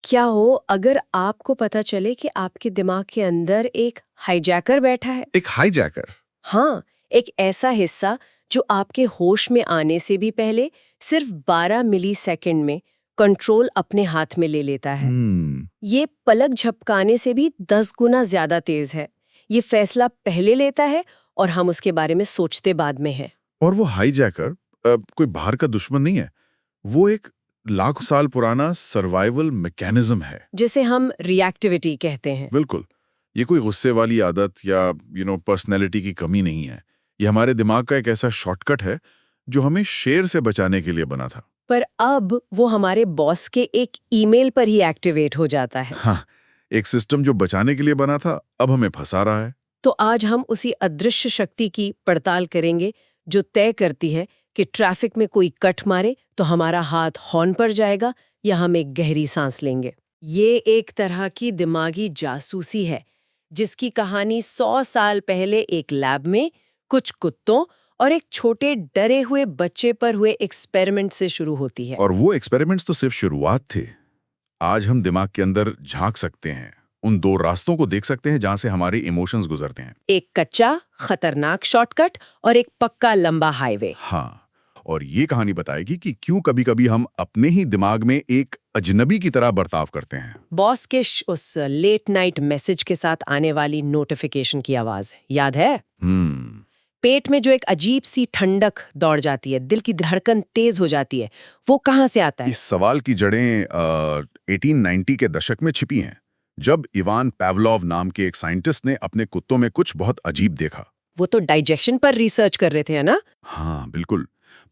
क्या हो अगर आपको पता चले कि आपके दिमाग के अंदर एक हाईजैकर बैठा है? एक हाईजैकर? हाँ, एक ऐसा हिस्सा जो आपके होश में आने से भी पहले सिर्फ 12 मिलीसेकंड में कंट्रोल अपने हाथ में ले लेता है। ये पलक झपकाने से भी 10 गुना ज्यादा तेज है। ये फैसला पहले लेता है और हम उसके बारे में सोचते बाद में हैं। और वो हाईजैकर कोई बाहर का दुश्मन नहीं है। वो एक लाख साल पुराना सर्वाइवल मैकेनिज्म है। जिसे हम रिएक्टिविटी कहते हैं। बिल्कुल। ये कोई गुस्से वाली आदत या पर्सनैलिटी की कमी नहीं है। ये हमारे दिमाग का एक ऐसा शॉर्टकट है जो हमें शेर से बचाने के लिए बना था। पर अब वो हमारे बॉस के एक ईमेल पर ही एक्टिवेट हो जाता है। हाँ, एक सिस्टम जो बचाने के लिए बना था अब हमें फंसा रहा है। तो आज हम उसी अदृश्य शक्ति की पड़ताल करेंगे जो तय करती है कि ट्रैफिक में कोई कट मारे तो हमारा हाथ हॉर्न पर जाएगा या हम एक गहरी सांस लेंगे। ये एक तरह की दिमागी जासूसी है जिसकी कहानी 100 साल पहले एक लैब में कुछ कुत्तों और एक छोटे डरे हुए बच्चे पर हुए एक्सपेरिमेंट से शुरू होती है। और वो एक्सपेरिमेंट्स तो सिर्फ शुरुआत थे। आज हम दिमाग के अंदर झांक सकते हैं, उन दो रास्तों को देख सकते हैं जहां से हमारे इमोशंस गुजरते हैं। एक कच्चा खतरनाक शॉर्टकट और एक पक्का लंबा हाईवे। हाँ, और ये कहानी बताएगी कि क्यों कभी-कभी हम अपने ही दिमाग में एक अजनबी की तरह बर्ताव करते हैं। बॉस के उस लेट नाइट मैसेज के साथ आने वाली नोटिफिकेशन की आवाज याद है? पेट में जो एक अजीब सी ठंडक दौड़ जाती है, दिल की धड़कन तेज हो जाती है, वो कहाँ से आता है? इस सवाल की जड़ें 1890 के दशक में छिपी हैं, जब इवान पावलोव नाम के एक साइंटिस्ट ने अपने कुत्तों में कुछ बहुत अजीब देखा। वो तो डाइजेशन पर रिसर्च कर रहे थे, है ना? हाँ, बिल्कुल।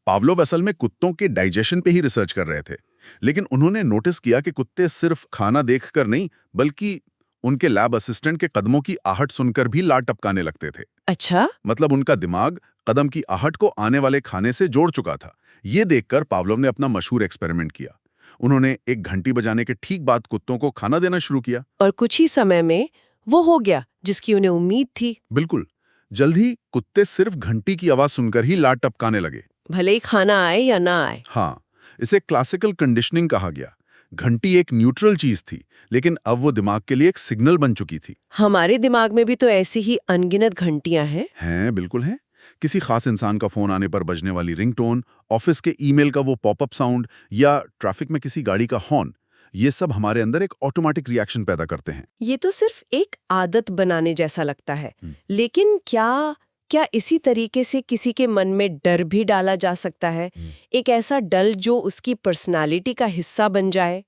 पावलोव असल में कुत्तों के डाइजेशन पे ही रिसर्च कर रहे थे, लेकिन उन्होंने नोटिस किया कि कुत्ते सिर्फ खाना देखकर नहीं, बल्कि उनके लैब असिस्टेंट के कदमों की आहट सुनकर भी लार टपकाने लगते थे। अच्छा? मतलब उनका दिमाग कदम की आहट को आने वाले खाने से जोड़ चुका था। ये देखकर पावलोव ने अपना मशहूर एक्सपेरिमेंट किया। उन्होंने एक घंटी बजाने के ठीक बाद कुत्तों को खाना देना शुरू किया। और कुछ ही समय में वो हो गया जिसकी उन्हें उम्मीद थी। बिल्कुल। जल्द ही कुत्ते सिर्फ घंटी की आवाज सुनकर ही लार टपकाने लगे, भले ही खाना आए या ना आए। हाँ, इसे क्लासिकल कंडीशनिंग कहा गया। घंटी एक न्यूट्रल चीज थी, लेकिन अब वो दिमाग के लिए एक सिग्नल बन चुकी थी। हमारे दिमाग में भी तो ऐसी ही अनगिनत घंटियां हैं। बिल्कुल हैं। किसी खास इंसान का फोन आने पर बजने वाली रिंगटोन, ऑफिस के ईमेल का वो पॉपअप साउंड या ट्रैफिक में किसी गाड़ी का हॉर्न, ये सब हमारे अंदर एक ऑटोमेटिक रिएक्शन पैदा करते हैं। ये तो सिर्फ एक आदत बनाने जैसा लगता है, लेकिन क्या क्या इसी तरीके से किसी के मन में डर भी डाला जा सकता है? एक ऐसा डर जो उसकी पर्सनालिटी का हिस्सा बन जाए?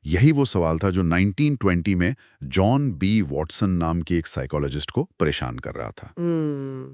यही वो सवाल था जो 1920 में जॉन बी वॉटसन नाम की एक साइकोलॉजिस्ट को परेशान कर रहा था।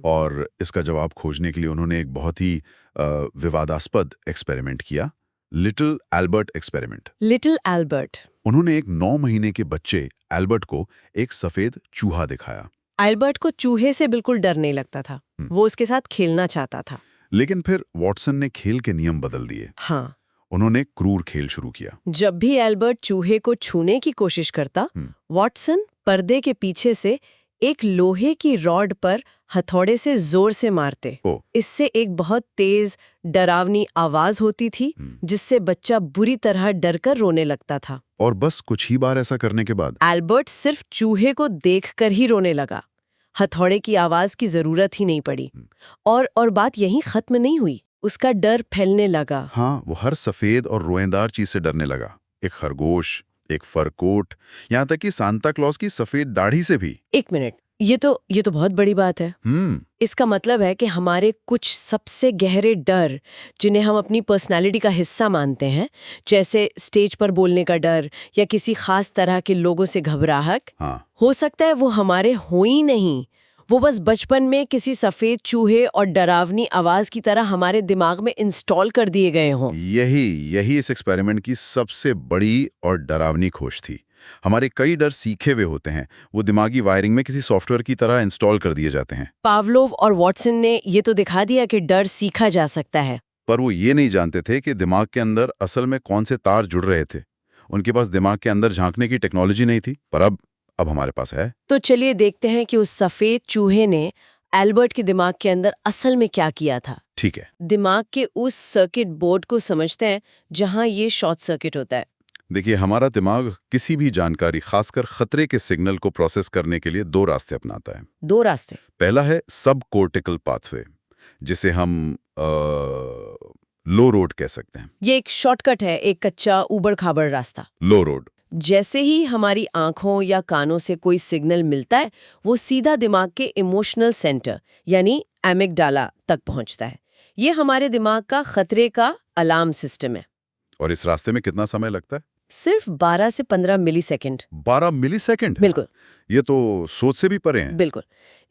और इसका जवाब खोजने के लिए उन्होंने एक बहुत ही विवादास्पद एक्सपेरिमेंट किया, little Albert experiment. Little Albert. उन्होंने एक 9 महीने के बच्चे एल्बर्ट को एक सफेद चूहा दिखाया। एल्बर्ट को चूहे से बिल्कुल डर नहीं लगता था, वो उसके साथ खेलना चाहता था। लेकिन फिर वॉटसन ने खेल के नियम बदल दिए। हाँ, उन्होंने क्रूर खेल शुरू किया। जब भी एल्बर्ट चूहे को छूने की कोशिश करता, वॉटसन पर्दे के पीछे से एक लोहे की रॉड पर हथौड़े से जोर से मारते। इससे एक बहुत तेज डरावनी आवाज होती थी जिससे बच्चा बुरी तरह डरकर रोने लगता था। और बस कुछ ही बार ऐसा करने के बाद एल्बर्ट सिर्फ चूहे को देखकर ही रोने लगा। हथौड़े की आवाज की जरूरत ही नहीं पड़ी। और बात यहीं खत्म नहीं हुई, उसका डर फैलने लगा। हाँ, वो हर सफेद और रोएदार चीज से डरने लगा। एक खरगोश, एक फर कोट, यहाँ तक कि सांता क्लॉज की सफेद दाढ़ी से भी। एक मिनट, ये तो बहुत बड़ी बात है। इसका मतलब है कि हमारे कुछ सबसे गहरे डर, जिन्हें हम अपनी पर्सनालिटी का हिस्सा मानते हैं, जैसे स्टेज पर बोलने का डर या किसी खास तरह के लोगों से घबराहट, हो सकता है वो हमारे हो ही नहीं, वो बस बचपन में किसी सफेद चूहे और डरावनी आवाज की तरह हमारे दिमाग में इंस्टॉल कर दिए गए हों। यही इस एक्सपेरिमेंट की सबसे बड़ी और डरावनी खोज थी। हमारे कई डर सीखे हुए होते हैं, वो दिमागी वायरिंग में किसी सॉफ्टवेयर की तरह इंस्टॉल कर दिए जाते हैं। पावलोव और वॉटसन ने ये तो दिखा दिया कि डर सीखा जा सकता है, पर वो ये नहीं जानते थे कि दिमाग के अंदर असल में कौन से तार जुड़ रहे थे। उनके पास दिमाग के अंदर झांकने की टेक्नोलॉजी नहीं थी, पर अब हमारे पास है। तो चलिए देखते हैं कि उस सफेद चूहे ने एल्बर्ट के दिमाग के अंदर असल में क्या किया था। ठीक है, दिमाग के उस सर्किट बोर्ड को समझते हैं जहां ये शॉर्ट सर्किट होता है। देखिए, हमारा दिमाग किसी भी जानकारी, खासकर खतरे के सिग्नल को प्रोसेस करने के लिए दो रास्ते अपनाता है। दो रास्ते? पहला है सब कोर्टिकल पाथवे, जिसे हम लो रोड कह सकते हैं। ये एक शॉर्टकट है, एक कच्चा ऊबड़ खाबड़ रास्ता। लो रोड। जैसे ही हमारी आंखों या कानों से कोई सिग्नल मिलता है, वो सीधा दिमाग के इमोशनल सेंटर यानी एमिगडाला तक पहुंचता है। ये हमारे दिमाग का खतरे का अलार्म सिस्टम है। और इस रास्ते में कितना समय लगता है? सिर्फ 12 से 15 मिलीसेकंड। 12 मिलीसेकंड? बिल्कुल ये तो सोच से भी परे हैं। बिल्कुल।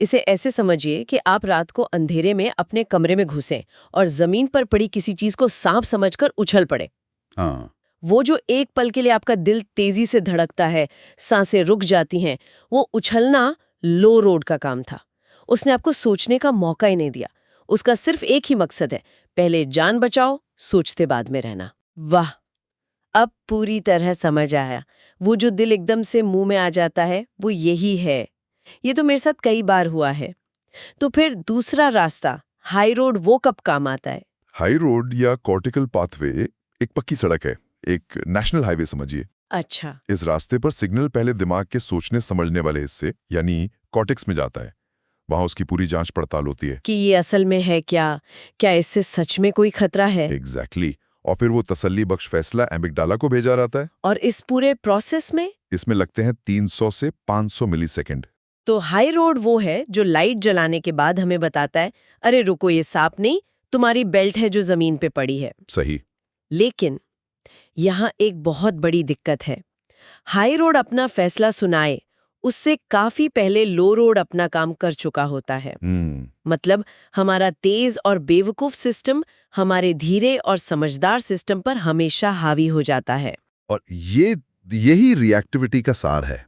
इसे ऐसे समझिए कि आप रात को अंधेरे में अपने कमरे में घुसें और जमीन पर पड़ी किसी चीज को सांप समझकर उछल पड़े। हाँ। वो जो एक पल के लिए आपका दिल तेजी से धड़कता है, सांसें रुक जाती हैं, वो उछलना लो रोड का काम था। उसने आपको सोचने का मौका ही नहीं दिया। उसका सिर्फ एक ही मकसद है, पहले जान बचाओ, सोचते बाद में रहना। वाह, अब पूरी तरह समझ आया। वो जो दिल एकदम से मुंह में आ जाता है, वो यही है। ये तो मेरे साथ कई बार हुआ है। तो फिर दूसरा रास्ता, हाई रोड, वो कब काम आता है? हाई रोड या कॉर्टिकल पाथवे एक पक्की सड़क है, एक नेशनल हाईवे समझिए। अच्छा। इस रास्ते पर सिग्नल पहले दिमाग के सोचने समझने वाले हिस्से यानी कॉर्टेक्स में जाता है। वहां उसकी पूरी जांच पड़ताल होती है कि ये असल में है क्या इससे सच में कोई खतरा है? एग्जैक्टली। और फिर वो तसल्ली बख्श फैसला एमिगडाला को भेजा रहता है। और इस पूरे प्रोसेस में इसमें लगते हैं 300 से 500 मिलीसेकंड। तो हाई रोड वो है जो लाइट जलाने के बाद हमें बताता है, अरे रुको, ये सांप नहीं, तुम्हारी बेल्ट है जो जमीन पे पड़ी है। सही। लेकिन यहाँ एक बहुत बड़ी दिक्कत है। हाई रोड अपना फैसला सुनाए उससे काफी पहले लो रोड अपना काम कर चुका होता है। मतलब हमारा तेज और बेवकूफ सिस्टम हमारे धीरे और समझदार सिस्टम पर हमेशा हावी हो जाता है। और यही रिएक्टिविटी का सार है।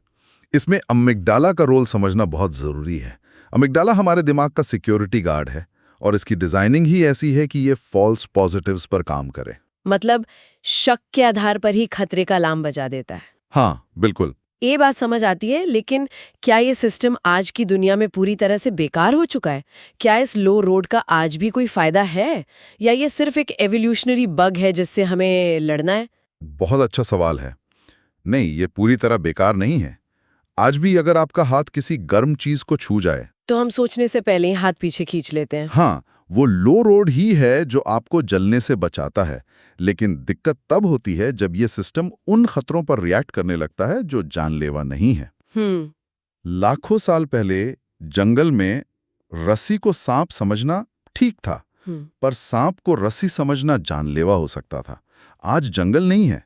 इसमें अमिगडाला का रोल समझना बहुत जरूरी है। अमिगडाला हमारे दिमाग का सिक्योरिटी गार्ड है और इसकी डिजाइनिंग ही ऐसी है कि ये फॉल्स पॉजिटिव्स पर काम करे। मतलब शक के आधार पर ही खतरे का अलार्म बजा देता है। हाँ, बिल्कुल। ये बात समझ आती है, लेकिन क्या ये सिस्टम आज की दुनिया में पूरी तरह से बेकार हो चुका है? क्या इस लो रोड का आज भी कोई फायदा है, या ये सिर्फ एक एवोल्यूशनरी बग है जिससे हमें लड़ना है? बहुत अच्छा सवाल है। नहीं, ये पूरी तरह बेकार नहीं है। आज भी अगर आपका हाथ किसी गर्म चीज को छू जाए तो हम सोचने से पहले ही हाथ पीछे खींच लेते हैं। हाँ, वो लो रोड ही है जो आपको जलने से बचाता है। लेकिन दिक्कत तब होती है जब ये सिस्टम उन खतरों पर रिएक्ट करने लगता है जो जानलेवा नहीं है। लाखों साल पहले जंगल में रस्सी को सांप समझना ठीक था, पर सांप को रस्सी समझना जानलेवा हो सकता था। आज जंगल नहीं है,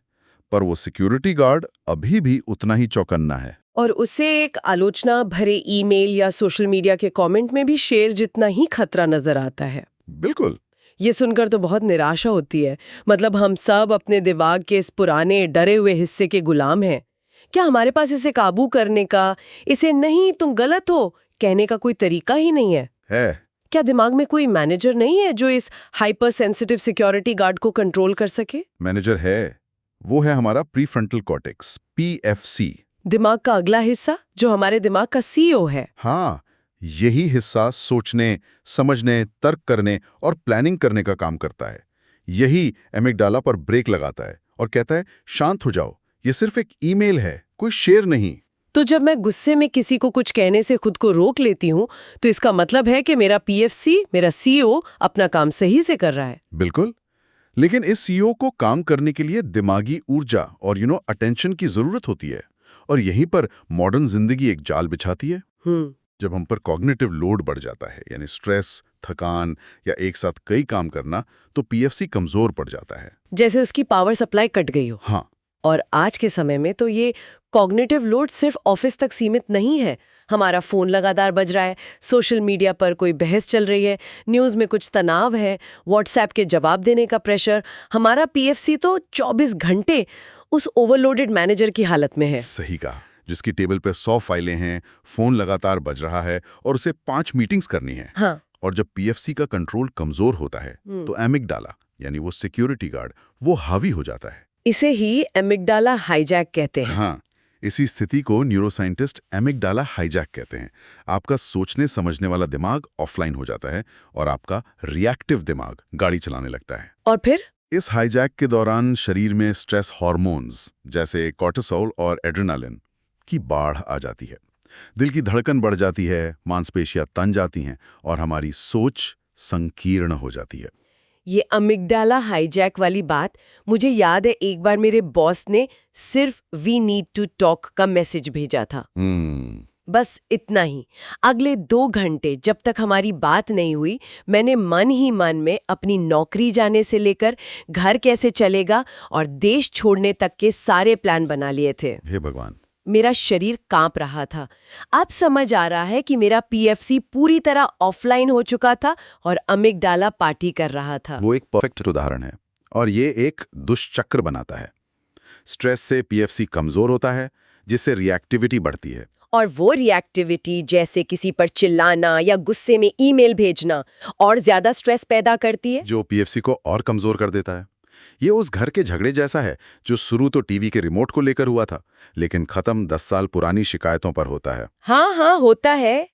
पर वो सिक्योरिटी गार्ड अभी भी उतना ही चौकन्ना है। और उसे एक आलोचना भरे ईमेल या सोशल मीडिया के कमेंट में भी शेर जितना ही खतरा नजर आता है। बिल्कुल। ये सुनकर तो बहुत निराशा होती है। मतलब हम सब अपने दिमाग के इस पुराने डरे हुए हिस्से के गुलाम हैं। क्या हमारे पास इसे काबू करने का, इसे नहीं तुम गलत हो कहने का कोई तरीका ही नहीं है? क्या दिमाग में कोई मैनेजर नहीं है जो इस हाइपर सेंसिटिव सिक्योरिटी गार्ड को कंट्रोल कर सके? मैनेजर है। वो है हमारा प्रीफ्रंटल कॉर्टेक्स, PFC। दिमाग का अगला हिस्सा जो हमारे दिमाग का CEO है। हाँ, यही हिस्सा सोचने, समझने, तर्क करने और प्लानिंग करने का काम करता है। यही एमिगडाला पर ब्रेक लगाता है और कहता है, शांत हो जाओ, ये सिर्फ एक ईमेल है, कोई शेर नहीं। तो जब मैं गुस्से में किसी को कुछ कहने से खुद को रोक लेती हूँ, तो इसका मतलब है कि मेरा PFC, मेरा CEO अपना काम सही से कर रहा है। बिल्कुल। लेकिन इस CEO को काम करने के लिए दिमागी ऊर्जा और अटेंशन की जरूरत होती है। और यहीं पर मॉडर्न जिंदगी एक जाल बिछाती है। जब हम पर कॉग्निटिव लोड बढ़ जाता है, यानी स्ट्रेस, थकान या एक साथ कई काम करना, तो PFC कमजोर पड़ जाता है। जैसे उसकी पावर सप्लाई कट गई हो। हाँ। और आज के समय में तो ये कॉग्निटिव लोड सिर्फ ऑफिस तक सीमित नहीं है। हमारा फोन लगातार बज रहा है, सोशल मीडिया पर कोई बहस चल रही है, न्यूज़ में कुछ तनाव है, व्हाट्सएप के जवाब देने का प्रेशर। हमारा PFC तो 24 घंटे उस ओवरलोडेड मैनेजर की हालत में है। सही कहा। जिसकी टेबल पे 100 फाइलें हैं, फोन लगातार बज रहा है और उसे 5 मीटिंग्स करनी है। हाँ। और जब PFC का कंट्रोल कमजोर होता है तो एमिगडाला यानी वो सिक्योरिटी गार्ड वो हावी हो जाता है। इसे ही एमिगडाला हाईजैक कहते हैं। हाँ, इसी स्थिति को न्यूरोसाइंटिस्ट एमिगडाला हाईजैक कहते हैं। आपका सोचने समझने वाला दिमाग ऑफलाइन हो जाता है और आपका रिएक्टिव दिमाग गाड़ी चलाने लगता है। और फिर इस हाईजैक के दौरान शरीर में स्ट्रेस हार्मोन्स जैसे कॉर्टिसोल और एड्रेनालिन की बाढ़ आ जाती है। दिल की धड़कन बढ़ जाती है, मांसपेशियां तन जाती हैं और हमारी सोच संकीर्ण हो जाती है। ये अमिगडाला हाईजैक वाली बात मुझे याद है, एक बार मेरे बॉस ने सिर्फ वी नीड टू टॉक का मैसेज भेजा था। बस इतना ही। अगले 2 घंटे जब तक हमारी बात नहीं हुई, मैंने मन ही मन में अपनी नौकरी जाने से लेकर घर कैसे चलेगा और देश छोड़ने तक के सारे प्लान बना लिए थे। हे भगवान। मेरा शरीर कांप रहा था। अब समझ आ रहा है कि मेरा पीएफसी पूरी तरह ऑफलाइन हो चुका था और अमिगडाला पार्टी कर रहा था। वो एक परफेक्ट उदाहरण है और ये एक दुष्चक्र बनाता है। स्ट्रेस से पीएफसी कमजोर होता है, जिससे रिएक्टिविटी बढ़ती है। और वो रिएक्टिविटी, जैसे किसी पर चिल्लाना या गुस्से में ईमेल भेजना, और ज्यादा स्ट्रेस पैदा करती है, जो पीएफसी को और कमजोर कर देता है। ये उस घर के झगड़े जैसा है जो शुरू तो टीवी के रिमोट को लेकर हुआ था, लेकिन खत्म 10 साल पुरानी शिकायतों पर होता है। हाँ, होता है।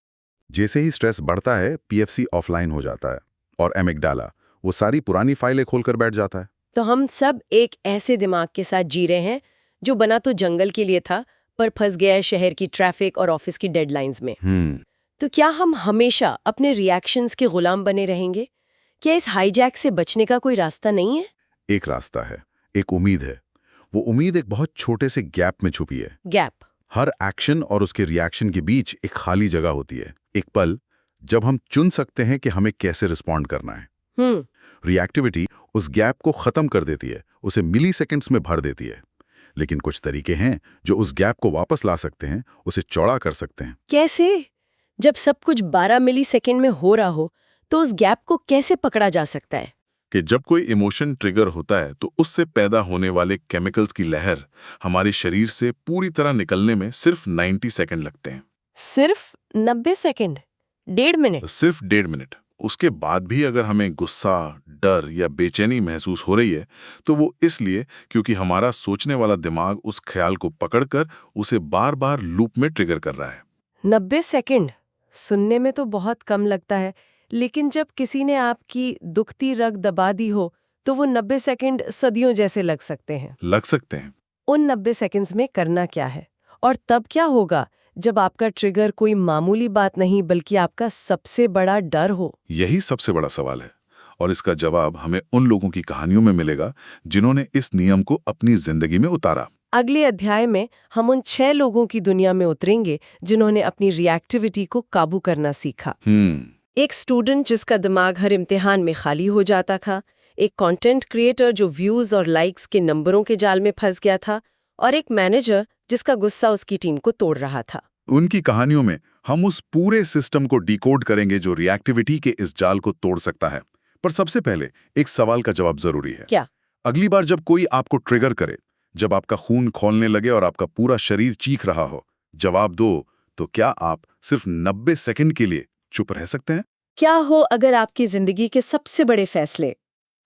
जैसे ही स्ट्रेस बढ़ता है, पीएफसी ऑफलाइन हो जाता है और अमिगडाला वो सारी पुरानी फाइलें खोलकर बैठ जाता है। तो हम सब एक ऐसे दिमाग के साथ जी रहे हैं जो बना तो जंगल के लिए था, पर फंस गया है शहर की ट्रैफिक और ऑफिस की डेडलाइंस में। तो क्या हम हमेशा अपने रिएक्शंस के गुलाम बने रहेंगे? क्या इस हाईजैक से बचने का कोई रास्ता नहीं है? एक रास्ता है, एक उम्मीद है। वो उम्मीद एक बहुत छोटे से गैप में छुपी है। गैप? हर एक्शन और उसके रिएक्शन के बीच एक खाली जगह होती है, एक पल जब हम चुन सकते हैं कि हमें कैसे रिस्पॉन्ड करना है। रिएक्टिविटी उस गैप को खत्म कर देती है, उसे मिली सेकेंड्स में भर देती है। लेकिन कुछ तरीके हैं जो उस गैप को वापस ला सकते हैं, उसे चौड़ा कर सकते हैं। कैसे? जब सब कुछ 12 मिलीसेकंड में हो रहा हो, तो उस गैप को कैसे पकड़ा जा सकता है? कि जब कोई इमोशन ट्रिगर होता है तो उससे पैदा होने वाले केमिकल्स की लहर हमारे शरीर से पूरी तरह निकलने में सिर्फ 90 सेकंड लगते हैं। सिर्फ 90 सेकंड? 1.5 मिनट? सिर्फ 1.5 मिनट। उसके बाद भी अगर हमें गुस्सा, डर या बेचैनी महसूस हो रही है, तो वो इसलिए क्योंकि हमारा सोचने वाला दिमाग उस ख्याल को पकड़कर उसे बार बार लूप में ट्रिगर कर रहा है। 90 सेकंड सुनने में तो बहुत कम लगता है, लेकिन जब किसी ने आपकी दुखती रग दबा दी हो, तो वो 90 सेकंड सदियों जैसे लग सकते हैं। लग सकते हैं। उन 90 सेकंड्स में करना क्या है? और तब क्या होगा जब आपका ट्रिगर कोई मामूली बात नहीं बल्कि आपका सबसे बड़ा डर हो? यही सबसे बड़ा सवाल है और इसका जवाब हमें उन लोगों की कहानियों में मिलेगा जिन्होंने इस नियम को अपनी जिंदगी में उतारा। अगले अध्याय में हम उन 6 लोगों की दुनिया में उतरेंगे जिन्होंने अपनी रिएक्टिविटी को काबू करना सीखा। एक स्टूडेंट जिसका दिमाग हर इम्तिहान में खाली हो जाता था, एक कंटेंट क्रिएटर जो व्यूज और लाइक्स के नंबरों के जाल में फंस गया था, और एक मैनेजर जिसका गुस्सा उसकी टीम को तोड़ रहा था। उनकी कहानियों में हम उस पूरे सिस्टम को डिकोड करेंगे जो रिएक्टिविटी के इस जाल को तोड़ सकता है। पर सबसे पहले एक सवाल का जवाब जरूरी है। क्या? अगली बार जब कोई आपको ट्रिगर करे, जब आपका खून खौलने लगे और आपका पूरा शरीर चीख रहा हो, जवाब दो तो क्या आप सिर्फ 90 सेकंड के लिए चुप रह सकते हैं? क्या हो अगर आपकी जिंदगी के सबसे बड़े फैसले,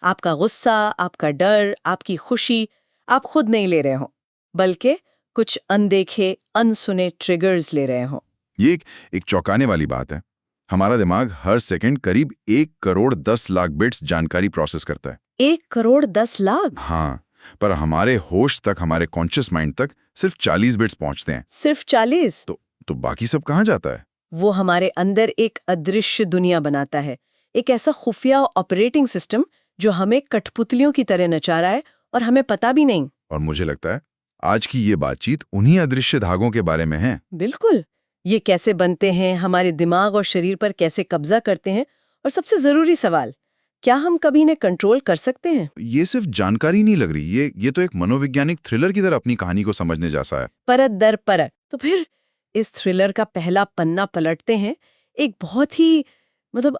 आपका गुस्सा, आपका डर, आपकी खुशी, आप खुद नहीं ले रहे हो, बल्कि कुछ अनदेखे, अनसुने ट्रिगर्स ले रहे हो? ये एक चौंकाने वाली बात है। हमारा दिमाग हर सेकंड करीब 1 करोड़ 10 लाख बिट्स जानकारी प्रोसेस करता है। 1 करोड़ 10 लाख? हाँ, पर हमारे होश तक, हमारे कॉन्शियस माइंड तक सिर्फ 40 बिट्स पहुंचते हैं। सिर्फ 40? तो बाकी सब कहाँ जाता है? वो हमारे अंदर एक अदृश्य दुनिया बनाता है, एक ऐसा खुफिया ऑपरेटिंग सिस्टम जो हमें कठपुतलियों की तरह नचा रहा है और हमें पता भी नहीं। और मुझे लगता है आज की ये बातचीत उन्हीं अदृश्य धागों के बारे में है। बिल्कुल। ये कैसे बनते हैं, हमारे दिमाग और शरीर पर कैसे कब्जा करते हैं, और सबसे जरूरी सवाल, क्या हम कभी इन्हें कंट्रोल कर सकते हैं? ये सिर्फ जानकारी नहीं लग रही, ये तो एक मनोवैज्ञानिक थ्रिलर की तरह अपनी कहानी को समझने जैसा है। परत दर परत। तो फिर इस थ्रिलर का पहला पन्ना पलटते हैं, एक बहुत ही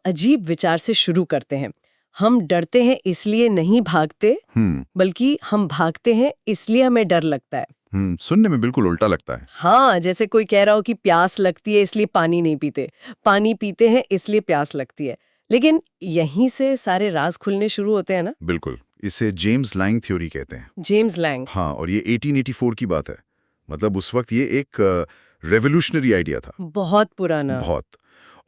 अजीब विचार से शुरू करते हैं। हम डरते हैं इसलिए नहीं भागते, बल्कि हम भागते हैं इसलिए हमें डर लगता है। सुनने में बिल्कुल उल्टा लगता है। हाँ, जैसे कोई कह रहा हो कि प्यास लगती है इसलिए पानी नहीं पीते, पानी पीते हैं इसलिए प्यास लगती है। लेकिन यहीं से सारे राज खुलने शुरू होते हैं ना? बिल्कुल। इसे जेम्स लैंग थ्योरी कहते हैं। James Lang? हाँ, और ये 1884 की बात है। मतलब उस वक्त ये एक रेवोल्यूशनरी आइडिया था। बहुत पुराना। बहुत।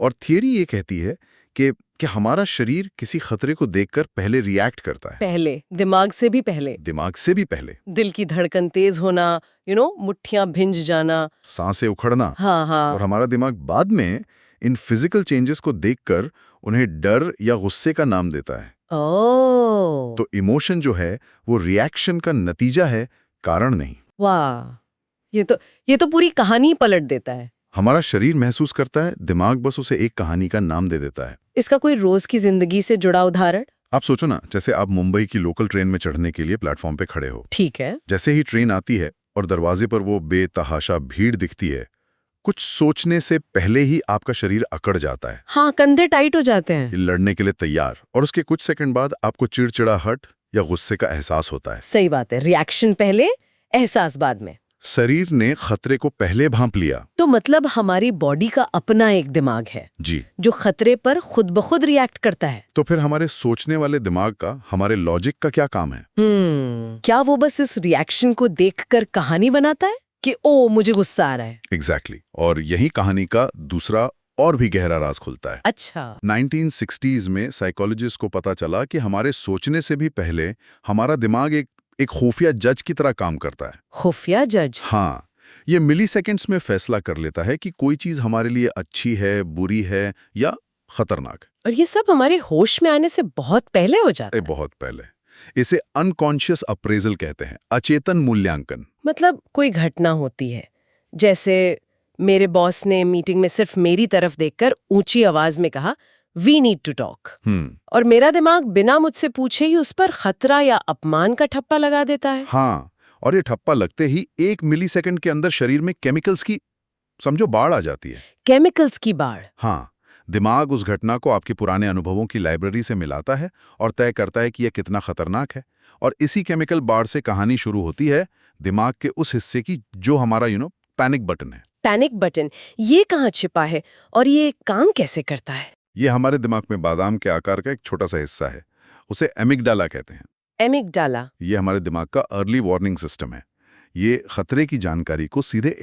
और थियरी ये कहती है कि हमारा शरीर किसी खतरे को देखकर पहले रिएक्ट करता है, पहले दिमाग से भी पहले, दिमाग से भी पहले। दिल की धड़कन तेज होना, मुट्ठियां भिंज जाना, सांसें उखड़ना। हाँ हाँ। और हमारा दिमाग बाद में इन फिजिकल चेंजेस को देखकर उन्हें डर या गुस्से का नाम देता है। ओह, तो इमोशन जो है वो रिएक्शन का नतीजा है, कारण नहीं। वाह, ये तो पूरी कहानी पलट देता है। हमारा शरीर महसूस करता है, दिमाग बस उसे एक कहानी का नाम दे देता है। इसका कोई रोज की जिंदगी से जुड़ा उदाहरण? आप सोचो ना, जैसे आप मुंबई की लोकल ट्रेन में चढ़ने के लिए प्लेटफॉर्म पे खड़े हो। ठीक है। जैसे ही ट्रेन आती है और दरवाजे पर वो बेतहाशा भीड़ दिखती है, कुछ सोचने से पहले ही आपका शरीर अकड़ जाता है। हाँ, कंधे टाइट हो जाते हैं। लड़ने के लिए तैयार, और उसके कुछ सेकंड बाद आपको चिड़चिड़ाहट या गुस्से का एहसास होता है। सही बात है, रिएक्शन पहले, एहसास बाद में। शरीर ने खतरे को पहले भांप लिया। तो मतलब हमारी बॉडी का अपना एक दिमाग है जी, जो खतरे पर खुद ब खुद रिएक्ट करता है। तो फिर हमारे सोचने वाले दिमाग का, हमारे लॉजिक का क्या काम है? क्या वो बस इस रिएक्शन को देखकर कहानी बनाता है कि ओ मुझे गुस्सा आ रहा है? एग्जैक्टली। और यही कहानी का दूसरा और भी गहरा राज खुलता है। अच्छा। 1960s में साइकोलॉजिस्ट को पता चला कि हमारे सोचने से भी पहले हमारा दिमाग एक खुफिया जज की तरह काम करता है। खुफिया जज? हाँ, ये मिलीसेकंड्स में फैसला कर लेता है कि कोई चीज हमारे लिए अच्छी है, बुरी है या खतरनाक। और ये सब हमारे होश में आने से बहुत पहले हो जाता है। बहुत पहले। इसे अनकॉन्शियस अप्रेजल कहते हैं, अचेतन मूल्यांकन। मतलब कोई घटना होती है, जैसे मेरे बॉस ने मीटिंग में सिर्फ मेरी तरफ देखकर ऊंची आवाज में कहा, वी नीड टू टॉक। और मेरा दिमाग बिना मुझसे पूछे ही उस पर खतरा या अपमान का ठप्पा लगा देता है। हाँ, और ये ठप्पा लगते ही 1 मिलीसेकंड के अंदर शरीर में केमिकल्स की, समझो, बाढ़ आ जाती है। केमिकल्स की बाढ़? हाँ, दिमाग उस घटना को आपके पुराने अनुभवों की लाइब्रेरी से मिलाता है और तय करता है कि यह कितना खतरनाक है। और इसी केमिकल बाढ़ से कहानी शुरू होती है दिमाग के उस हिस्से की जो हमारा पैनिक बटन है। पैनिक बटन, ये कहाँ छिपा है और ये काम कैसे करता है? ये हमारे दिमाग में बादाम के आकार का एक छोटा सा हिस्सा है, उसे एमिगडाला कहते हैं। एमिगडाला? ये हमारे दिमाग का अर्ली वार्निंग सिस्टम है। ये खतरे की जानकारी को सीधे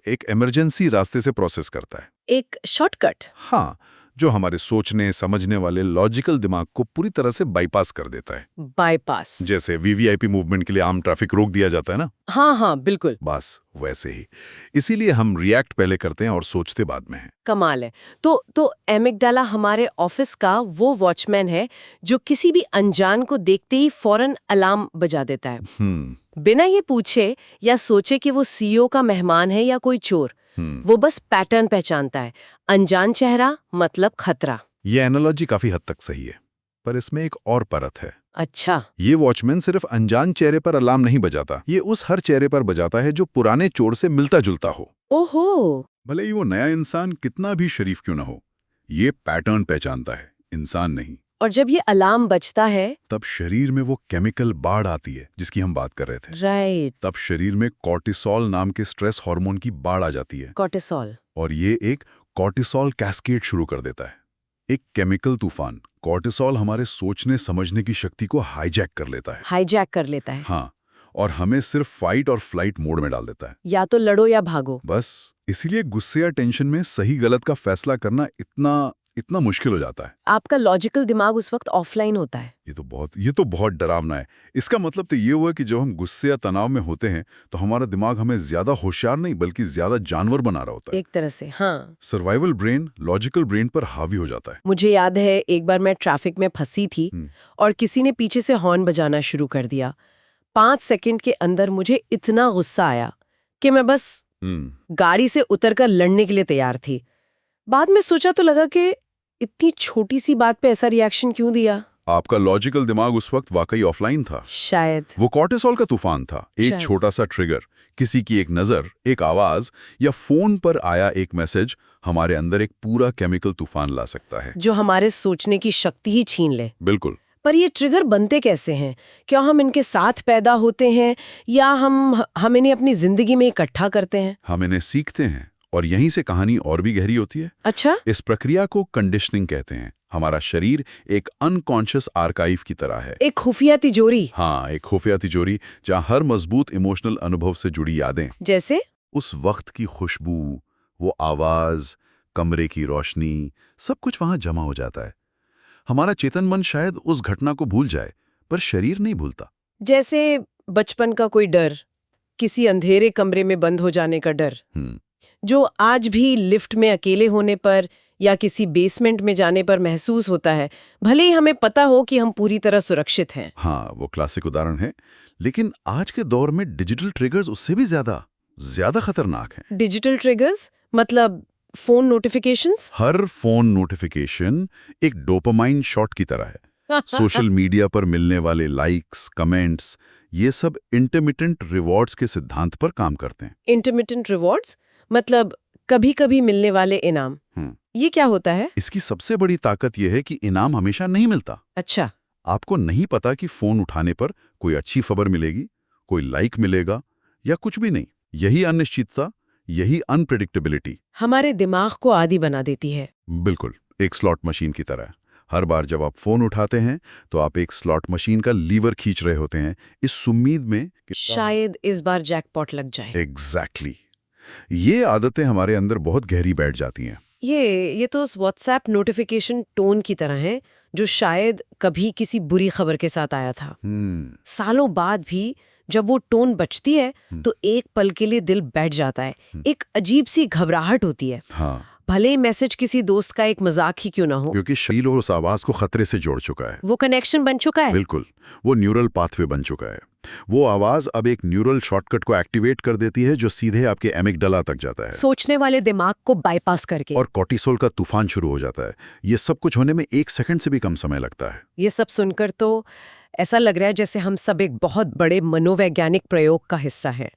एक इमरजेंसी रास्ते से प्रोसेस करता है। एक शॉर्टकट? हाँ, जो हमारे सोचने समझने वाले लॉजिकल दिमाग को पूरी तरह से बाईपास कर देता है। बाईपास? जैसे वीवीआईपी मूवमेंट के लिए आम ट्रैफिक रोक दिया जाता है ना। हाँ हाँ, बिल्कुल। बस वैसे ही। इसीलिए हम रिएक्ट पहले करते हैं और सोचते बाद में हैं। कमाल है। तो एमिगडाला हमारे ऑफिस का वो वॉचमैन है जो किसी भी अनजान को देखते ही फौरन अलार्म बजा देता है, बिना ये पूछे या सोचे कि वो सीईओ का मेहमान है या कोई चोर। वो बस पैटर्न पहचानता है, अनजान चेहरा मतलब खतरा। ये एनालॉजी काफी हद तक सही है, पर इसमें एक और परत है। अच्छा। ये वॉचमैन सिर्फ अनजान चेहरे पर अलार्म नहीं बजाता, ये उस हर चेहरे पर बजाता है जो पुराने चोर से मिलता जुलता हो। ओहो। भले ही वो नया इंसान कितना भी शरीफ क्यों ना हो, ये पैटर्न पहचानता है, इंसान नहीं। और जब ये अलार्म बजता है तब शरीर में वो केमिकल बाढ़ आती है जिसकी हम बात कर रहे थे। राइट। तब शरीर में कॉर्टिसोल नाम के स्ट्रेस हार्मोन की बाढ़ आ जाती है। कॉर्टिसोल? और ये एक कॉर्टिसोल कैस्केड शुरू कर देता है, एक केमिकल तूफान। कॉर्टिसोल हमारे सोचने समझने की शक्ति को हाईजैक कर लेता है। हाईजैक कर लेता है? हाँ, और हमें सिर्फ फाइट और फ्लाइट मोड में डाल देता है। या तो लड़ो या भागो। बस इसीलिए गुस्से या टेंशन में सही गलत का फैसला करना इतना मुश्किल हो जाता है। आपका लॉजिकल दिमाग उस वक्त ऑफलाइन होता है। ये तो बहुत डरावना है। इसका मतलब तो ये हुआ कि जब हम गुस्से या तनाव में होते हैं तो हमारा दिमाग हमें ज्यादा होशियार नहीं बल्कि ज्यादा जानवर बना रहा होता है। एक तरह से, हाँ। सर्वाइवल ब्रेन लॉजिकल ब्रेन पर हावी हो जाता है। मुझे याद है एक बार मैं ट्रैफिक में फंसी थी और किसी ने पीछे से हॉर्न बजाना शुरू कर दिया। 5 सेकंड के अंदर मुझे इतना गुस्सा आया कि मैं बस गाड़ी से उतरकर लड़ने के लिए तैयार थी। बाद में सोचा तो लगा कि इतनी छोटी सी बात पे ऐसा रिएक्शन क्यों दिया। आपका लॉजिकल दिमाग उस वक्त वाकई ऑफलाइन था। शायद वो कॉर्टिसोल का तूफान था। एक छोटा सा ट्रिगर, किसी की एक नजर, एक आवाज या फोन पर आया एक मैसेज हमारे अंदर एक पूरा केमिकल तूफान ला सकता है जो हमारे सोचने की शक्ति ही छीन ले। बिल्कुल। पर ये ट्रिगर बनते कैसे हैं? क्या हम इनके साथ पैदा होते हैं या हम इन्हें अपनी जिंदगी में इकट्ठा करते हैं? हम इन्हें सीखते हैं और यहीं से कहानी और भी गहरी होती है। अच्छा। इस प्रक्रिया को कंडीशनिंग कहते हैं। हमारा शरीर एक अनकॉन्शियस आर्काइव की तरह है, एक खुफिया तिजोरी। हाँ, एक खुफिया तिजोरी जहाँ हर मजबूत इमोशनल अनुभव से जुड़ी यादें, जैसे उस वक्त की खुशबू, वो आवाज, कमरे की रोशनी, सब कुछ वहां जमा हो जाता है। हमारा चेतन मन शायद उस घटना को भूल जाए, पर शरीर नहीं भूलता। जैसे बचपन का कोई डर, किसी अंधेरे कमरे में बंद हो जाने का डर, जो आज भी लिफ्ट में अकेले होने पर या किसी बेसमेंट में जाने पर महसूस होता है, भले ही हमें पता हो कि हम पूरी तरह सुरक्षित हैं। हाँ, वो क्लासिक उदाहरण है। लेकिन आज के दौर में डिजिटल ट्रिगर्स उससे भी ज्यादा खतरनाक हैं। डिजिटल ट्रिगर्स मतलब फोन नोटिफिकेशंस? हर फोन नोटिफिकेशन एक डोपामाइन शॉट की तरह है। सोशल मीडिया पर मिलने वाले लाइक्स, कमेंट्स, ये सब इंटरमिटेंट रिवॉर्ड्स के सिद्धांत पर काम करते हैं। इंटरमिटेंट रिवॉर्ड्स मतलब कभी-कभी मिलने वाले इनाम। ये क्या होता है? इसकी सबसे बड़ी ताकत यह है कि इनाम हमेशा नहीं मिलता। अच्छा। आपको नहीं पता कि फोन उठाने पर कोई अच्छी खबर मिलेगी, कोई लाइक मिलेगा या कुछ भी नहीं। यही अनिश्चितता, यही अनप्रेडिक्टेबिलिटी हमारे दिमाग को आदी बना देती है। बिल्कुल एक स्लॉट मशीन की तरह। हर बार जब आप फोन उठाते हैं तो आप एक स्लॉट मशीन का लीवर खींच रहे होते हैं, इस उम्मीद में कि शायद इस बार जैकपॉट लग जाए। एग्जैक्टली। ये आदतें हमारे अंदर बहुत गहरी बैठ जाती हैं। ये तो उस व्हाट्सएप नोटिफिकेशन टोन की तरह है जो शायद कभी किसी बुरी खबर के साथ आया था। सालों बाद भी जब वो टोन बजती है तो एक पल के लिए दिल बैठ जाता है। एक अजीब सी घबराहट होती है। हाँ, भले ही मैसेज किसी दोस्त का एक मजाक ही क्यों ना हो, क्योंकि शरीर उस आवाज को खतरे से जोड़ चुका है। वो कनेक्शन बन चुका है। बिल्कुल, वो न्यूरल पाथवे बन चुका है। वो आवाज अब एक न्यूरल शॉर्टकट को एक्टिवेट कर देती है जो सीधे आपके एमिगडाला तक जाता है, सोचने वाले दिमाग को बाईपास करके। और कॉर्टिसोल का तूफान शुरू हो जाता है। ये सब कुछ होने में 1 सेकंड से भी कम समय लगता है। ये सब सुनकर तो ऐसा लग रहा है जैसे हम सब एक बहुत बड़े मनोवैज्ञानिक प्रयोग का हिस्सा हैं,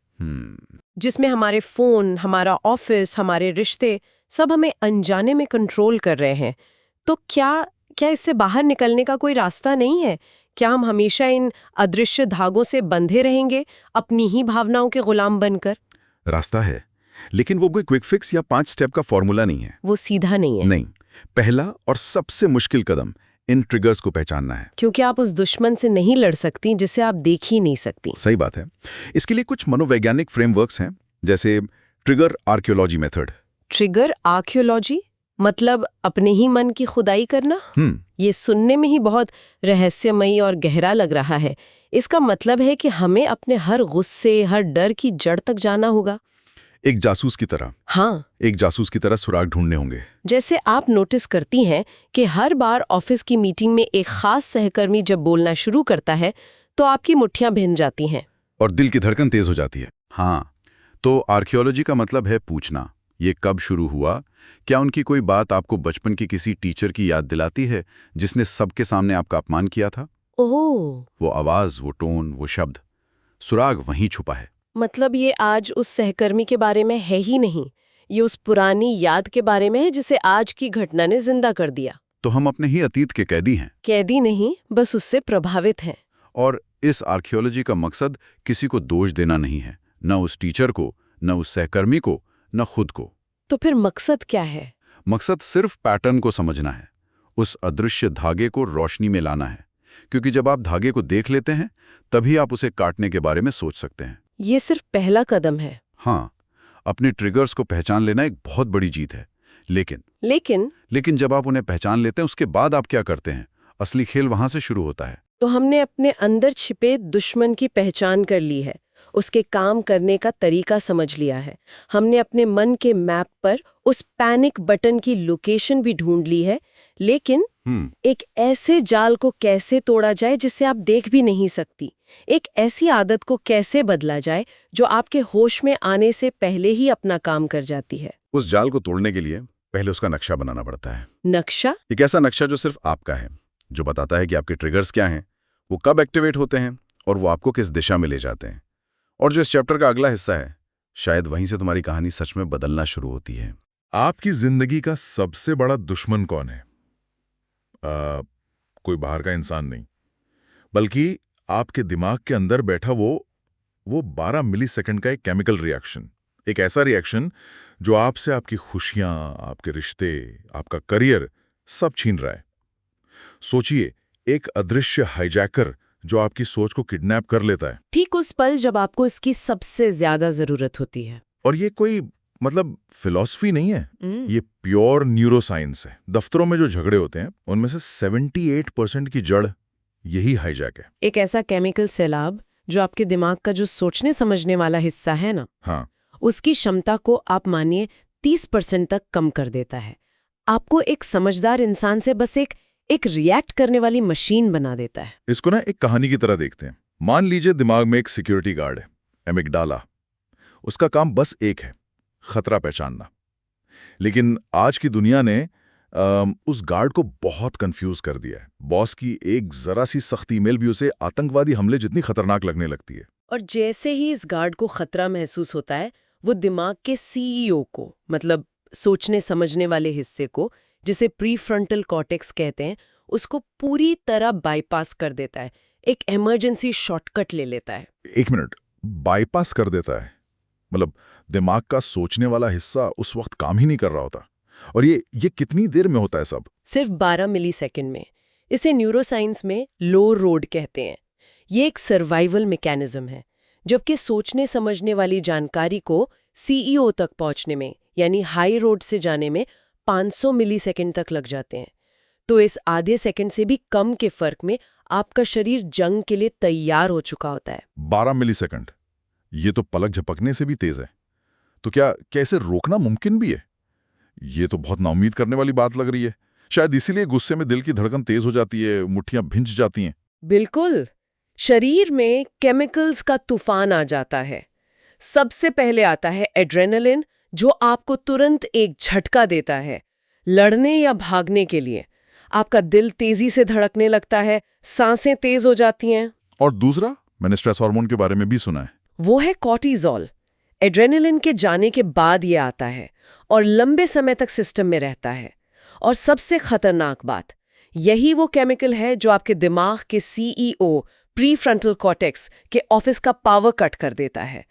जिसमें हमारे फोन, हमारा ऑफिस, हमारे रिश्ते सब हमें अनजाने में कंट्रोल कर रहे हैं। तो क्या इससे बाहर निकलने का कोई रास्ता नहीं है? क्या हम हमेशा इन अदृश्य धागों से बंधे रहेंगे, अपनी ही भावनाओं के गुलाम बनकर? रास्ता है, लेकिन वो कोई क्विक फिक्स या 5 स्टेप का फॉर्मूला नहीं है। वो सीधा नहीं है। नहीं, पहला और सबसे मुश्किल कदम इन ट्रिगर्स को पहचानना है। क्योंकि आप उस दुश्मन से नहीं लड़ सकती जिसे आप देख ही नहीं सकती। सही बात है। इसके लिए कुछ मनोवैज्ञानिक फ्रेमवर्क्स हैं, जैसे trigger archaeology method. Trigger archaeology मतलब अपने ही मन की खुदाई करना? ये सुनने में ही बहुत रहस्यमयी और गहरा लग रहा है। इसका मतलब है कि हमें अपने हर गुस्से, हर डर की जड़ तक जाना होगा। एक जासूस की तरह। हाँ, एक जासूस की तरह सुराग ढूंढने होंगे। जैसे आप नोटिस करती हैं कि हर बार ऑफिस की मीटिंग में एक खास सहकर्मी जब बोलना शुरू करता है तो आपकी मुट्ठियां भिन जाती हैं और दिल की धड़कन तेज हो जाती है। हाँ, तो आर्कियोलॉजी का मतलब है पूछना, ये कब शुरू हुआ? क्या उनकी कोई बात आपको बचपन की किसी टीचर की याद दिलाती है जिसने सबके सामने आपका अपमान किया था? ओह, वो आवाज, वो टोन, वो शब्द, सुराग वहीं छुपा है। मतलब ये आज उस सहकर्मी के बारे में है ही नहीं, ये उस पुरानी याद के बारे में है जिसे आज की घटना ने जिंदा कर दिया। तो हम अपने ही अतीत के कैदी हैं। कैदी नहीं, बस उससे प्रभावित हैं। और इस आर्कियोलॉजी का मकसद किसी को दोष देना नहीं है, न उस टीचर को, न उस सहकर्मी को, न खुद को। तो फिर मकसद क्या है? मकसद सिर्फ पैटर्न को समझना है, उस अदृश्य धागे को रोशनी में लाना है। क्योंकि जब आप धागे को देख लेते हैं तभी आप उसे काटने के बारे में सोच सकते हैं। ये सिर्फ पहला कदम है। हाँ, अपने ट्रिगर्स को पहचान लेना एक बहुत बड़ी जीत है। लेकिन जब आप उन्हें पहचान लेते हैं उसके बाद आप क्या करते हैं? असली खेल वहां से शुरू होता है। तो हमने अपने अंदर छिपे दुश्मन की पहचान कर ली है, उसके काम करने का तरीका समझ लिया है। हमने अपने मन के मैप पर उस पैनिक बटन की लोकेशन भी ढूंढ ली है। लेकिन एक ऐसे जाल को कैसे तोड़ा जाए जिसे आप देख भी नहीं सकती? एक ऐसी आदत को कैसे बदला जाए जो आपके होश में आने से पहले ही अपना काम कर जाती है? उस जाल को तोड़ने के लिए पहले उसका नक्शा बनाना पड़ता है। नक्शा? एक ऐसा नक्शा जो सिर्फ आपका है, जो बताता है कि आपके ट्रिगर्स क्या हैं, वो कब एक्टिवेट होते हैं और वो आपको किस दिशा में ले जाते हैं। और जो इस चैप्टर का अगला हिस्सा है, शायद वहीं से तुम्हारी कहानी सच में बदलना शुरू होती है। आपकी जिंदगी का सबसे बड़ा दुश्मन कौन है? कोई बाहर का इंसान नहीं, बल्कि आपके दिमाग के अंदर बैठा वो 12 मिलीसेकंड का एक केमिकल रिएक्शन। एक ऐसा रिएक्शन जो आपसे आपकी खुशियां, आपके रिश्ते, आपका करियर सब छीन रहा है। सोचिए, एक अदृश्य हाईजैकर जो आपकी सोच को किडनैप कर लेता है। ठीक उस पल जब आपको इसकी सबसे ज्यादा जरूरत होती है। और ये कोई मतलब फिलॉसफी नहीं है, ये प्योर न्यूरोसाइंस है। दफ्तरों में जो झगड़े होते हैं उनमें से 78% की जड़ यही हाईजैक है। एक ऐसा केमिकल सैलाब जो आपके दिमाग का जो सोचने समझने वाला हिस्सा है ना, हाँ, उसकी क्षमता को आप मानिए 30% तक कम कर देता है। आपको एक समझदार इंसान से बस एक रिएक्ट करने वाली मशीन बना देता है। इसको ना एक कहानी की तरह देखते हैं। मान लीजिए दिमाग में एक सिक्योरिटी गार्ड है, एमिगडाला। उसका काम बस एक है, खतरा पहचानना। लेकिन आज की दुनिया ने उस गार्ड को बहुत कंफ्यूज कर दिया है। बॉस की एक जरा सी सख्त ईमेल भी उसे आतंकवादी हमले जितनी खतरनाक लगने लगती है। और जैसे ही इस गार्ड को खतरा महसूस होता है, वो दिमाग के सीईओ को, मतलब सोचने समझने वाले हिस्से को, जिसे प्रीफ्रंटल कॉर्टेक्स कहते हैं, उसको पूरी तरह बाईपास कर देता है। एक इमरजेंसी शॉर्टकट ले लेता है। एक मिनट, बाईपास कर देता है मतलब दिमाग का सोचने वाला हिस्सा उस वक्त काम ही नहीं कर रहा होता। और ये कितनी देर में होता है सब? सिर्फ 12 मिलीसेकंड में। इसे न्यूरोसाइंस में लो रोड कहते हैं। ये एक सर्वाइवल मैकेनिज्म है, जबकि सोचने समझने वाली जानकारी को सीईओ तक पहुंचने में, यानी हाई रोड से जाने में 500 मिलीसेकंड तक लग जाते हैं। तो इस आधे सेकंड से भी कम के फर्क में आपका शरीर जंग के लिए तैयार हो चुका होता है। 12 मिलीसेकंड, ये तो पलक झपकने से भी तेज है। तो क्या इसे रोकना मुमकिन भी है? ये तो बहुत नाउम्मीद करने वाली बात लग रही है। शायद इसीलिए गुस्से में दिल की धड़कन तेज हो जाती है, मुट्ठियां भिंच जाती हैं। बिल्कुल, शरीर में केमिकल्स का तूफान आ जाता है। सबसे पहले आता है एड्रेनलिन, जो आपको तुरंत एक झटका देता है लड़ने या भागने के लिए। आपका दिल तेजी से धड़कने लगता है, सांसें तेज हो जाती हैं। और दूसरा, मैंने स्ट्रेस हार्मोन के बारे में भी सुना है, वो है कॉर्टिजोल। एड्रेनलिन के जाने के बाद ये आता है और लंबे समय तक सिस्टम में रहता है। और सबसे खतरनाक बात, यही वो केमिकल है जो आपके दिमाग के सीईओ प्रीफ्रंटल कॉर्टेक्स के ऑफिस का पावर कट कर देता है।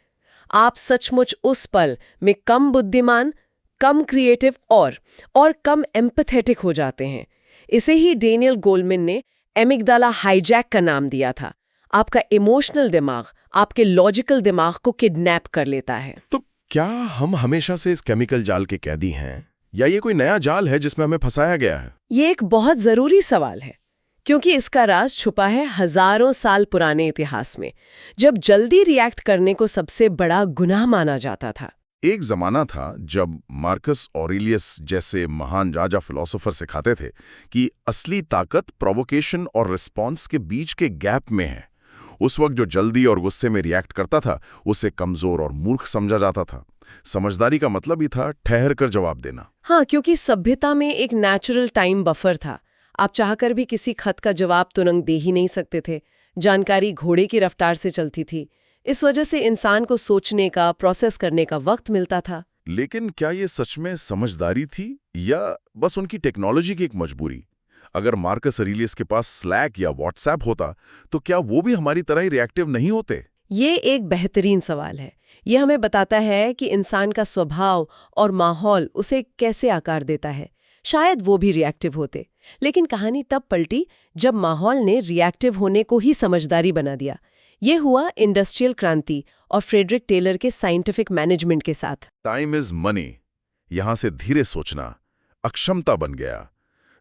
आप सचमुच उस पल में कम बुद्धिमान, कम क्रिएटिव और कम एम्पैथेटिक हो जाते हैं। इसे ही डेनियल गोलमैन ने एमिगडाला हाईजैक का नाम दिया था। आपका इमोशनल दिमाग आपके लॉजिकल दिमाग को किडनैप कर लेता है। तो क्या हम हमेशा से इस केमिकल जाल के कैदी हैं, या ये कोई नया जाल है जिसमें हमें फंसाया गया है? ये एक बहुत जरूरी सवाल है, क्योंकि इसका राज छुपा है हजारों साल पुराने इतिहास में, जब जल्दी रिएक्ट करने को सबसे बड़ा गुनाह माना जाता था। एक जमाना था जब मार्कस ऑरेलियस जैसे महान राजा फिलोसोफर सिखाते थे कि असली ताकत प्रोवोकेशन और रिस्पॉन्स के बीच के गैप में है। उस वक्त जो जल्दी और गुस्से में रिएक्ट करता था उसे कमजोर और मूर्ख समझा जाता था। समझदारी का मतलब ही था ठहर कर जवाब देना। हाँ, क्योंकि सभ्यता में एक नेचुरल टाइम बफर था। आप चाहकर भी किसी खत का जवाब तुरंत दे ही नहीं सकते थे। जानकारी घोड़े की रफ्तार से चलती थी। इस वजह से इंसान को सोचने का, प्रोसेस करने का वक्त मिलता था। लेकिन क्या ये सच में समझदारी थी या बस उनकी टेक्नोलॉजी की एक मजबूरी? अगर मार्कस ऑरेलियस के पास स्लैक या व्हाट्सएप होता तो क्या वो भी हमारी तरह ही रिएक्टिव नहीं होते? ये एक बेहतरीन सवाल है। ये हमें बताता है कि इंसान का स्वभाव और माहौल उसे कैसे आकार देता है। शायद वो भी रिएक्टिव होते। लेकिन कहानी तब पलटी जब माहौल ने रिएक्टिव होने को ही समझदारी बना दिया। ये हुआ इंडस्ट्रियल क्रांति और फ्रेडरिक टेलर के साइंटिफिक मैनेजमेंट के साथ। टाइम इज मनी, यहां से धीरे सोचना अक्षमता बन गया।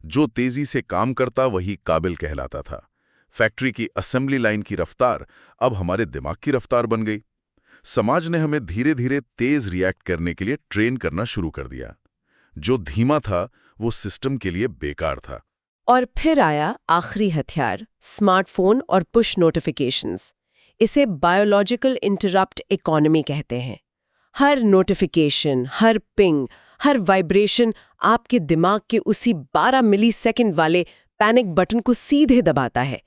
जो तेजी से काम करता वही काबिल कहलाता था। फैक्ट्री की असेंबली लाइन की रफ्तार अब हमारे दिमाग की रफ्तार बन गई। समाज ने हमें धीरे धीरे तेज रिएक्ट करने के लिए ट्रेन करना शुरू कर दिया। जो धीमा था वो सिस्टम के लिए बेकार था। और फिर आया आखिरी हथियार, स्मार्टफोन और पुश नोटिफिकेशंस। इसे बायोलॉजिकल इंटरप्ट इकोनॉमी कहते हैं। हर नोटिफिकेशन, हर पिंग, हर वाइब्रेशन आपके दिमाग के उसी 12 मिलीसेकंड वाले पैनिक बटन को सीधे दबाता है।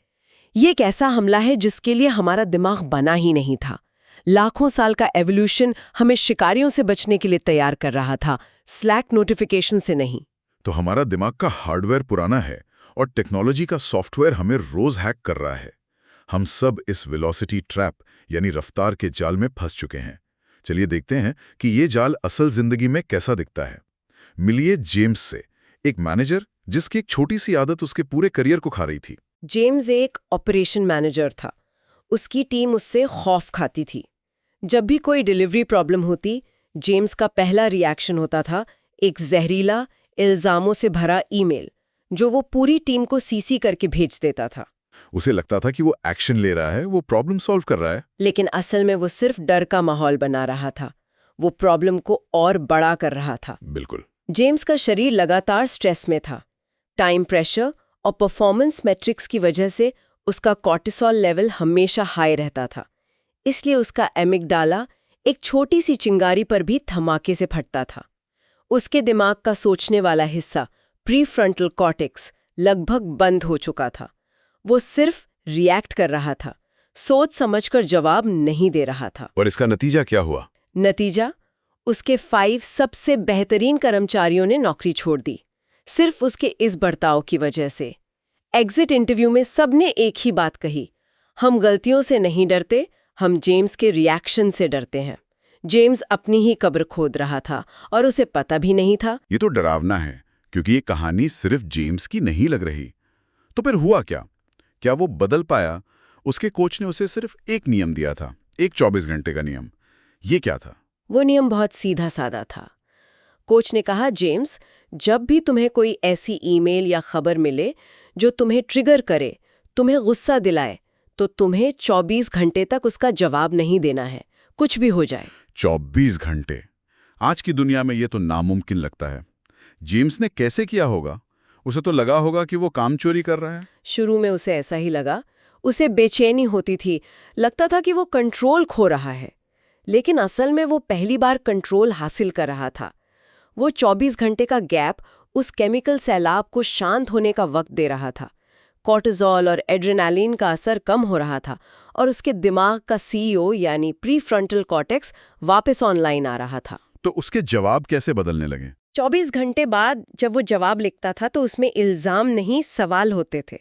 ये एक ऐसा हमला है जिसके लिए हमारा दिमाग बना ही नहीं था। लाखों साल का एवोल्यूशन हमें शिकारियों से बचने के लिए तैयार कर रहा था, स्लैक नोटिफिकेशन से नहीं। तो हमारा दिमाग का हार्डवेयर पुराना है और टेक्नोलॉजी का सॉफ्टवेयर हमें रोज हैक कर रहा है। हम सब इस वेलोसिटी ट्रैप यानी रफ्तार के जाल में फंस चुके हैं। चलिए देखते हैं कि ये जाल असल जिंदगी में कैसा दिखता है। मिलिए जेम्स से, एक मैनेजर जिसकी एक छोटी सी आदत उसके पूरे करियर को खा रही थी। जेम्स एक ऑपरेशन मैनेजर था। उसकी टीम उससे खौफ खाती थी। जब भी कोई डिलीवरी प्रॉब्लम होती, जेम्स का पहला रिएक्शन होता था एक जहरीला, इल्जामों से भरा ईमेल, जो वो पूरी टीम को सीसी करके भेज देता था। उसे लगता था कि वो एक्शन ले रहा है, वो प्रॉब्लम सॉल्व कर रहा है। लेकिन असल में वो सिर्फ डर का माहौल बना रहा था। वो प्रॉब्लम को और बड़ा कर रहा था। बिल्कुल। जेम्स का शरीर लगातार स्ट्रेस में था। टाइम प्रेशर और परफॉर्मेंस मैट्रिक्स की वजह से उसका कॉर्टिसोल लेवल हमेशा हाई रहता था। इसलिए उसका एमिगडाला एक छोटी सी चिंगारी पर भी धमाके से फटता था। उसके दिमाग का सोचने वाला हिस्सा, प्रीफ्रंटल कॉर्टेक्स, लगभग बंद हो चुका था। वो सिर्फ रिएक्ट कर रहा था, सोच समझकर जवाब नहीं दे रहा था। और इसका नतीजा क्या हुआ? नतीजा, उसके 5 सबसे बेहतरीन कर्मचारियों ने नौकरी छोड़ दी, सिर्फ उसके इस बर्ताव की वजह से। एग्जिट इंटरव्यू में सबने एक ही बात कही, हम गलतियों से नहीं डरते, हम जेम्स के रिएक्शन से डरते हैं। जेम्स अपनी ही कब्र खोद रहा था और उसे पता भी नहीं था। ये तो डरावना है, क्योंकि ये कहानी सिर्फ जेम्स की नहीं लग रही। तो फिर हुआ क्या? क्या वो बदल पाया? उसके कोच ने उसे सिर्फ एक नियम दिया था, एक 24 घंटे का नियम। ये क्या था? वो नियम बहुत सीधा साधा था। कोच ने कहा, जेम्स, जब भी तुम्हें कोई ऐसी ईमेल या खबर मिले जो तुम्हें ट्रिगर करे, तुम्हें गुस्सा दिलाए, तो तुम्हें 24 घंटे तक उसका जवाब नहीं देना है, कुछ भी हो जाए। 24 घंटे? आज की दुनिया में ये तो नामुमकिन लगता है। जेम्स ने कैसे किया होगा? उसे तो लगा होगा कि वो काम चोरी कर रहा है। शुरू में उसे ऐसा ही लगा। उसे बेचैनी होती थी, लगता था कि वो कंट्रोल खो रहा है। लेकिन असल में वो पहली बार कंट्रोल हासिल कर रहा था। वो 24 घंटे का गैप उस केमिकल सैलाब को शांत होने का वक्त दे रहा था। कॉर्टिसोल और एड्रेनालिन का असर कम हो रहा था और उसके दिमाग का सीईओ यानी प्रीफ्रंटल कॉर्टेक्स वापस ऑनलाइन आ रहा था। तो उसके जवाब कैसे बदलने लगे? 24 घंटे बाद जब वो जवाब लिखता था तो उसमें इल्जाम नहीं, सवाल होते थे।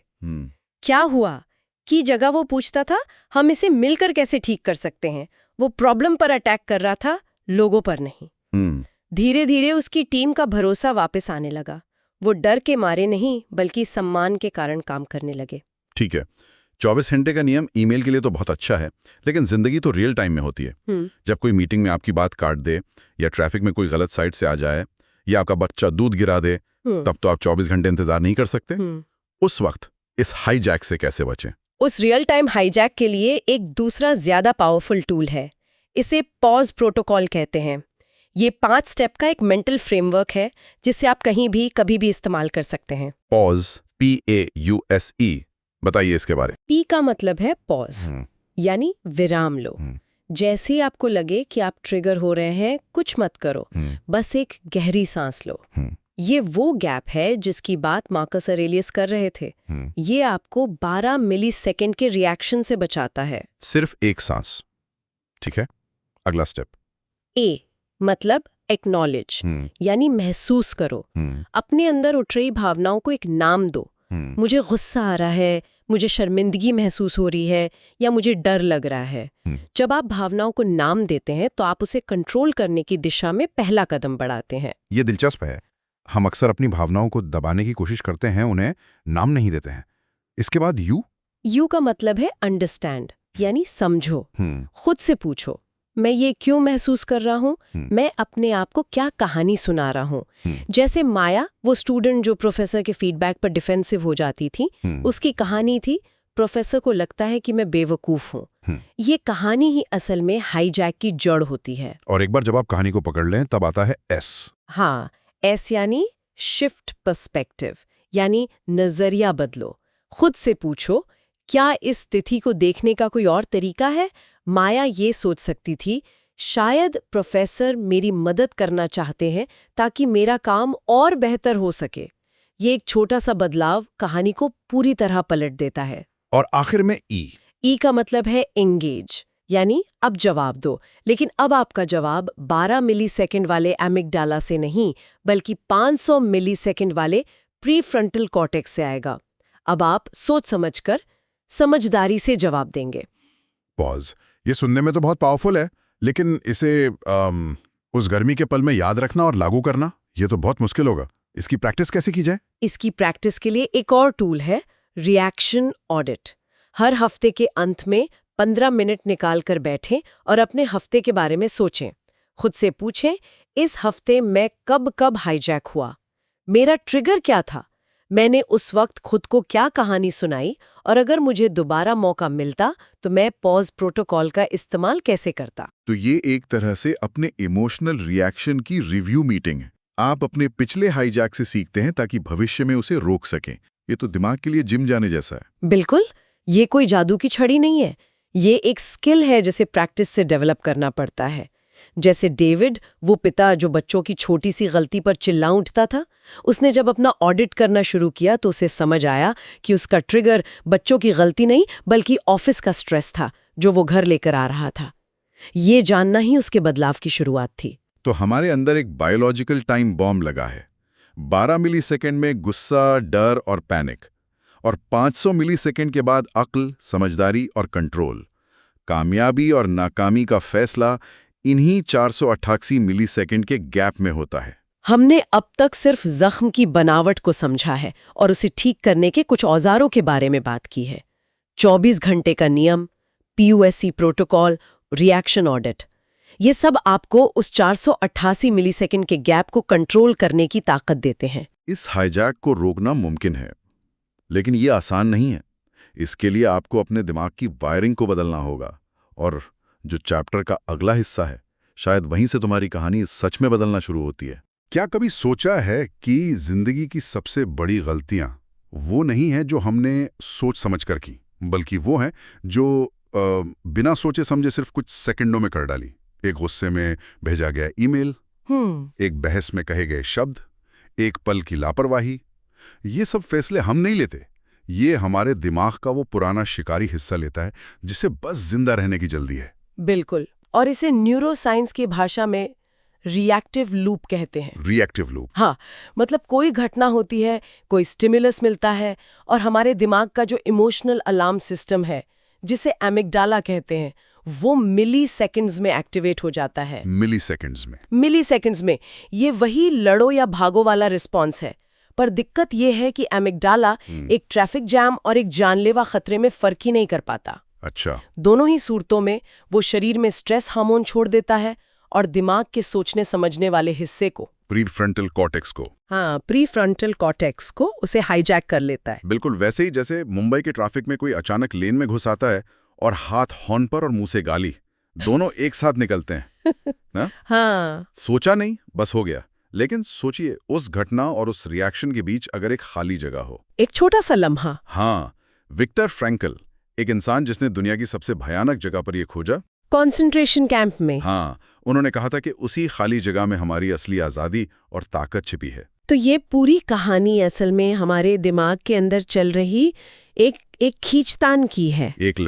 क्या हुआ की जगह वो पूछता था, हम इसे मिलकर कैसे ठीक कर सकते हैं। वो प्रॉब्लम पर अटैक कर रहा था, लोगों पर नहीं। धीरे धीरे उसकी टीम का भरोसा वापस आने लगा। वो डर के मारे नहीं, बल्कि सम्मान के कारण काम करने लगे। ठीक है, 24 घंटे का नियम ईमेल के लिए तो बहुत अच्छा है, लेकिन जिंदगी तो रियल टाइम में होती है। जब कोई मीटिंग में आपकी बात काट दे, या ट्रैफिक में कोई गलत साइड से आ जाए, या आपका बच्चा दूध गिरा दे, तब तो आप 24 घंटे इंतजार नहीं कर सकते। उस वक्त इस हाईजैक से कैसे बचें? उस रियल टाइम हाईजैक के लिए एक दूसरा ज्यादा पावरफुल टूल है। इसे पॉज प्रोटोकॉल कहते हैं। ये 5 स्टेप का एक मेंटल फ्रेमवर्क है, जिसे आप कहीं भी कभी भी इस्तेमाल कर सकते हैं। पॉज, PAUSE, बताइए इसके बारे। P का मतलब है पॉज, यानी विराम लो। जैसे ही आपको लगे कि आप ट्रिगर हो रहे हैं, कुछ मत करो, बस एक गहरी सांस लो। ये वो गैप है जिसकी बात मार्कस ऑरेलियस कर रहे थे। ये आपको 12 मिलीसेकंड के रिएक्शन से बचाता है। सिर्फ एक सांस। ठीक है, अगला स्टेप। A मतलब एक्नॉलेज, यानी महसूस करो। अपने अंदर उठ रही भावनाओं को एक नाम दो। मुझे गुस्सा आ रहा है, मुझे शर्मिंदगी महसूस हो रही है, या मुझे डर लग रहा है। जब आप भावनाओं को नाम देते हैं तो आप उसे कंट्रोल करने की दिशा में पहला कदम बढ़ाते हैं। ये दिलचस्प है। हम अक्सर अपनी भावनाओं को दबाने की कोशिश करते हैं, उन्हें नाम नहीं देते हैं। इसके बाद यू का मतलब है अंडरस्टैंड, यानी समझो। खुद से पूछो, मैं ये क्यों महसूस कर रहा हूँ? मैं अपने आप को क्या कहानी सुना रहा हूँ? जैसे माया, वो स्टूडेंट जो प्रोफेसर के फीडबैक पर डिफेंसिव हो जाती थी, उसकी कहानी थी, प्रोफेसर को लगता है कि मैं बेवकूफ हूँ। ये कहानी ही असल में हाईजैक की जड़ होती है। और एक बार जब आप कहानी को पकड़ लें, तब आता है S। हाँ, S यानी शिफ्ट पर्सपेक्टिव, यानी नजरिया बदलो। खुद से पूछो, क्या इस स्थिति को देखने का कोई और तरीका है? माया ये सोच सकती थी, शायद प्रोफेसर मेरी मदद करना चाहते हैं ताकि मेरा काम और बेहतर हो सके। ये एक छोटा सा बदलाव कहानी को पूरी तरह पलट देता है। और आखिर में E का मतलब है एंगेज, यानी अब जवाब दो। लेकिन अब आपका जवाब 12 मिलीसेकंड वाले एमिगडाला से नहीं, बल्कि 500 मिलीसेकंड वाले प्रीफ्रंटल कॉर्टेक्स से आएगा। अब आप सोच समझकर, समझदारी से जवाब देंगे। पॉज, ये सुनने में तो बहुत पावरफुल है, लेकिन इसे उस गर्मी के पल में याद रखना और लागू करना, ये तो बहुत मुश्किल होगा। इसकी प्रैक्टिस कैसे की जाए? इसकी प्रैक्टिस के लिए एक और टूल है, रिएक्शन ऑडिट। हर हफ्ते के अंत में 15 मिनट निकाल कर बैठें और अपने हफ्ते के बारे में सोचें। खुद से पूछें, इस हफ्ते मैं कब हाईजैक हुआ, मेरा ट्रिगर क्या था, मैंने उस वक्त खुद को क्या कहानी सुनाई, और अगर मुझे दोबारा मौका मिलता तो मैं पॉज प्रोटोकॉल का इस्तेमाल कैसे करता। तो ये एक तरह से अपने इमोशनल रिएक्शन की रिव्यू मीटिंग है। आप अपने पिछले हाईजैक से सीखते हैं ताकि भविष्य में उसे रोक सकें। ये तो दिमाग के लिए जिम जाने जैसा है। बिल्कुल, ये कोई जादू की छड़ी नहीं है, ये एक स्किल है जिसे प्रैक्टिस से डेवलप करना पड़ता है। जैसे डेविड, वो पिता जो बच्चों की छोटी सी गलती पर चिल्ला उठता था, उसने जब अपना ऑडिट करना शुरू किया तो उसे समझ आया कि उसका ट्रिगर बच्चों की गलती नहीं बल्कि ऑफिस का स्ट्रेस था जो वो घर लेकर आ रहा था। ये जानना ही उसके बदलाव की शुरुआत थी। तो हमारे अंदर एक बायोलॉजिकल टाइम बॉम्ब लगा है। 12 मिलीसेकंड में गुस्सा, डर और पैनिक, और 500 मिलीसेकंड के बाद अक्ल, समझदारी और कंट्रोल। कामयाबी और नाकामी का फैसला इन्हीं 488 मिलीसेकंड के गैप में होता है। हमने अब तक सिर्फ जख्म की बनावट को समझा है और उसे ठीक करने के कुछ औजारों के बारे में बात की है। 24 घंटे का नियम, PUSC प्रोटोकॉल, रिएक्शन ऑडिट, ये सब आपको उस 488 मिलीसेकंड के गैप को कंट्रोल करने की ताकत देते हैं। इस हाईजैक को रोकना मुमकिन है, लेकिन ये आसान नहीं है। इसके लिए आपको अपने दिमाग की वायरिंग को बदलना होगा, और जो चैप्टर का अगला हिस्सा है, शायद वहीं से तुम्हारी कहानी सच में बदलना शुरू होती है। क्या कभी सोचा है कि जिंदगी की सबसे बड़ी गलतियां वो नहीं है जो हमने सोच समझकर की, बल्कि वो हैं जो बिना सोचे समझे सिर्फ कुछ सेकंडों में कर डाली। एक गुस्से में भेजा गया ईमेल, एक बहस में कहे गए शब्द, एक पल की लापरवाही। ये सब फैसले हम नहीं लेते, ये हमारे दिमाग का वो पुराना शिकारी हिस्सा लेता है जिसे बस जिंदा रहने की जल्दी है। बिल्कुल, और इसे न्यूरोसाइंस की भाषा में रिएक्टिव लूप कहते हैं। Reactive loop. हाँ, मतलब कोई घटना होती है, कोई स्टिमुलस मिलता है, और हमारे दिमाग का जो इमोशनल अलार्म सिस्टम है, जिसे एमिगडाला कहते हैं, वो मिली सेकेंड्स में एक्टिवेट हो जाता है। मिली सेकेंड्स में। ये वही लड़ो या भागो वाला रिस्पॉन्स है। पर दिक्कत ये है कि एमिगडाला एक ट्रैफिक जैम और एक जानलेवा खतरे में फर्क ही नहीं कर पाता। अच्छा। दोनों ही सूरतों में वो शरीर में स्ट्रेस हार्मोन छोड़ देता है और दिमाग के सोचने समझने वाले हिस्से को, प्रीफ्रंटल कॉर्टेक्स को, प्रीफ्रंटल कॉर्टेक्स को उसे हाईजैक कर लेता है। बिल्कुल वैसे ही जैसे मुंबई के ट्रैफिक में कोई अचानक लेन में घुस आता है और हाथ हॉर्न पर और मुंह से गाली, दोनों एक साथ निकलते हैं। हाँ, सोचा नहीं, बस हो गया। लेकिन सोचिए, उस घटना और उस रिएक्शन के बीच अगर एक खाली जगह हो, एक छोटा सा लम्हा। हाँ, विक्टर फ्रैंकल, एक इंसान जिसने दुनिया की सबसे भयानक जगह पर यह खोजा, कंसंट्रेशन कैंप में। हाँ, उन्होंने कहा था कि उसी खाली जगह में हमारी असली आजादी और ताकत छिपी है। तो ये पूरी कहानी असल में हमारे दिमाग के अंदर चल रही एक खींचतान की है, एक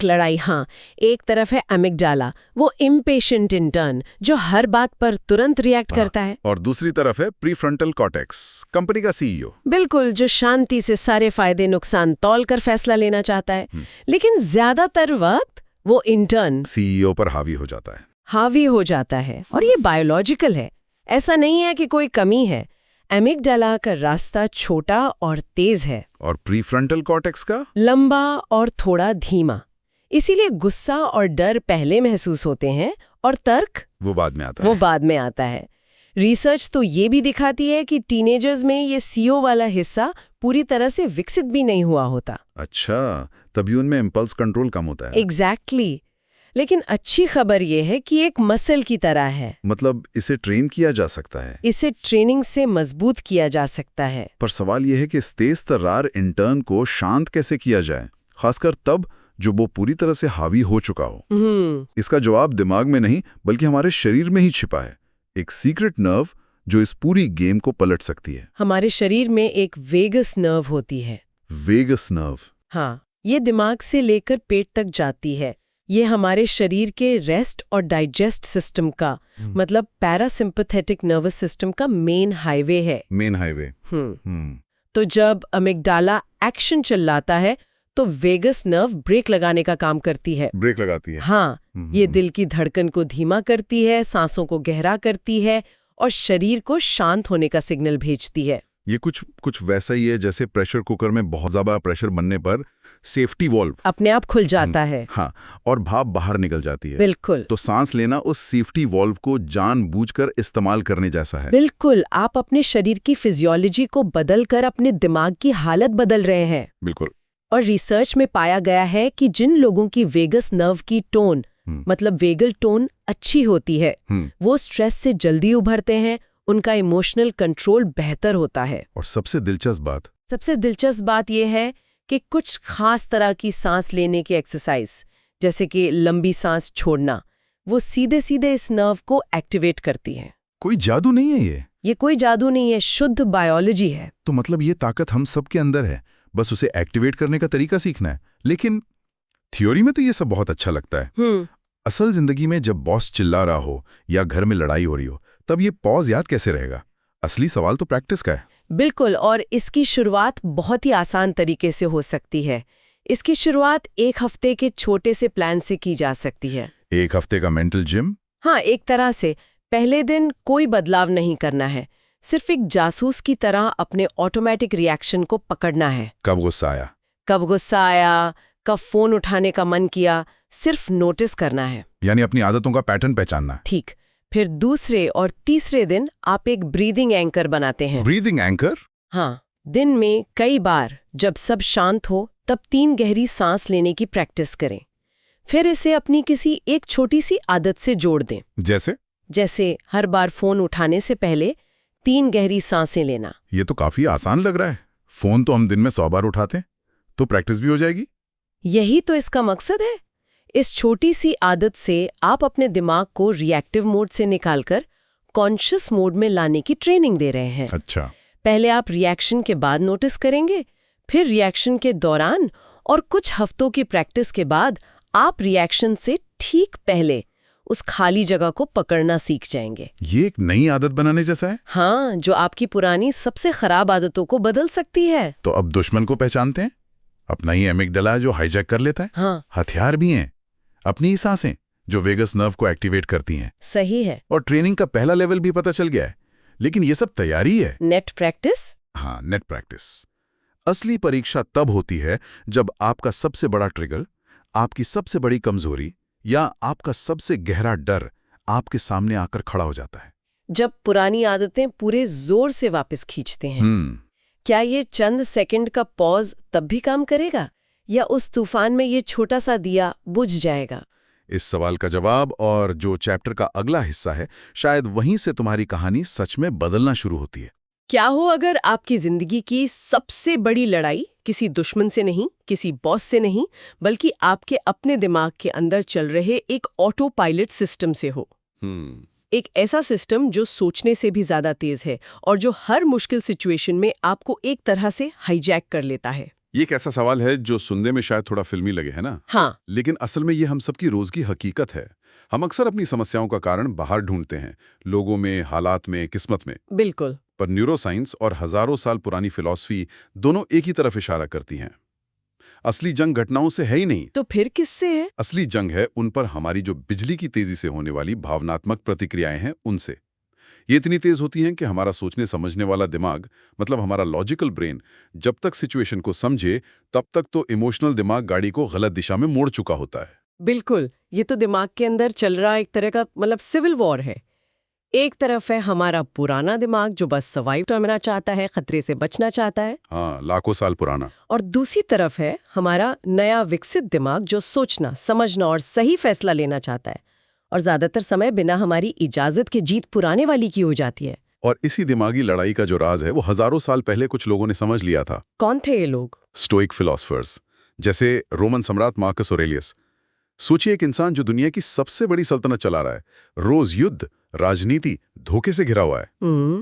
लड़ाई। हाँ, एक तरफ है एमिगडाला, वो इम्पेशेंट इंटर्न जो हर बात पर तुरंत रिएक्ट करता है, और दूसरी तरफ है प्रीफ्रंटल कॉर्टेक्स, कंपनी का CEO। बिल्कुल, जो शांति से सारे फायदे नुकसान तौल कर फैसला लेना चाहता है। लेकिन ज्यादातर वक्त वो इंटर्न CEO पर हावी हो जाता है। और ये बायोलॉजिकल है, ऐसा नहीं है कि कोई कमी है। एमिगडाला का रास्ता छोटा और तेज है, और प्रीफ्रंटल कॉर्टेक्स का लंबा और थोड़ा धीमा। इसीलिए गुस्सा और डर पहले महसूस होते हैं और तर्क वो बाद में आता है। रिसर्च तो ये भी दिखाती है कि टीनेजर्स में ये CO वाला हिस्सा पूरी तरह से विकसित भी नहीं हुआ होता। अच्छा, तभी उनमें इम्पल्स कंट्रोल कम होता है। एग्जैक्टली। लेकिन अच्छी खबर ये है कि एक मसल की तरह है, मतलब इसे ट्रेन किया जा सकता है, इसे ट्रेनिंग से मजबूत किया जा सकता है। पर सवाल यह है कि इस तेज तर्रार इंटर्न को शांत कैसे किया जाए, खासकर तब जो वो पूरी तरह से हावी हो चुका हो। इसका जवाब दिमाग में नहीं बल्कि हमारे शरीर में ही छिपा है, एक सीक्रेट नर्व जो इस पूरी गेम को पलट सकती है। हमारे शरीर में एक वेगस नर्व होती है। Vagus nerve? हाँ, ये दिमाग से लेकर पेट तक जाती है। ये हमारे शरीर के रेस्ट और डाइजेस्ट सिस्टम का, मतलब पैरासिम्पैथेटिक नर्वस सिस्टम का मेन हाईवे है। तो जब अमिगडाला एक्शन चिल्लाता है तो वेगस नर्व ब्रेक लगाने का काम करती है। ब्रेक लगाती है? हाँ, ये दिल की धड़कन को धीमा करती है, सांसों को गहरा करती है और शरीर को शांत होने का सिग्नल भेजती है। ये कुछ वैसा ही है जैसे प्रेशर कुकर में बहुत ज्यादा प्रेशर बनने पर सेफ्टी वॉल्व। अपने आप खुल जाता है। हाँ, और भाप बाहर निकल जाती है। बिल्कुल। तो सांस लेना उस सेफ्टी वॉल्व को जानबूझकर इस्तेमाल करने जैसा है। बिल्कुल, आप अपने शरीर की फिजियोलॉजी को बदलकर अपने दिमाग की हालत बदल रहे हैं। बिल्कुल। और रिसर्च में पाया गया है कि जिन लोगों की वेगस नर्व की टोन मतलब वेगल टोन अच्छी होती है, वो स्ट्रेस से जल्दी उभरते हैं, उनका इमोशनल कंट्रोल बेहतर होता है। और सबसे दिलचस्प बात यह है कि कुछ खास तरह की सांस लेने की एक्सरसाइज, जैसे कि लंबी सांस छोड़ना, वो सीधे सीधे इस नर्व को एक्टिवेट करती है। कोई जादू नहीं है ये कोई जादू नहीं है, शुद्ध बायोलॉजी है। तो मतलब ये ताकत हम सबके अंदर है, बस उसे एक्टिवेट करने का तरीका सीखना है। लेकिन थ्योरी में तो ये सब बहुत अच्छा लगता है। असल जिंदगी में जब बॉस चिल्ला रहा हो या घर में लड़ाई हो रही हो, तब ये पॉज याद कैसे रहेगा? असली सवाल तो प्रैक्टिस का है। बिल्कुल, और इसकी शुरुआत बहुत ही आसान तरीके से हो सकती है। इसकी शुरुआत 1 हफ्ते के छोटे से प्लान से की जा सकती है। 1 हफ्ते का मेंटल जिम? हाँ, एक तरह से। पहले दिन कोई बदलाव नहीं करना है, सिर्फ एक जासूस की तरह अपने ऑटोमेटिक रिएक्शन को पकड़ना है। कब गुस्सा आया, कब फोन उठाने का मन किया, सिर्फ नोटिस करना है। यानी अपनी आदतों का पैटर्न पहचानना। ठीक। फिर दूसरे और तीसरे दिन आप एक ब्रीदिंग एंकर बनाते हैं। Breathing anchor? हाँ, दिन में कई बार जब सब शांत हो तब 3 गहरी सांस लेने की प्रैक्टिस करें। फिर इसे अपनी किसी एक छोटी सी आदत से जोड़ दें। जैसे हर बार फोन उठाने से पहले 3 गहरी सांसें लेना। ये तो काफी आसान लग रहा है। फोन तो हम दिन में 100 बार उठाते हैं, तो प्रैक्टिस भी हो जाएगी। यही तो इसका मकसद है। इस छोटी सी आदत से आप अपने दिमाग को रिएक्टिव मोड से निकालकर कॉन्शियस मोड में लाने की ट्रेनिंग दे रहे हैं। अच्छा। पहले आप रिएक्शन के बाद नोटिस करेंगे, फिर रिएक्शन के दौरान, और कुछ हफ्तों की प्रैक्टिस के बाद आप रिएक्शन से ठीक पहले उस खाली जगह को पकड़ना सीख जाएंगे। ये एक नई आदत बनाने जैसा है। हाँ, जो आपकी पुरानी सबसे खराब आदतों को बदल सकती है। तो अब दुश्मन को पहचानते हैं, अपना ही एमिगडाला जो हाईजैक कर लेता है। हाँ। हथियार भी हैं, अपनी ही सांसें जो वेगस नर्व को एक्टिवेट करती हैं। सही है। और ट्रेनिंग का पहला लेवल भी पता चल गया है। लेकिन ये सब तैयारी है। Net practice? हाँ, नेट प्रैक्टिस। असली परीक्षा तब होती है जब आपका सबसे बड़ा ट्रिगर, आपकी सबसे बड़ी कमजोरी या आपका सबसे गहरा डर आपके सामने आकर खड़ा हो जाता है। जब पुरानी आदतें पूरे जोर से वापस खींचते हैं। क्या ये चंद सेकंड का पॉज तब भी काम करेगा, या उस तूफान में ये छोटा सा दिया बुझ जाएगा? इस सवाल का जवाब और जो चैप्टर का अगला हिस्सा है, शायद वहीं से तुम्हारी कहानी सच में बदलना शुरू होती है। क्या हो अगर आपकी जिंदगी की सबसे बड़ी लड़ाई किसी दुश्मन से नहीं, किसी बॉस से नहीं, बल्कि आपके अपने दिमाग के अंदर चल रहे एक ऑटो पायलट सिस्टम से हो? एक ऐसा सिस्टम जो सोचने से भी ज्यादा तेज है और जो हर मुश्किल सिचुएशन में आपको एक तरह से हाईजैक कर लेता है। ये एक ऐसा सवाल है जो सुनने में शायद थोड़ा फिल्मी लगे, है ना? हाँ। लेकिन असल में ये हम सबकी रोज की हकीकत है। हम अक्सर अपनी समस्याओं का कारण बाहर ढूंढते हैं, लोगों में, हालात में, किस्मत में। बिल्कुल। पर न्यूरोसाइंस और हजारों साल पुरानी फिलॉसफी दोनों एक ही तरफ इशारा करती हैं। असली जंग घटनाओं से है ही नहीं। तो फिर किससे है? असली जंग है उन पर हमारी जो बिजली की तेजी से होने वाली भावनात्मक प्रतिक्रियाएं हैं, उनसे। ये इतनी तेज होती हैं कि हमारा सोचने समझने वाला दिमाग, मतलब हमारा लॉजिकल ब्रेन, जब तक सिचुएशन को समझे तब तक तो इमोशनल दिमाग गाड़ी को गलत दिशा में मोड़ चुका होता है। बिल्कुल। ये तो दिमाग के अंदर चल रहा एक तरह का सिविल वॉर है। एक तरफ है हमारा पुराना दिमाग जो बस सर्वाइव करना चाहता है, खतरे से बचना चाहता है। हाँ, लाखों साल पुराना। और दूसरी तरफ है हमारा नया विकसित दिमाग जो सोचना, समझना और सही फैसला लेना चाहता है। और ज्यादातर समय बिना हमारी इजाजत के जीत पुराने वाली की हो जाती है। और इसी दिमागी लड़ाई का जो राज है वो हजारों साल पहले कुछ लोगों ने समझ लिया था। कौन थे ये लोग? स्टोइक फिलोसफर्स, जैसे रोमन सम्राट मार्कस ऑरेलियस। सोचिए, एक इंसान जो दुनिया की सबसे बड़ी सल्तनत चला रहा है, रोज युद्ध, राजनीति, धोखे से घिरा हुआ है,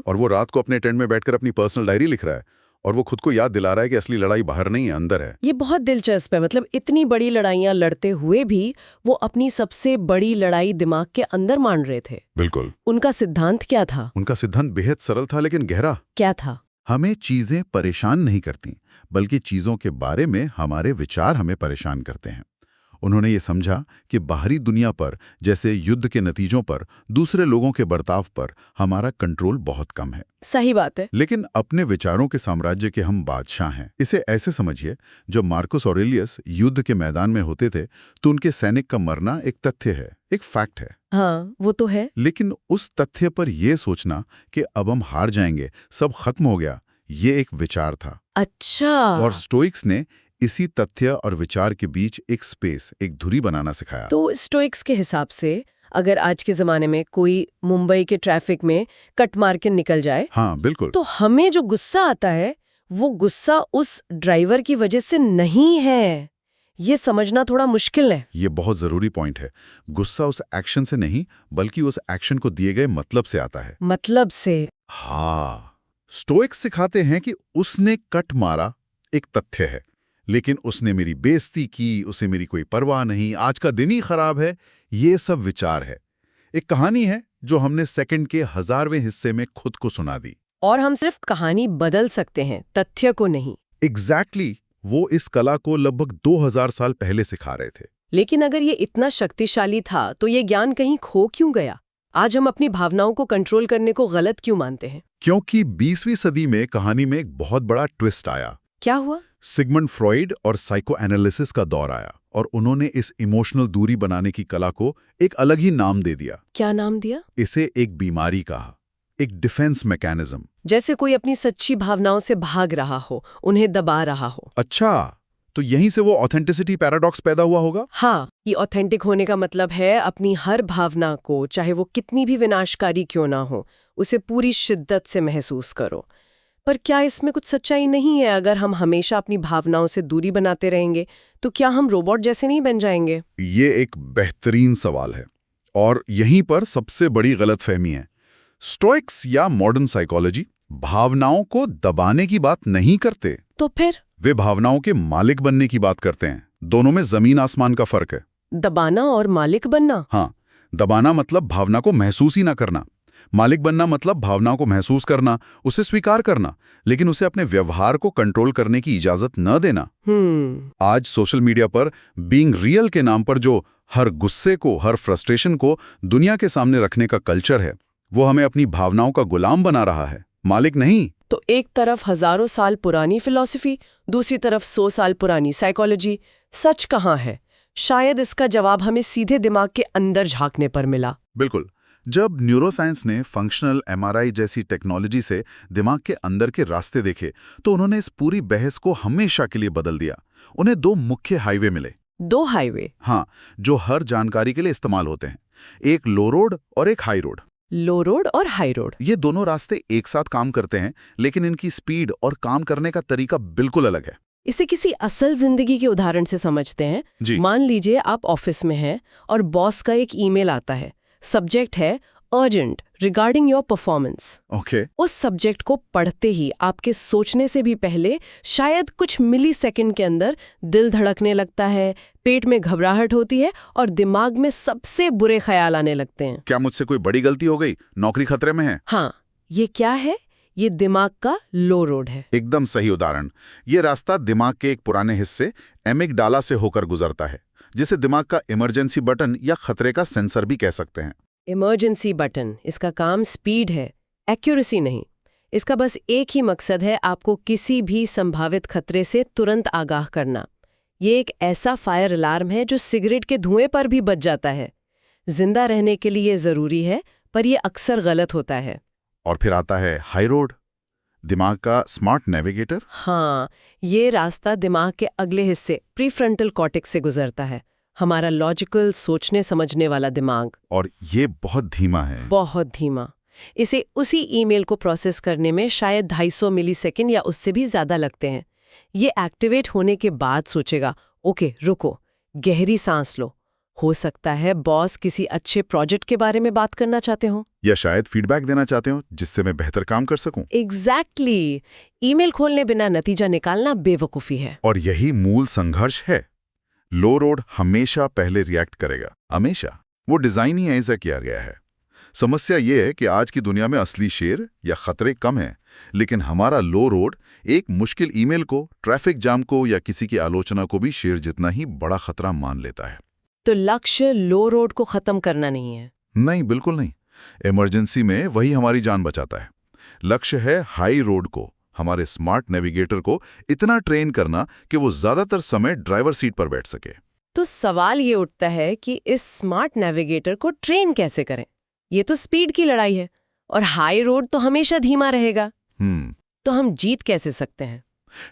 और वो रात को अपने टेंट में बैठकर अपनी पर्सनल डायरी लिख रहा है, और वो खुद को याद दिला रहा है कि असली लड़ाई बाहर नहीं है, अंदर है। ये बहुत दिलचस्प है। इतनी बड़ी लड़ाइयां लड़ते हुए भी वो अपनी सबसे बड़ी लड़ाई दिमाग के अंदर मान रहे थे। बिल्कुल। उनका सिद्धांत क्या था? उनका सिद्धांत बेहद सरल था लेकिन गहरा। क्या था? हमें चीजें परेशान नहीं करती, बल्कि चीजों के बारे में हमारे विचार हमें परेशान करते हैं। उन्होंने ये समझा कि बाहरी दुनिया पर, जैसे युद्ध के नतीजों पर, दूसरे लोगों के बर्ताव पर हमारा कंट्रोल बहुत कम है। सही बात है। लेकिन अपने विचारों के साम्राज्य के हम बादशाह हैं। इसे ऐसे समझिए, जब मार्कस ऑरेलियस युद्ध के मैदान में होते थे तो उनके सैनिक का मरना एक तथ्य है, एक फैक्ट है। हाँ, वो तो है। लेकिन उस तथ्य पर यह सोचना कि अब हम हार जाएंगे, सब खत्म हो गया, ये एक विचार था। अच्छा। और स्टोइक्स ने इसी तथ्य और विचार के बीच एक स्पेस, एक धुरी बनाना सिखाया। तो स्टोइक्स के हिसाब से अगर आज के जमाने में कोई मुंबई के ट्रैफिक में कट मार के निकल जाए, हाँ बिल्कुल, तो हमें जो गुस्सा आता है वो गुस्सा उस ड्राइवर की वजह से नहीं है। ये समझना थोड़ा मुश्किल है। ये बहुत जरूरी पॉइंट है। गुस्सा उस एक्शन से नहीं, बल्कि उस एक्शन को दिए गए मतलब से आता है। मतलब से? हाँ, स्टोइक्स सिखाते हैं कि उसने कट मारा एक तथ्य है, लेकिन उसने मेरी बेइज्जती की, उसे मेरी कोई परवाह नहीं, आज का दिन ही खराब है, ये सब विचार है। एक कहानी है जो हमने सेकंड के 1000वें हिस्से में खुद को सुना दी। और हम सिर्फ कहानी बदल सकते हैं, तथ्य को नहीं। एग्जैक्टली, वो इस कला को लगभग 2000 साल पहले सिखा रहे थे। लेकिन अगर ये इतना शक्तिशाली था तो ये ज्ञान कहीं खो क्यों गया? आज हम अपनी भावनाओं को कंट्रोल करने को गलत क्यों मानते हैं? क्योंकि 20वीं सदी में कहानी में एक बहुत बड़ा ट्विस्ट आया। क्या हुआ? सिगमंड फ्रॉइड और साइको एनालिसिस का दौर आया और उन्होंने इस इमोशनल दूरी बनाने की कला को एक अलग ही नाम दे दिया। क्या नाम दिया? इसे एक बीमारी कहा, एक डिफेंस मैकेनिज्म। जैसे कोई अपनी सच्ची भावनाओं से भाग रहा हो, उन्हें दबा रहा हो। अच्छा, तो यहीं से वो ऑथेंटिसिटी पैराडॉक्स पैदा हुआ होगा। हाँ, ये ऑथेंटिक होने का मतलब है अपनी हर भावना को, चाहे वो कितनी भी विनाशकारी क्यों ना हो, उसे पूरी शिद्दत से महसूस करो। पर क्या इसमें कुछ सच्चाई नहीं है? अगर हम हमेशा अपनी भावनाओं से दूरी बनाते रहेंगे तो क्या हम रोबोट जैसे नहीं बन जाएंगे? ये एक बेहतरीन सवाल है और यहीं पर सबसे बड़ी गलतफहमी है। स्टोइक्स या मॉडर्न साइकोलॉजी भावनाओं को दबाने की बात नहीं करते। तो फिर? वे भावनाओं के मालिक बनने की बात करते हैं। दोनों में जमीन आसमान का फर्क है। दबाना और मालिक बनना? हाँ, दबाना मतलब भावना को महसूस ही ना करना। मालिक बनना मतलब भावनाओं को महसूस करना, उसे स्वीकार करना, लेकिन उसे अपने व्यवहार को कंट्रोल करने की इजाजत न देना। आज सोशल मीडिया पर बीइंग रियल के नाम पर जो हर गुस्से को, हर फ्रस्ट्रेशन को दुनिया के सामने रखने का कल्चर है, वो हमें अपनी भावनाओं का गुलाम बना रहा है, मालिक नहीं। तो एक तरफ हजारों साल पुरानी फिलॉसफी, दूसरी तरफ 100 साल पुरानी साइकोलॉजी। सच कहाँ है? शायद इसका जवाब हमें सीधे दिमाग के अंदर झांकने पर मिला। बिल्कुल। जब न्यूरोसाइंस ने फंक्शनल एमआरआई जैसी टेक्नोलॉजी से दिमाग के अंदर के रास्ते देखे, तो उन्होंने इस पूरी बहस को हमेशा के लिए बदल दिया। उन्हें 2 मुख्य हाईवे मिले। 2 हाईवे? हाँ, जो हर जानकारी के लिए इस्तेमाल होते हैं। एक लो रोड और एक हाई रोड। लो रोड और हाई रोड? ये दोनों रास्ते एक साथ काम करते हैं, लेकिन इनकी स्पीड और काम करने का तरीका बिल्कुल अलग है। इसे किसी असल जिंदगी के उदाहरण से समझते हैं। जी। मान लीजिए आप ऑफिस में हैं और बॉस का एक ईमेल आता है। सब्जेक्ट है urgent regarding your performance. Okay. उस सब्जेक्ट को पढ़ते ही आपके सोचने से भी पहले शायद कुछ मिली सेकेंड के अंदर दिल धड़कने लगता है, पेट में घबराहट होती है और दिमाग में सबसे बुरे ख्याल आने लगते हैं। क्या मुझसे कोई बड़ी गलती हो गई? नौकरी खतरे में है? हाँ, ये क्या है? ये दिमाग का लो रोड है। एकदम सही उदाहरण। ये रास्ता दिमाग के एक पुराने हिस्से एमिगडाला से होकर गुजरता है, जिसे दिमाग का इमरजेंसी बटन या खतरे का सेंसर भी कह सकते हैं। इमरजेंसी बटन, इसका काम स्पीड है, एक्यूरेसी नहीं। इसका बस एक ही मकसद है, आपको किसी भी संभावित खतरे से तुरंत आगाह करना। ये एक ऐसा फायर अलार्म है जो सिगरेट के धुएं पर भी बज जाता है। जिंदा रहने के लिए ये जरूरी है, पर यह अक्सर गलत होता है। और फिर आता है हाई रोड, दिमाग का स्मार्ट नेविगेटर। हाँ, ये रास्ता दिमाग के अगले हिस्से प्रीफ्रंटल कॉर्टेक्स से गुजरता है, हमारा लॉजिकल सोचने समझने वाला दिमाग। और ये बहुत धीमा है। बहुत धीमा। इसे उसी ईमेल को प्रोसेस करने में शायद 250 मिलीसेकंड या उससे भी ज्यादा लगते हैं। ये एक्टिवेट होने के बाद सोचेगा, ओके रुको, गहरी सांस लो। हो सकता है बॉस किसी अच्छे प्रोजेक्ट के बारे में बात करना चाहते हो, या शायद फीडबैक देना चाहते हो जिससे मैं बेहतर काम कर सकूं। एग्जैक्टली। ईमेल खोलने बिना नतीजा निकालना बेवकूफी है। और यही मूल संघर्ष है। लो रोड हमेशा पहले रिएक्ट करेगा, हमेशा। वो डिजाइन ही ऐसा किया गया है। समस्या ये है कि आज की दुनिया में असली शेर या खतरे कम हैं, लेकिन हमारा लो रोड एक मुश्किल ईमेल को, ट्रैफिक जाम को या किसी की आलोचना को भी शेर जितना ही बड़ा खतरा मान लेता है। तो लक्ष्य लो रोड को खत्म करना नहीं है। नहीं, बिल्कुल नहीं। इमरजेंसी में वही हमारी जान बचाता है। लक्ष्य है हाई रोड को, हमारे स्मार्ट नेविगेटर को इतना ट्रेन करना कि वो ज्यादातर समय ड्राइवर सीट पर बैठ सके। तो सवाल ये उठता है कि इस स्मार्ट नेविगेटर को ट्रेन कैसे करें? ये तो स्पीड की लड़ाई है और हाई रोड तो हमेशा धीमा रहेगा। तो हम जीत कैसे सकते हैं?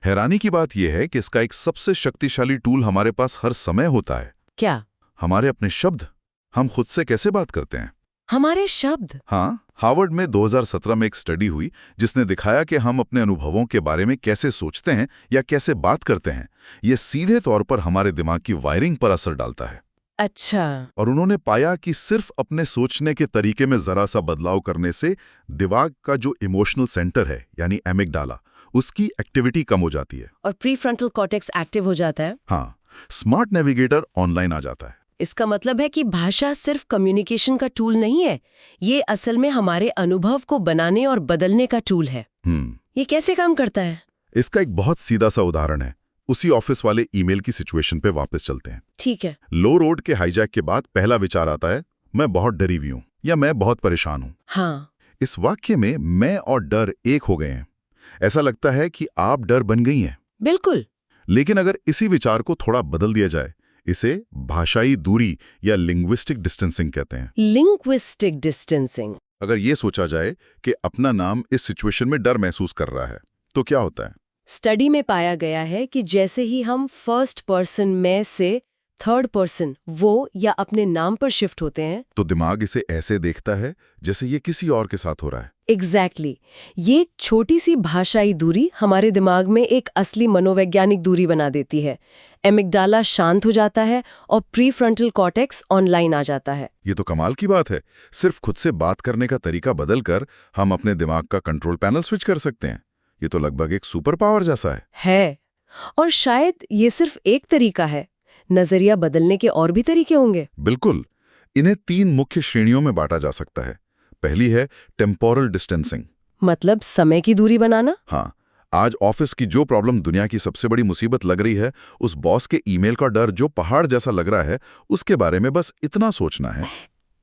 हैरानी की बात यह है कि इसका एक सबसे शक्तिशाली टूल हमारे पास हर समय होता है। क्या? हमारे अपने शब्द। हम खुद से कैसे बात करते हैं। हमारे शब्द? हाँ, हार्वर्ड में 2017 में एक स्टडी हुई जिसने दिखाया कि हम अपने अनुभवों के बारे में कैसे सोचते हैं या कैसे बात करते हैं, ये सीधे तौर पर हमारे दिमाग की वायरिंग पर असर डालता है। अच्छा। और उन्होंने पाया कि सिर्फ अपने सोचने के तरीके में जरा सा बदलाव करने से दिमाग का जो इमोशनल सेंटर है यानी एमिगडाला, उसकी एक्टिविटी कम हो जाती है और प्रीफ्रंटल कॉर्टेक्स एक्टिव हो जाता है। हाँ, स्मार्ट नेविगेटर ऑनलाइन आ जाता है। इसका मतलब है कि भाषा सिर्फ कम्युनिकेशन का टूल नहीं है, ये असल में हमारे अनुभव को बनाने और बदलने का टूल है। ये कैसे काम करता है? इसका एक बहुत सीधा सा उदाहरण है। उसी ऑफिस वाले ईमेल की सिचुएशन पे वापस चलते हैं। ठीक है। लो रोड के हाईजैक के बाद पहला विचार आता है, मैं बहुत डरी हुई हूं या मैं बहुत परेशान हूं। हाँ। इस वाक्य में मैं और डर एक हो गए हैं। ऐसा लगता है कि आप डर बन गई हैं। बिल्कुल। लेकिन अगर इसी विचार को थोड़ा बदल दिया जाए, इसे भाषाई दूरी या लिंग्विस्टिक डिस्टेंसिंग कहते हैं। Linguistic distancing. अगर ये सोचा जाए कि अपना नाम इस सिचुएशन में डर महसूस कर रहा है, तो क्या होता है? स्टडी में पाया गया है कि जैसे ही हम फर्स्ट पर्सन मैं से थर्ड पर्सन वो या अपने नाम पर शिफ्ट होते हैं, तो दिमाग इसे ऐसे देखता है जैसे ये किसी और के साथ हो रहा है। एग्जैक्टली। ये छोटी सी भाषाई दूरी हमारे दिमाग में एक असली मनोवैज्ञानिक दूरी बना देती है। एमिगडाला शांत हो जाता है और प्रीफ्रंटल कॉर्टेक्स ऑनलाइन आ जाता है। ये तो कमाल की बात है। सिर्फ खुद से बात करने का तरीका बदलकर हम अपने दिमाग का कंट्रोल पैनल स्विच कर सकते हैं। ये तो लगभग एक सुपर पावर जैसा है। और शायद ये सिर्फ एक तरीका है, नजरिया बदलने के और भी तरीके होंगे। बिल्कुल। इन्हें 3 मुख्य श्रेणियों में बांटा जा सकता है। पहली है टेम्पोरल डिस्टेंसिंग, मतलब समय की दूरी बनाना। हाँ, आज ऑफिस की जो प्रॉब्लम दुनिया की सबसे बड़ी मुसीबत लग रही है, उस बॉस के ईमेल का डर जो पहाड़ जैसा लग रहा है, उसके बारे में बस इतना सोचना है।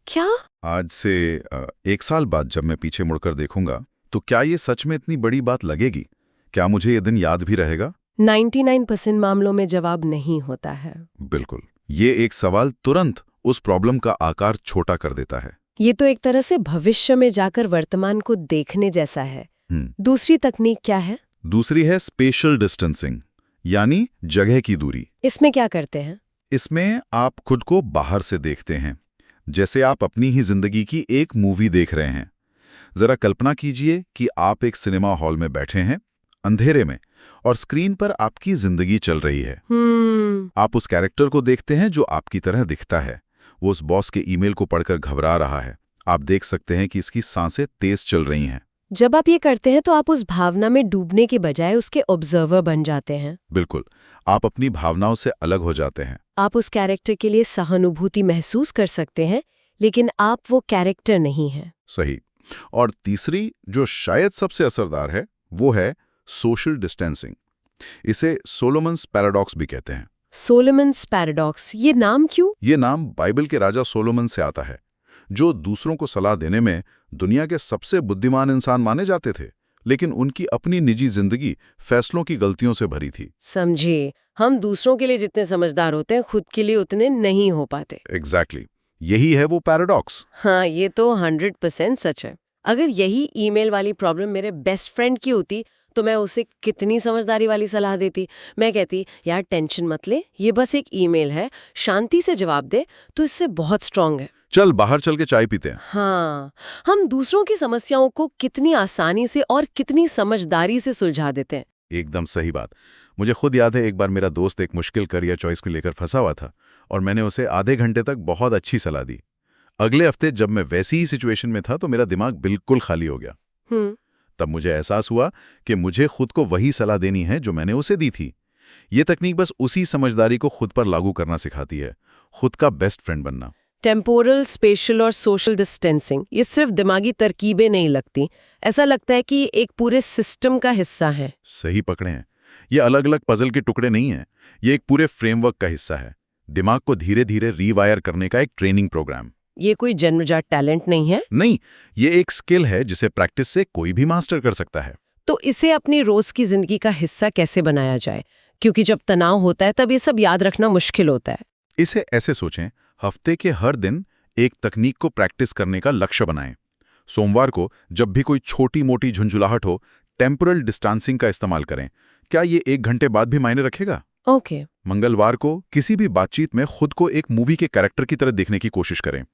क्या? आज से 1 साल बाद जब मैं पीछे मुड़कर देखूंगा, तो क्या ये सच में इतनी बड़ी बात लगेगी? क्या मुझे ये दिन याद भी रहेगा? 99% मामलों में जवाब नहीं होता है। बिल्कुल। ये एक सवाल तुरंत उस प्रॉब्लम का आकार छोटा कर देता है। ये तो एक तरह से भविष्य में जाकर वर्तमान को देखने जैसा है। दूसरी तकनीक क्या है? दूसरी है स्पेशल डिस्टेंसिंग, यानी जगह की दूरी। इसमें क्या करते हैं? इसमें आप खुद को बाहर से देखते हैं, जैसे आप अपनी ही जिंदगी की एक मूवी देख रहे हैं। जरा कल्पना कीजिए कि आप एक सिनेमा हॉल में बैठे हैं, अंधेरे में, और स्क्रीन पर आपकी जिंदगी चल रही है। आप उस कैरेक्टर को देखते हैं जो आपकी तरह दिखता है। वो उस बॉस के ईमेल को पढ़कर घबरा रहा है। आप देख सकते हैं कि इसकी सांसें तेज चल रही हैं। जब आप ये करते हैं तो आप उस भावना में डूबने के बजाय उसके ऑब्जर्वर बन जाते हैं। बिल्कुल, आप अपनी भावनाओं से अलग हो जाते हैं। आप उस कैरेक्टर के लिए सहानुभूति महसूस कर सकते हैं, लेकिन आप वो कैरेक्टर नहीं हैं। सही। और तीसरी, जो शायद सबसे असरदार है, वो है सोशल डिस्टेंसिंग। इसे सोलोमन्स पैराडॉक्स भी कहते हैं। सोलोमन्स पैराडॉक्स, ये नाम क्यों? ये नाम बाइबल के राजा सोलोमन से आता है, जो दूसरों को सलाह देने में दुनिया के सबसे बुद्धिमान इंसान माने जाते थे, लेकिन उनकी अपनी निजी जिंदगी फैसलों की गलतियों से भरी थी। समझिए, हम दूसरों के लिए जितने समझदार होते हैं, खुद के लिए उतने नहीं हो पाते। एग्जैक्टली, यही है वो पैराडॉक्स। हाँ, ये तो 100% सच है। अगर यही ईमेल वाली प्रॉब्लम मेरे बेस्ट फ्रेंड की होती तो मैं उसे कितनी समझदारी वाली सलाह देती। मैं कहती, यार टेंशन मत ले, ये बस एक ईमेल है, शांति से जवाब दे, तो इससे बहुत स्ट्रांग है। चल बाहर चल के चाय पीते हैं। हाँ, हम दूसरों की समस्याओं को कितनी आसानी से और कितनी समझदारी से सुलझा देते हैं। एकदम सही बात। मुझे खुद याद है, एक बार मेरा दोस्त एक मुश्किल करियर चॉइस को लेकर फंसा हुआ था और मैंने उसे आधे घंटे तक बहुत अच्छी सलाह दी। अगले हफ्ते जब मैं वैसी ही सिचुएशन में था तो मेरा दिमाग बिल्कुल खाली हो गया। तब मुझे एहसास हुआ कि मुझे खुद को वही सलाह देनी है जो मैंने उसे दी थी। ये तकनीक बस उसी समझदारी को खुद पर लागू करना सिखाती है, खुद का बेस्ट फ्रेंड बनना। टेम्पोरल, स्पेशल और सोशल डिस्टेंसिंग, ये सिर्फ दिमागी तरकीबें नहीं लगती, ऐसा लगता है कि ये एक पूरे सिस्टम का हिस्सा है। सही पकड़े हैं। ये अलग अलग पजल के टुकड़े नहीं हैं, ये एक पूरे फ्रेमवर्क का हिस्सा है। दिमाग को धीरे धीरे रीवायर करने का एक ट्रेनिंग प्रोग्राम। ये कोई जन्मजात टैलेंट नहीं है। नहीं, ये एक स्किल है जिसे प्रैक्टिस से कोई भी मास्टर कर सकता है। तो इसे अपनी रोज की जिंदगी का हिस्सा कैसे बनाया जाए? क्योंकि जब तनाव होता है तब ये सब याद रखना मुश्किल होता है। इसे ऐसे सोचें, हफ्ते के हर दिन एक तकनीक को प्रैक्टिस करने का लक्ष्य बनाएं। सोमवार को जब भी कोई छोटी मोटी झुंझुलाहट हो, टेम्पोरल डिस्टेंसिंग का इस्तेमाल करें। क्या ये 1 घंटे बाद भी मायने रखेगा? ओके। मंगलवार को किसी भी बातचीत में खुद को एक मूवी के कैरेक्टर की तरह देखने की कोशिश करें।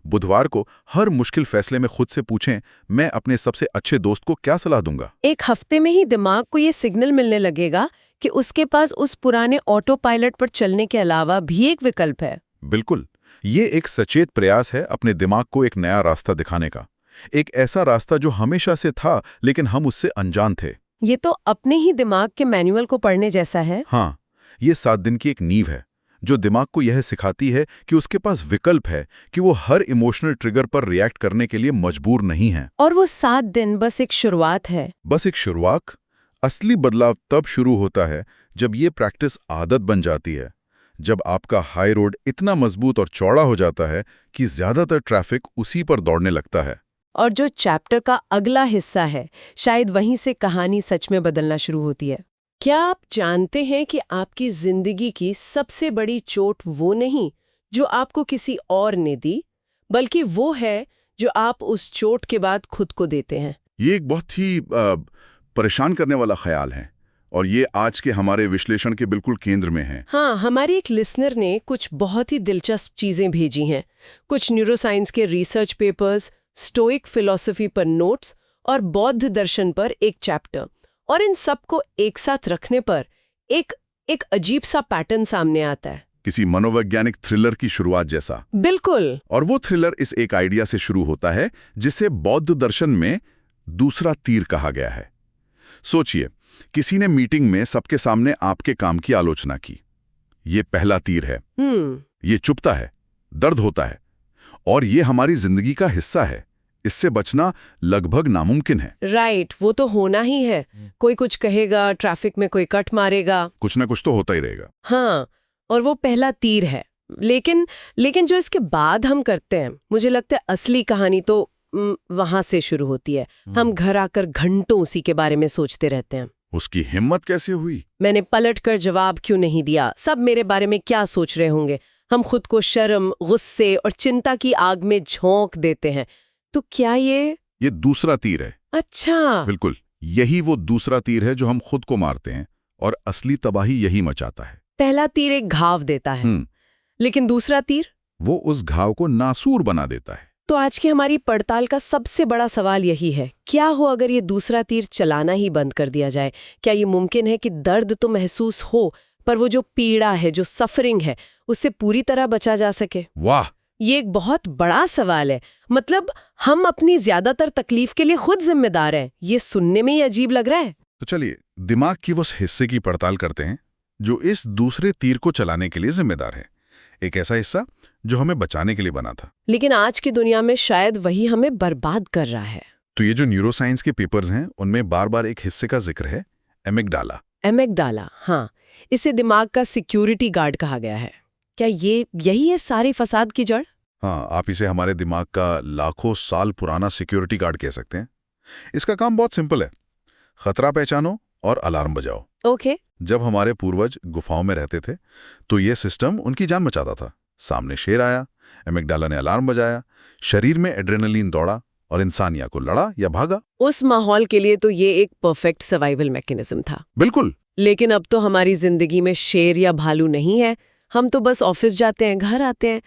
बुधवार को हर मुश्किल फैसले में खुद से पूछें, मैं अपने सबसे अच्छे दोस्त को क्या सलाह दूंगा? एक हफ्ते में ही दिमाग को ये सिग्नल मिलने लगेगा कि उसके पास उस पुराने ऑटो पायलट पर चलने के अलावा भी एक विकल्प है। बिल्कुल, ये एक सचेत प्रयास है अपने दिमाग को एक नया रास्ता दिखाने का। एक ऐसा रास्ता जो हमेशा से था लेकिन हम उससे अनजान थे। ये तो अपने ही दिमाग के मैनुअल को पढ़ने जैसा है। हाँ, ये 7 दिन की एक नींव है जो दिमाग को यह सिखाती है कि उसके पास विकल्प है, कि वो हर इमोशनल ट्रिगर पर रिएक्ट करने के लिए मजबूर नहीं है। और वो 7 दिन बस एक शुरुआत है। बस एक शुरुआत। असली बदलाव तब शुरू होता है जब ये प्रैक्टिस आदत बन जाती है, जब आपका हाई रोड इतना मजबूत और चौड़ा हो जाता है कि ज्यादातर ट्रैफिक उसी पर दौड़ने लगता है। और जो चैप्टर का अगला हिस्सा है, शायद वहीं से कहानी सच में बदलना शुरू होती है। क्या आप जानते हैं कि आपकी जिंदगी की सबसे बड़ी चोट वो नहीं जो आपको किसी और ने दी, बल्कि वो है जो आप उस चोट के बाद खुद को देते हैं? ये एक बहुत ही परेशान करने वाला ख्याल है और ये आज के हमारे विश्लेषण के बिल्कुल केंद्र में है। हाँ, हमारी एक लिसनर ने कुछ बहुत ही दिलचस्प चीजें भेजी हैं। कुछ न्यूरोसाइंस के रिसर्च पेपर्स, स्टोइक फिलॉसफी पर नोट्स और बौद्ध दर्शन पर एक चैप्टर। और इन सबको एक साथ रखने पर एक अजीब सा पैटर्न सामने आता है, किसी मनोवैज्ञानिक थ्रिलर की शुरुआत जैसा। बिल्कुल। और वो थ्रिलर इस एक आइडिया से शुरू होता है जिसे बौद्ध दर्शन में दूसरा तीर कहा गया है। सोचिए, किसी ने मीटिंग में सबके सामने आपके काम की आलोचना की। ये पहला तीर है। ये चुभता है, दर्द होता है, और ये हमारी जिंदगी का हिस्सा है। इससे बचना लगभग नामुमकिन है। राइट, वो तो होना ही है। कोई कुछ कहेगा, ट्रैफिक में कोई कट मारेगा, कुछ ना कुछ तो होता ही रहेगा। हाँ, और वो पहला तीर है। लेकिन जो इसके बाद हम करते हैं, मुझे लगता है असली कहानी तो वहां से शुरू होती है। हम घर आकर घंटों उसी के बारे में सोचते रहते हैं। उसकी हिम्मत कैसे हुई? मैंने पलटकर जवाब क्यों नहीं दिया? सब मेरे बारे में क्या सोच रहे होंगे? हम खुद को शर्म, गुस्से और चिंता की आग में झोंक देते हैं। तो क्या ये दूसरा तीर है। अच्छा, बिल्कुल, यही वो दूसरा तीर है जो हम खुद को मारते हैं, और असली तबाही यही मचाता है। पहला तीर एक घाव देता है, लेकिन दूसरा तीर वो उस घाव को नासूर बना देता है। तो आज की हमारी पड़ताल का सबसे बड़ा सवाल यही है, क्या हो अगर ये दूसरा तीर चलाना ही बंद कर दिया जाए? क्या ये मुमकिन है कि दर्द तो महसूस हो, पर वो जो पीड़ा है, जो सफरिंग है, उससे पूरी तरह बचा जा सके? वाह, ये एक बहुत बड़ा सवाल है। मतलब हम अपनी ज्यादातर तकलीफ के लिए खुद जिम्मेदार हैं। ये सुनने में ही अजीब लग रहा है। तो चलिए दिमाग की उस हिस्से की पड़ताल करते हैं जो इस दूसरे तीर को चलाने के लिए जिम्मेदार है। एक ऐसा हिस्सा जो हमें बचाने के लिए बना था, लेकिन आज की दुनिया में शायद वही हमें बर्बाद कर रहा है। तो ये जो न्यूरोसाइंस के पेपर्स हैं, उनमें बार बार एक हिस्से का जिक्र है, एमिगडाला। एमिगडाला, हाँ, इसे दिमाग का सिक्योरिटी गार्ड कहा गया है। क्या यही है सारे फसाद की जड़? हाँ, आप इसे हमारे दिमाग का लाखों साल पुराना सिक्योरिटी गार्ड कह सकते हैं। इसका काम बहुत सिंपल है, खतरा पहचानो और अलार्म बजाओ। ओके। जब हमारे पूर्वज गुफाओं में रहते थे तो ये सिस्टम उनकी जान बचाता था। सामने शेर आया, एमिगडाला ने अलार्म बजाया, शरीर में एड्रेनलिन दौड़ा और इंसान या को लड़ा या भागा। उस माहौल के लिए तो ये एक परफेक्ट सर्वाइवल मैकेनिज्म था। बिल्कुल। लेकिन अब तो हमारी जिंदगी में शेर या भालू नहीं है। हम तो बस ऑफिस जाते हैं, घर आते हैं।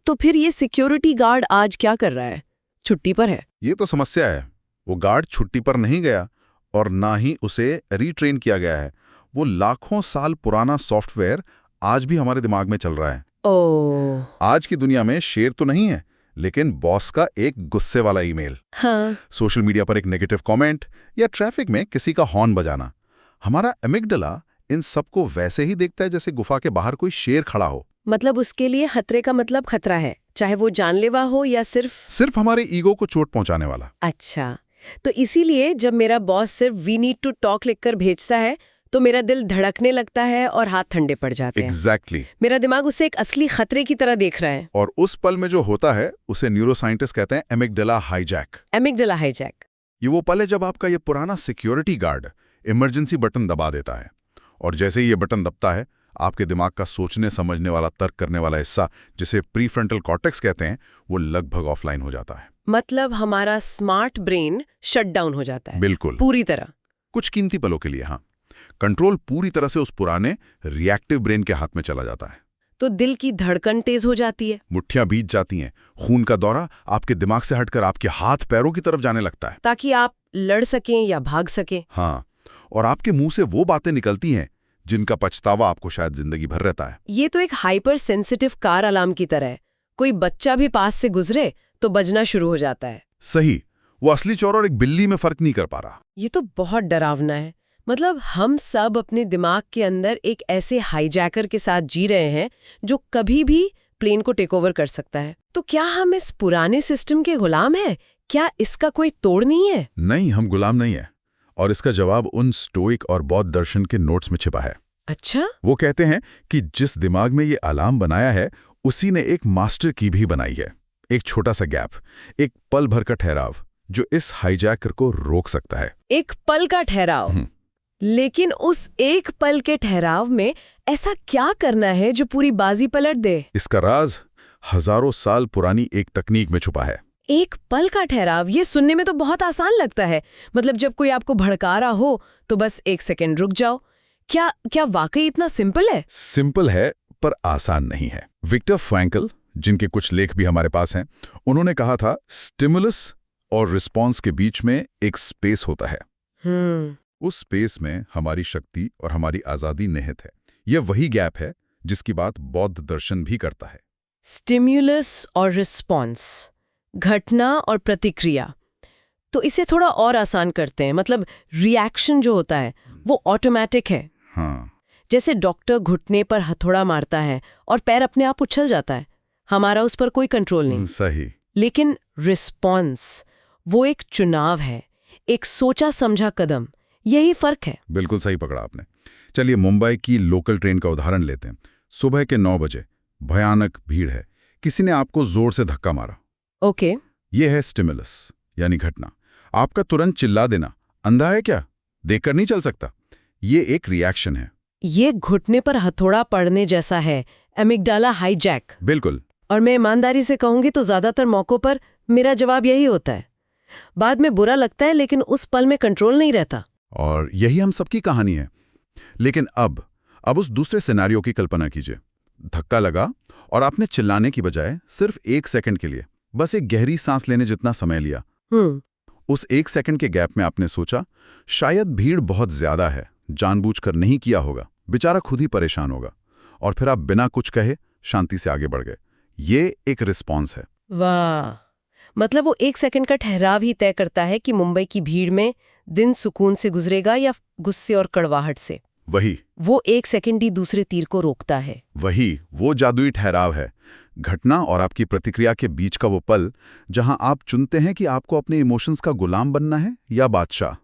तो फिर ये सिक्योरिटी गार्ड आज क्या कर रहा है? छुट्टी पर है। ये तो समस्या है। वो गार्ड छुट्टी पर नहीं गया और ना ही उसे रीट्रेन किया गया है। वो लाखों साल पुराना सॉफ्टवेयर आज भी हमारे दिमाग में चल रहा है। ओह। आज की दुनिया में शेर तो नहीं है, लेकिन बॉस का एक गुस्से वाला ईमेल, हाँ, सोशल मीडिया पर एक नेगेटिव कमेंट या ट्रैफिक में किसी का हॉर्न बजाना, हमारा एमिगडाला इन सबको वैसे ही देखता है जैसे गुफा के बाहर कोई शेर खड़ा हो। मतलब उसके लिए खतरे का मतलब खतरा है, चाहे वो जानलेवा हो या सिर्फ हमारे ईगो को चोट पहुंचाने वाला। अच्छा, तो इसीलिए जब मेरा बॉस सिर्फ वी नीड टू टॉक लिखकर भेजता है तो मेरा दिल धड़कने लगता है और हाथ ठंडे पड़ जाते हैं। एग्जैक्टली। मेरा दिमाग उसे एक असली खतरे की तरह देख रहा है। और उस पल में जो होता है उसे न्यूरोसाइंटिस्ट कहते हैं एमिगडाला हाईजैक। Amygdala hijack. ये वो पल है जब आपका ये पुराना सिक्योरिटी गार्ड इमरजेंसी बटन दबा देता है, और जैसे ही ये बटन दबता है आपके दिमाग का सोचने समझने वाला, तर्क करने वाला हिस्सा, जिसे प्रीफ्रंटल कॉर्टेक्स कहते हैं, वो लगभग ऑफलाइन हो जाता है। मतलब हमारा स्मार्ट ब्रेन शट डाउन हो जाता है। बिल्कुल, पूरी तरह। कुछ कीमती पलों के लिए। हाँ, कंट्रोल पूरी तरह से उस पुराने रिएक्टिव ब्रेन के हाथ में चला जाता है। तो दिल की धड़कन तेज हो जाती है, मुट्ठियां बीत जाती हैं, खून का दौरा आपके दिमाग से हटकर आपके हाथ पैरों की तरफ जाने लगता है, ताकि आप लड़ सकें या भाग सकें। हाँ, और आपके मुंह से वो बातें निकलती हैं जिनका पछतावा आपको शायद जिंदगी भर रहता है। ये तो एक हाइपर सेंसिटिव कार अलार्म की तरह है। कोई बच्चा भी पास से गुजरे तो बजना शुरू हो जाता है। सही, वो असली चोर और एक बिल्ली में फर्क नहीं कर पा रहा। ये तो बहुत डरावना है। मतलब हम सब अपने दिमाग के अंदर एक ऐसे हाईजैकर के साथ जी रहे हैं जो कभी भी प्लेन को टेक ओवर कर सकता है। तो क्या हम इस पुराने सिस्टम के गुलाम हैं? क्या इसका कोई तोड़ नहीं है? नहीं, हम गुलाम नहीं है, और इसका जवाब उन स्टोइक और बौद्ध दर्शन के नोट्स में छिपा है। अच्छा, वो कहते हैं कि जिस दिमाग में ये अलार्म बनाया है उसी ने एक मास्टर की भी बनाई है। एक छोटा सा गैप, एक पल भर का ठहराव जो इस हाईजैकर को रोक सकता है। एक पल का ठहराव। लेकिन उस एक पल के ठहराव में ऐसा क्या करना है जो पूरी बाजी पलट दे? इसका राज हजारों साल पुरानी एक तकनीक में छुपा है। एक पल का ठहराव, ये सुनने में तो बहुत आसान लगता है। मतलब जब कोई आपको भड़का रहा हो तो बस एक सेकंड रुक जाओ। क्या वाकई इतना सिंपल है? सिंपल है पर आसान नहीं है। विक्टर फ्रैंकल, जिनके कुछ लेख भी हमारे पास हैं, उन्होंने कहा था स्टिमुलस और रिस्पॉन्स के बीच में एक स्पेस होता है। उस स्पेस में हमारी शक्ति और हमारी आजादी निहित है। यह वही गैप है जिसकी बात बौद्ध दर्शन भी करता है। स्टिम्युलस और रिस्पॉन्स, घटना और प्रतिक्रिया। तो इसे थोड़ा और आसान करते हैं। मतलब रिएक्शन जो होता है वो ऑटोमेटिक है। हाँ, जैसे डॉक्टर घुटने पर हथौड़ा मारता है और पैर अपने आप उछल जाता है, हमारा उस पर कोई कंट्रोल नहीं। सही। लेकिन रिस्पॉन्स वो एक चुनाव है, एक सोचा समझा कदम। यही फर्क है। बिल्कुल सही पकड़ा आपने। चलिए मुंबई की लोकल ट्रेन का उदाहरण लेते हैं। सुबह के 9 बजे भयानक भीड़ है, किसी ने आपको जोर से धक्का मारा। ओके, यह है स्टिमुलस यानी घटना। आपका तुरंत चिल्ला देना, अंधा है क्या, देखकर नहीं चल सकता, ये एक रिएक्शन है। ये घुटने पर हथौड़ा पड़ने जैसा है, एमिगडाला हाईजैक। बिल्कुल। और मैं ईमानदारी से कहूंगी तो ज्यादातर मौकों पर मेरा जवाब यही होता है। बाद में बुरा लगता है लेकिन उस पल में कंट्रोल नहीं रहता। और यही हम सबकी कहानी है। लेकिन अब उस दूसरे सिनेरियो की कल्पना कीजिए। धक्का लगा और आपने चिल्लाने की बजाय सिर्फ 1 सेकंड के लिए बस एक गहरी सांस लेने जितना समय लिया। उस 1 सेकंड के गैप में आपने सोचा, शायद भीड़ बहुत ज्यादा है, जानबूझकर नहीं किया होगा, बेचारा खुद ही परेशान होगा, और फिर आप बिना कुछ कहे शांति से आगे बढ़ गए। ये एक रिस्पॉन्स है। वाह, मतलब वो 1 सेकंड का ठहराव ही तय करता है कि मुंबई की भीड़ में दिन सुकून से गुजरेगा या गुस्से और कड़वाहट से। वही वो 1 सेकंड ही दूसरे तीर को रोकता है। वही वो जादुई ठहराव है, घटना और आपकी प्रतिक्रिया के बीच का वो पल जहां आप चुनते हैं कि आपको अपने इमोशंस का गुलाम बनना है या बादशाह।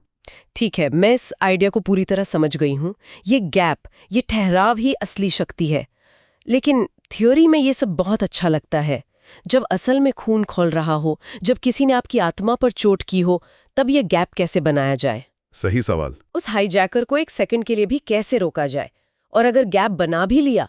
ठीक है, मैं इस आइडिया को पूरी तरह समझ गई हूँ। ये गैप, ये ठहराव ही असली शक्ति है। लेकिन थ्योरी में ये सब बहुत अच्छा लगता है। जब असल में खून खौल रहा हो, जब किसी ने आपकी आत्मा पर चोट की हो, तब ये गैप कैसे बनाया जाए? सही सवाल। उस हाईजैकर को 1 सेकंड के लिए भी कैसे रोका जाए? और अगर गैप बना भी लिया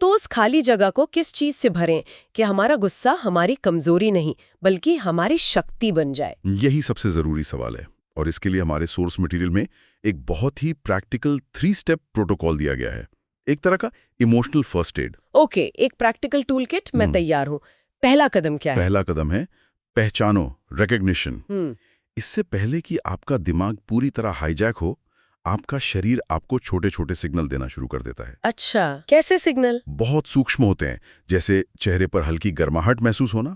तो उस खाली जगह को किस चीज से भरें कि हमारा गुस्सा हमारी कमजोरी नहीं बल्कि हमारी शक्ति बन जाए? यही सबसे जरूरी सवाल है, और इसके लिए हमारे सोर्स मटेरियल में एक बहुत ही प्रैक्टिकल 3 स्टेप प्रोटोकॉल दिया गया है, एक तरह का इमोशनल फर्स्ट एड। ओके, एक प्रैक्टिकल टूल किट, मैं तैयार हूँ। पहला कदम क्या है? पहला कदम है पहचानो, रिकग्निशन। इससे पहले कि आपका दिमाग पूरी तरह हाईजैक हो, आपका शरीर आपको छोटे छोटे सिग्नल देना शुरू कर देता है। अच्छा, कैसे सिग्नल? बहुत सूक्ष्म होते हैं, जैसे चेहरे पर हल्की गर्माहट महसूस होना,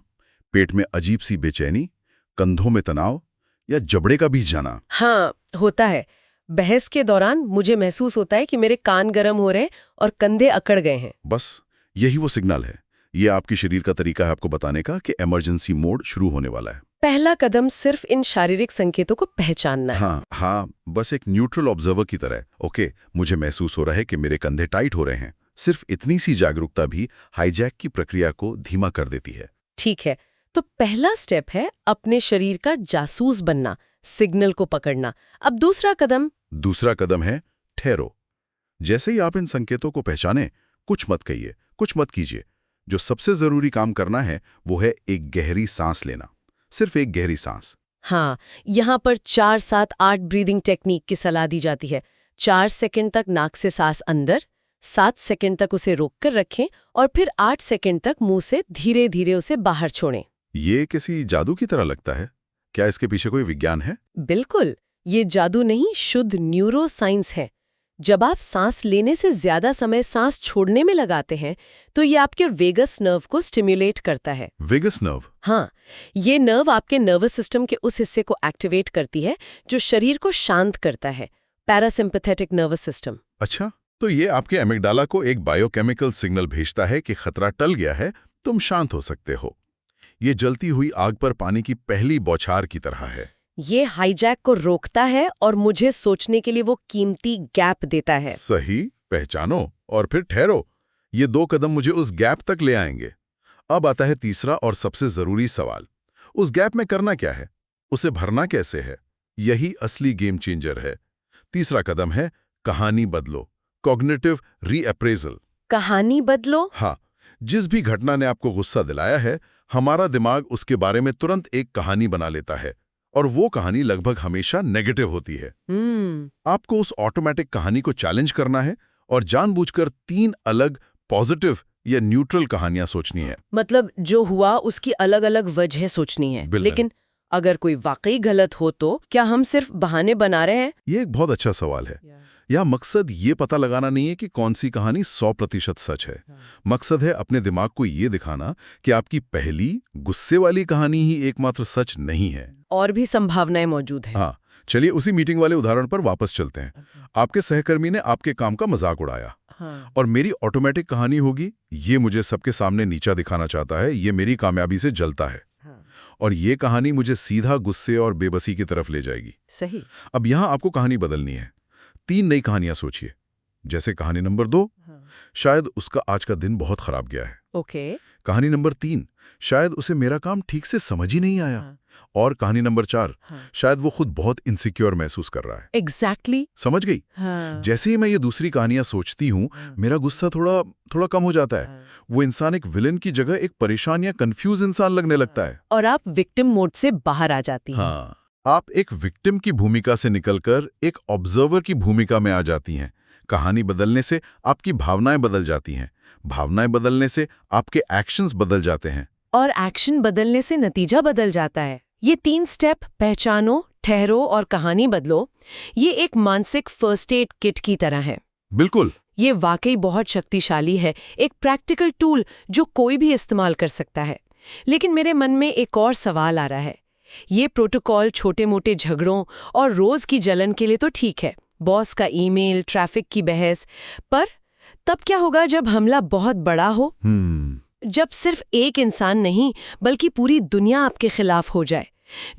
पेट में अजीब सी बेचैनी, कंधों में तनाव या जबड़े का बीच जाना। हाँ, होता है। बहस के दौरान मुझे महसूस होता है कि मेरे कान गर्म हो रहे हैं और कंधे अकड़ गए हैं। बस यही वो सिग्नल है। ये आपके शरीर का तरीका है आपको बताने का कि इमरजेंसी मोड शुरू होने वाला है। पहला कदम सिर्फ इन शारीरिक संकेतों को पहचानना है। हाँ, बस एक न्यूट्रल ऑब्जर्वर की तरह। ओके, मुझे महसूस हो रहा है कि मेरे कंधे टाइट हो रहे हैं। सिर्फ इतनी सी जागरूकता भी हाईजैक की प्रक्रिया को धीमा कर देती है। ठीक है, तो पहला स्टेप है अपने शरीर का जासूस बनना, सिग्नल को पकड़ना। अब दूसरा कदम है ठहरो। जैसे ही आप इन संकेतों को पहचाने, कुछ मत कहिए, कुछ मत कीजिए। जो सबसे जरूरी काम करना है वो है एक गहरी सांस लेना। सिर्फ एक गहरी सांस। हाँ, यहाँ पर 4-7-8 ब्रीदिंग टेक्निक की सलाह दी जाती है। 4 सेकंड तक नाक से सांस अंदर, 7 सेकंड तक उसे रोककर रखें और फिर 8 सेकंड तक मुंह से धीरे धीरे उसे बाहर छोड़ें। ये किसी जादू की तरह लगता है। क्या इसके पीछे कोई विज्ञान है? बिल्कुल, ये जादू नहीं, शुद्ध न्यूरो साइंस है। जब आप सांस लेने से ज्यादा समय सांस छोड़ने में लगाते हैं तो ये आपके वेगस नर्व को स्टिम्युलेट करता है। Vagus nerve? हाँ, ये नर्व आपके नर्वस सिस्टम के उस हिस्से को एक्टिवेट करती है जो शरीर को शांत करता है, पैरासिम्पैथेटिक नर्वस सिस्टम। अच्छा, तो ये आपके एमिगडाला को एक बायोकेमिकल सिग्नल भेजता है कि खतरा टल गया है, तुम शांत हो सकते हो। ये जलती हुई आग पर पानी की पहली बौछार की तरह है। ये हाईजैक को रोकता है और मुझे सोचने के लिए वो कीमती गैप देता है। सही, पहचानो और फिर ठहरो। ये 2 कदम मुझे उस गैप तक ले आएंगे। अब आता है तीसरा और सबसे जरूरी सवाल। उस गैप में करना क्या है? उसे भरना कैसे है? यही असली गेम चेंजर है। तीसरा कदम है कहानी बदलो, कॉग्निटिव रीअप्रेजल। कहानी बदलो? हाँ, जिस भी घटना ने आपको गुस्सा दिलाया है, हमारा दिमाग उसके बारे में तुरंत एक कहानी बना लेता है और वो कहानी लगभग हमेशा नेगेटिव होती है। आपको उस ऑटोमेटिक कहानी को चैलेंज करना है और जानबूझकर 3 अलग पॉजिटिव या न्यूट्रल कहानियां सोचनी है। मतलब जो हुआ उसकी अलग अलग वजह सोचनी है। लेकिन अगर कोई वाकई गलत हो तो क्या हम सिर्फ बहाने बना रहे हैं? ये एक बहुत अच्छा सवाल है। यह मकसद ये पता लगाना नहीं है कि कौन सी कहानी 100% सच है। मकसद है अपने दिमाग को ये दिखाना कि आपकी पहली गुस्से वाली कहानी ही एकमात्र सच नहीं है, और भी संभावनाएं मौजूद हैं। हाँ, चलिए उसी मीटिंग वाले उदाहरण पर वापस चलते हैं। आपके सहकर्मी ने आपके काम का मजाक उड़ाया। और मेरी ऑटोमेटिक कहानी होगी, ये मुझे सबके सामने नीचा दिखाना चाहता है, ये मेरी कामयाबी से जलता है। और ये कहानी मुझे सीधा गुस्से और बेबसी की तरफ ले जाएगी। सही। अब यहां आपको कहानी बदलनी है। 3 नई कहानियां सोचिए। जैसे कहानी नंबर 2, शायद उसका आज का दिन बहुत खराब गया है। ओके। कहानी नंबर 3, शायद उसे मेरा काम ठीक से समझ ही नहीं आया। और कहानी नंबर 4, शायद वो खुद बहुत इनसिक्योर महसूस कर रहा है। एग्जैक्टली। समझ गई? जैसे ही मैं ये दूसरी कहानियां सोचती हूँ, मेरा गुस्सा थोड़ा कम हो जाता है। वो इंसान एक विलन की जगह एक परेशान या कंफ्यूज इंसान लगने लगता है। और आप विक्टिम मोड से बाहर आ जाती हैं। हाँ, आप एक विक्टिम की भूमिका से निकलकर एक ऑब्जर्वर की भूमिका में आ जाती हैं। कहानी बदलने से आपकी भावनाएं बदल जाती हैं। भावनाएं बदलने से आपके एक्शंस बदल जाते हैं। और एक्शन बदलने से नतीजा बदल जाता है। ये 3 स्टेप, पहचानो, ठहरो और कहानी बदलो, ये एक मानसिक फर्स्ट एड किट की तरह है। बिल्कुल। ये वाकई बहुत शक्तिशाली है, एक प्रैक्टिकल टूल जो कोई भी इस्तेमाल कर सकता है। लेकिन मेरे मन में एक और सवाल आ रहा है। ये प्रोटोकॉल छोटे मोटे झगड़ों और रोज की जलन के लिए तो ठीक है, बॉस का ईमेल, ट्रैफिक की बहस, पर तब क्या होगा जब हमला बहुत बड़ा हो? जब सिर्फ एक इंसान नहीं बल्कि पूरी दुनिया आपके खिलाफ हो जाए,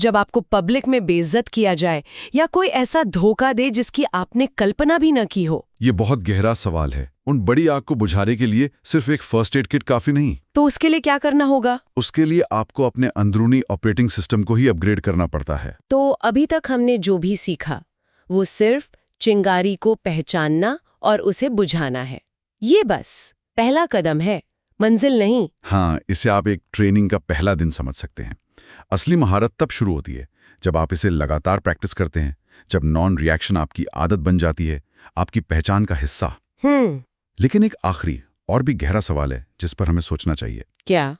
जब आपको पब्लिक में बेइज्जत किया जाए या कोई ऐसा धोखा दे जिसकी आपने कल्पना भी न की हो। ये बहुत गहरा सवाल है। उन बड़ी आग को बुझाने के लिए सिर्फ एक फर्स्ट एड किट काफी नहीं। तो उसके लिए क्या करना होगा? उसके लिए आपको अपने अंदरूनी ऑपरेटिंग सिस्टम को ही अपग्रेड करना पड़ता है। तो अभी तक हमने जो भी सीखा वो सिर्फ चिंगारी को पहचानना और उसे बुझाना है। ये बस पहला कदम है, मंजिल नहीं। हाँ, इसे आप एक ट्रेनिंग का पहला दिन समझ सकते हैं। असली महारत तब शुरू होती है जब आप इसे लगातार प्रैक्टिस करते हैं, जब नॉन रिएक्शन आपकी आदत बन जाती है, आपकी पहचान का हिस्सा। लेकिन एक आखिरी और भी गहरा सवाल है जिस पर हमें सोचना चाहिए। क्या?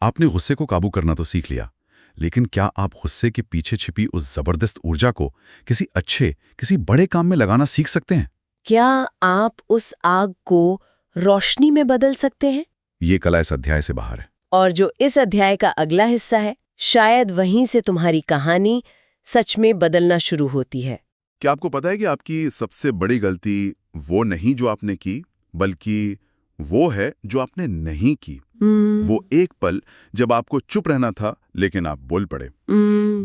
आपने गुस्से को काबू करना तो सीख लिया, लेकिन क्या आप गुस्से के पीछे छिपी उस जबरदस्त ऊर्जा को किसी अच्छे, किसी बड़े काम में लगाना सीख सकते हैं? क्या आप उस आग को रोशनी में बदल सकते हैं? ये कला इस अध्याय से बाहर है। और जो इस अध्याय का अगला हिस्सा है, शायद वहीं से तुम्हारी कहानी सच में बदलना शुरू होती है। क्या आपको पता है कि आपकी सबसे बड़ी गलती वो नहीं जो आपने की, बल्कि वो है जो आपने नहीं की। वो एक पल जब आपको चुप रहना था लेकिन आप बोल पड़े।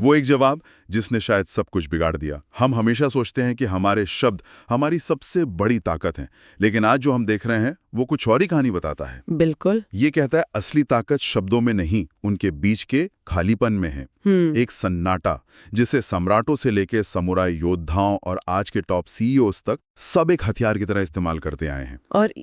वो एक जवाब जिसने शायद सब कुछ बिगाड़ दिया। हम हमेशा सोचते हैं कि हमारे शब्द हमारी सबसे बड़ी ताकत हैं, लेकिन आज जो हम देख रहे हैं वो कुछ और ही कहानी बताता है। बिल्कुल। ये कहता है असली ताकत शब्दों में नहीं, उनके बीच के खालीपन में है। एक सन्नाटा जिसे सम्राटों से लेकर समुराई योद्धाओं और आज के टॉप सीईओज तक सब एक हथियार की तरह इस्तेमाल करते आए हैं। और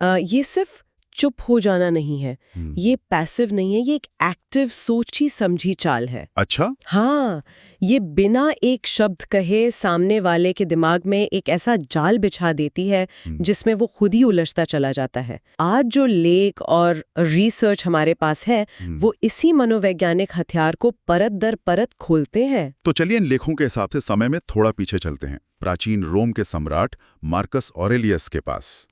ये सिर्फ चुप हो जाना नहीं है, ये पैसिव नहीं है, ये एक एक्टिव सोची समझी चाल है। अच्छा? हाँ, ये बिना एक शब्द कहे सामने वाले के दिमाग में एक ऐसा जाल बिछा देती है जिसमें वो खुद ही उलझता चला जाता है। आज जो लेख और रिसर्च हमारे पास है वो इसी मनोवैज्ञानिक हथियार को परत दर परत खोलते हैं। तो चलिए इन लेखों के हिसाब से समय में थोड़ा पीछे चलते हैं, प्राचीन रोम के सम्राट मार्कस ऑरेलियस के पास।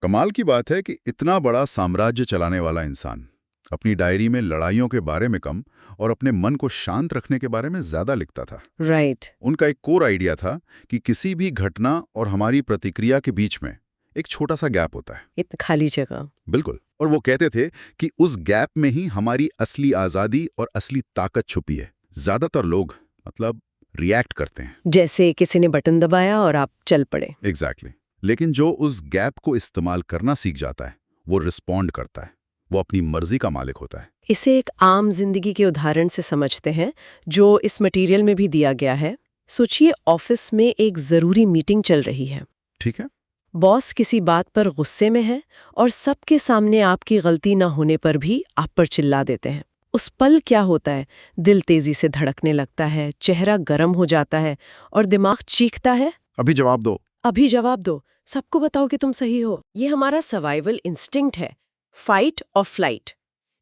कमाल की बात है कि इतना बड़ा साम्राज्य चलाने वाला इंसान अपनी डायरी में लड़ाइयों के बारे में कम और अपने मन को शांत रखने के बारे में ज्यादा लिखता था। राइट। उनका एक कोर आइडिया था कि किसी भी घटना और हमारी प्रतिक्रिया के बीच में एक छोटा सा गैप होता है, इतना खाली जगह। बिल्कुल। और वो कहते थे कि उस गैप में ही हमारी असली आजादी और असली ताकत छुपी है। ज्यादातर लोग मतलब रिएक्ट करते हैं, जैसे किसी ने बटन दबाया और आप चल पड़े। एग्जैक्टली। लेकिन जो उस गैप को इस्तेमाल करना सीख जाता है वो रिस्पॉन्ड करता है, वो अपनी मर्जी का मालिक होता है। इसे एक आम जिंदगी के उदाहरण से समझते हैं जो इस मटेरियल में भी दिया गया है। सोचिए ऑफिस में एक जरूरी मीटिंग चल रही है। ठीक है। बॉस किसी बात पर गुस्से में है और सबके सामने आपकी गलती ना होने पर भी आप पर चिल्ला देते हैं। उस पल क्या होता है? दिल तेजी से धड़कने लगता है, चेहरा गर्म हो जाता है और दिमाग चीखता है, अभी जवाब दो, अभी जवाब दो, सबको बताओ कि तुम सही हो। ये हमारा सर्वाइवल इंस्टिंक्ट है, फाइट और फ्लाइट।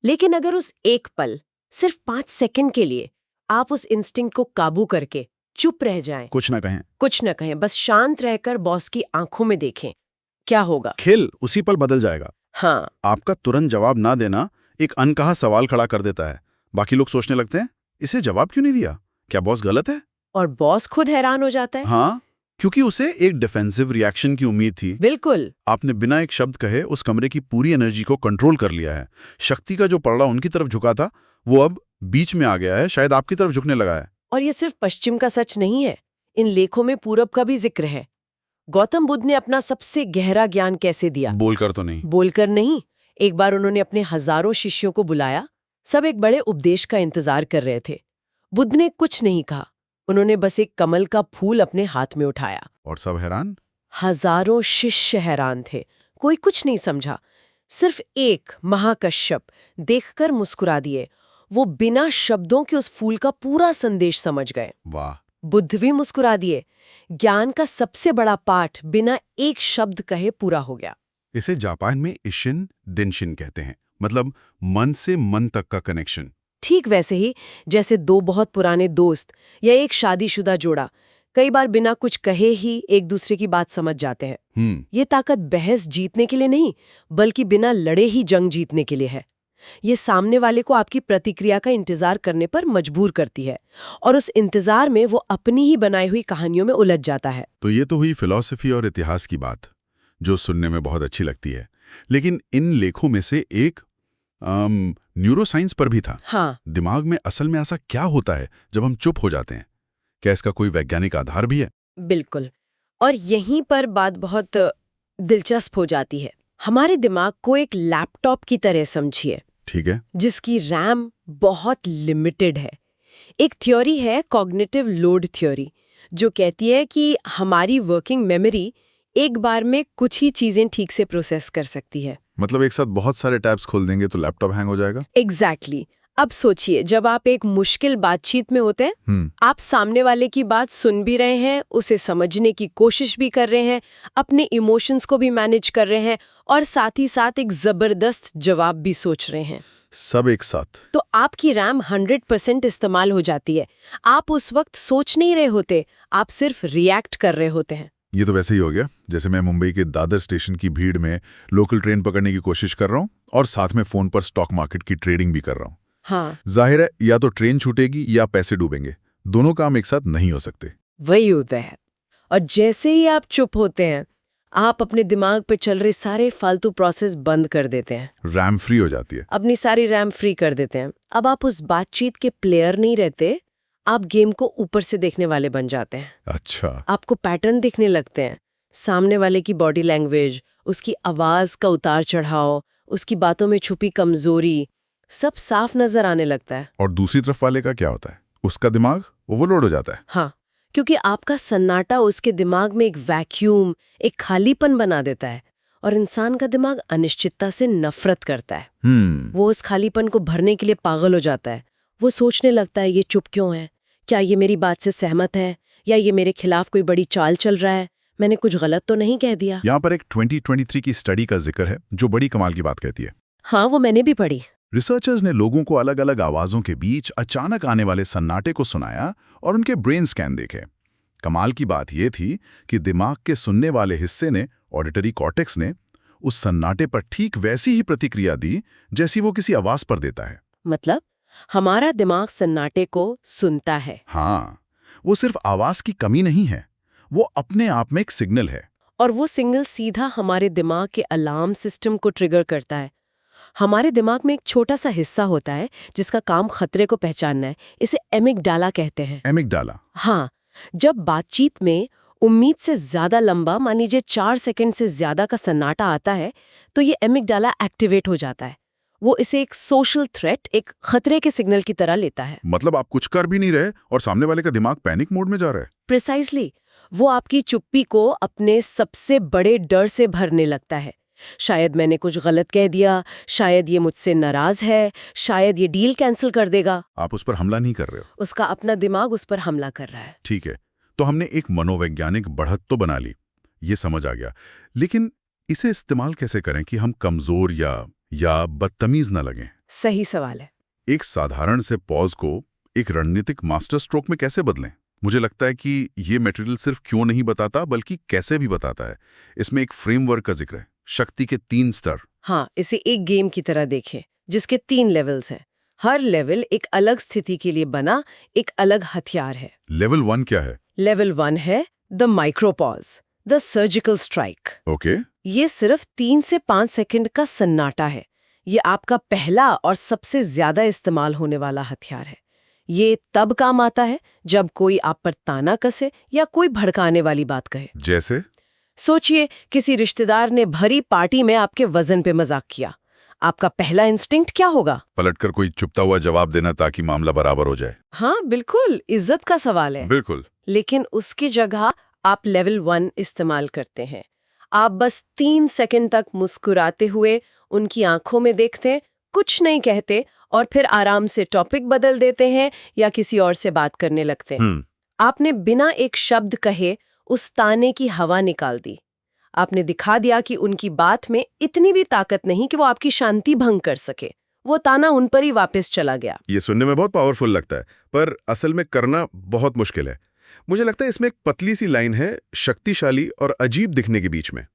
लेकिन अगर उस एक पल, सिर्फ 5 सेकंड के लिए आप उस इंस्टिंक्ट को काबू करके चुप रह जाएं, कुछ ना कहें, कुछ न कहें, बस शांत रहकर बॉस की आंखों में देखें, क्या होगा? खेल उसी पल बदल जाएगा। हाँ, आपका तुरंत जवाब ना देना एक अनकहा सवाल खड़ा कर देता है। बाकी लोग सोचने लगते हैं इसे जवाब क्यों नहीं दिया, क्या बॉस गलत है? और बॉस खुद हैरान हो जाता है। हाँ, क्योंकि उसे एक डिफेंसिव रिएक्शन की उम्मीद थी। बिल्कुल। आपने बिना एक शब्द कहे उस कमरे की पूरी एनर्जी को कंट्रोल कर लिया है। शक्ति का जो पलड़ा उनकी तरफ झुका था वो अब बीच में आ गया है, शायद आपकी तरफ झुकने लगा है। और ये सिर्फ पश्चिम का सच नहीं है, इन लेखों में पूरब का भी जिक्र है। गौतम बुद्ध ने अपना सबसे गहरा ज्ञान कैसे दिया? बोलकर तो नहीं। बोलकर नहीं। एक बार उन्होंने अपने हजारों शिष्यों को बुलाया, सब एक बड़े उपदेश का इंतजार कर रहे थे। बुद्ध ने कुछ नहीं कहा, उन्होंने बस एक कमल का फूल अपने हाथ में उठाया और सब हैरान। हजारों शिष्य हैरान थे, कोई कुछ नहीं समझा। सिर्फ एक महाकश्यप देखकर मुस्कुरा दिए। वो बिना शब्दों के उस फूल का पूरा संदेश समझ गए। वाह। बुद्ध भी मुस्कुरा दिए। ज्ञान का सबसे बड़ा पाठ बिना एक शब्द कहे पूरा हो गया। इसे जापान में इशिन दिनशिन कहते हैं, मतलब मन से मन तक का कनेक्शन। ठीक वैसे ही जैसे दो बहुत पुराने दोस्त या एक शादीशुदा जोड़ा कई बार बिना कुछ कहे ही एक दूसरे की बात समझ जाते हैं। ये ताकत बहस जीतने के लिए नहीं, बल्कि बिना लड़े ही जंग जीतने के लिए है। ये सामने वाले को आपकी प्रतिक्रिया का इंतजार करने पर मजबूर करती है और उस इंतजार में वो अपनी ही बनाई हुई कहानियों में उलझ जाता है। तो ये तो हुई फिलॉसफी और इतिहास की बात, जो सुनने में बहुत अच्छी लगती है। लेकिन इन लेखों में से एक न्यूरोसाइंस पर भी था। हाँ। दिमाग में असल में ऐसा क्या होता है जब हम चुप हो जाते हैं? क्या इसका कोई वैज्ञानिक आधार भी है? बिल्कुल। और यहीं पर बात बहुत दिलचस्प हो जाती है। हमारे दिमाग को एक लैपटॉप की तरह समझिए। ठीक है। जिसकी रैम बहुत लिमिटेड है। एक थ्योरी है कॉग्निटिव लोड थ्योरी, जो कहती है कि हमारी वर्किंग मेमोरी एक बार में कुछ ही चीजें ठीक से प्रोसेस कर सकती है। मतलब एक साथ बहुत सारे टैब्स खोल देंगे तो लैपटॉप हैंग हो जाएगा? एग्जैक्टली। अब सोचिए, जब आप एक मुश्किल बातचीत में होते हैं, आप सामने वाले की बात सुन भी रहे हैं, उसे समझने की कोशिश भी कर रहे हैं, अपने इमोशंस को भी मैनेज कर रहे हैं और साथ ही साथ एक जबरदस्त जवाब भी सोच रहे हैं, सब एक साथ। तो आपकी रैम 100% इस्तेमाल हो जाती है। आप उस वक्त सोच नहीं रहे होते, आप सिर्फ रिएक्ट कर रहे होते हैं। ये तो वैसे ही हो गया जैसे मैं मुंबई के दादर स्टेशन की भीड़ में लोकल ट्रेन पकड़ने की कोशिश कर रहा हूँ और साथ में फोन पर स्टॉक मार्केट की ट्रेडिंग भी कर रहा हूँ। हाँ। जाहिर है, या तो ट्रेन छूटेगी या पैसे डूबेंगे, दोनों काम एक साथ नहीं हो सकते। वही होता है। और जैसे ही आप चुप होते हैं, आप अपने दिमाग पे चल रहे सारे फालतू प्रोसेस बंद कर देते हैं, रैम फ्री हो जाती है। अपनी सारी रैम फ्री कर देते हैं। अब आप उस बातचीत के प्लेयर नहीं रहते, आप गेम को ऊपर से देखने वाले बन जाते हैं। अच्छा। आपको पैटर्न दिखने लगते हैं, सामने वाले की बॉडी लैंग्वेज, उसकी आवाज का उतार चढ़ाव, उसकी बातों में छुपी कमजोरी, सब साफ नजर आने लगता है। और दूसरी तरफ वाले का क्या होता है? उसका दिमाग ओवरलोड हो जाता है। हाँ, क्योंकि आपका सन्नाटा उसके दिमाग में एक वैक्यूम, एक खालीपन बना देता है, और इंसान का दिमाग अनिश्चितता से नफरत करता है। वो उस खालीपन को भरने के लिए पागल हो जाता है। वो सोचने लगता है, ये चुप क्यों है? क्या ये मेरी बात से सहमत है? या ये मेरे खिलाफ कोई बड़ी चाल चल रहा है? मैंने कुछ गलत तो नहीं कह दिया? यहाँ पर एक 2023 की स्टडी का जिक्र है जो बड़ी कमाल की बात कहती है। हाँ, वो मैंने भी पढ़ी। रिसर्चर्स ने लोगों को अलग अलग आवाजों के बीच अचानक आने वाले सन्नाटे को सुनाया और उनके ब्रेन स्कैन देखे। कमाल की बात यह थी कि दिमाग के सुनने वाले हिस्से ने, ऑडिटरी कॉर्टेक्स ने, उस सन्नाटे पर ठीक वैसी ही प्रतिक्रिया दी जैसी वो किसी आवाज पर देता है। मतलब हमारा दिमाग सन्नाटे को सुनता है। हाँ, वो सिर्फ आवाज की कमी नहीं है, वो अपने आप में एक सिग्नल है। और वो सिग्नल सीधा हमारे दिमाग के अलार्म सिस्टम को ट्रिगर करता है। हमारे दिमाग में एक छोटा सा हिस्सा होता है जिसका काम खतरे को पहचानना है। इसे एमिगडाला कहते हैं। एमिगडाला? हाँ, जब बातचीत में उम्मीद से ज्यादा लंबा, मान लीजिए 4 सेकंड से ज्यादा का सन्नाटा आता है, तो ये एमिगडाला एक्टिवेट हो जाता है। वो इसे एक सोशल थ्रेट, एक खतरे के सिग्नल की तरह लेता है। मतलब आप कुछ कर भी नहीं रहे और सामने वाले का दिमाग पैनिक मोड में जा रहा है। प्रिसाइसली, वो आपकी चुप्पी को अपने सबसे बड़े डर से भरने लगता है। शायद मैंने कुछ गलत कह दिया, शायद ये मुझसे नाराज है, शायद ये डील कैंसिल कर देगा। आप उस पर हमला नहीं कर रहे हो, उसका अपना दिमाग उस पर हमला कर रहा है। ठीक है, तो हमने एक मनोवैज्ञानिक बढ़त तो बना ली, ये समझ आ गया। लेकिन इसे इस्तेमाल कैसे करें कि हम कमजोर या बदतमीज न लगें? सही सवाल है। एक साधारण से पॉज को एक रणनीतिक मास्टर स्ट्रोक में कैसे बदलें? मुझे लगता है कि ये मटेरियल सिर्फ क्यों नहीं बताता बल्कि कैसे भी बताता है। इसमें एक फ्रेमवर्क का जिक्र है, शक्ति के 3 स्तर। हाँ, इसे एक गेम की तरह देखें जिसके 3 लेवल्स हैं। हर लेवल एक अलग स्थिति के लिए बना एक अलग हथियार है। लेवल 1 क्या है? लेवल 1 है the micropause, the surgical strike. Okay. ये सिर्फ 3 से 5 सेकंड का सन्नाटा है। ये आपका पहला और सबसे ज्यादा इस्तेमाल होने वाला हथियार है। ये तब काम आता है जब कोई आप पर ताना कसे या कोई भड़काने वाली बात कहे। जैसे? सोचिए, किसी रिश्तेदार ने भरी पार्टी में आपके वजन पे मजाक किया। आपका पहला इंस्टिंक्ट क्या होगा? पलटकर कोई चुपता हुआ जवाब देना ताकि मामला बराबर हो जाए। हाँ बिल्कुल, इज्जत का सवाल है। बिल्कुल। लेकिन उसकी जगह आप लेवल 1 इस्तेमाल करते हैं। आप बस 3 सेकंड तक मुस्कुराते हुए उनकी आंखों में देखते हैं, कुछ नहीं कहते और फिर आराम से टॉपिक बदल देते हैं या किसी और से बात करने लगते हैं। आपने बिना एक शब्द कहे उस ताने की हवा निकाल दी। आपने दिखा दिया कि उनकी बात में इतनी भी ताकत नहीं कि वो आपकी शांति भंग कर सके। वो ताना उन पर ही वापस चला गया। ये सुनने में बहुत पावरफुल लगता है, पर असल में करना बहुत मुश्किल है। मुझे लगता है इसमें एक पतली सी लाइन है शक्तिशाली और अजीब दिखने के बीच में।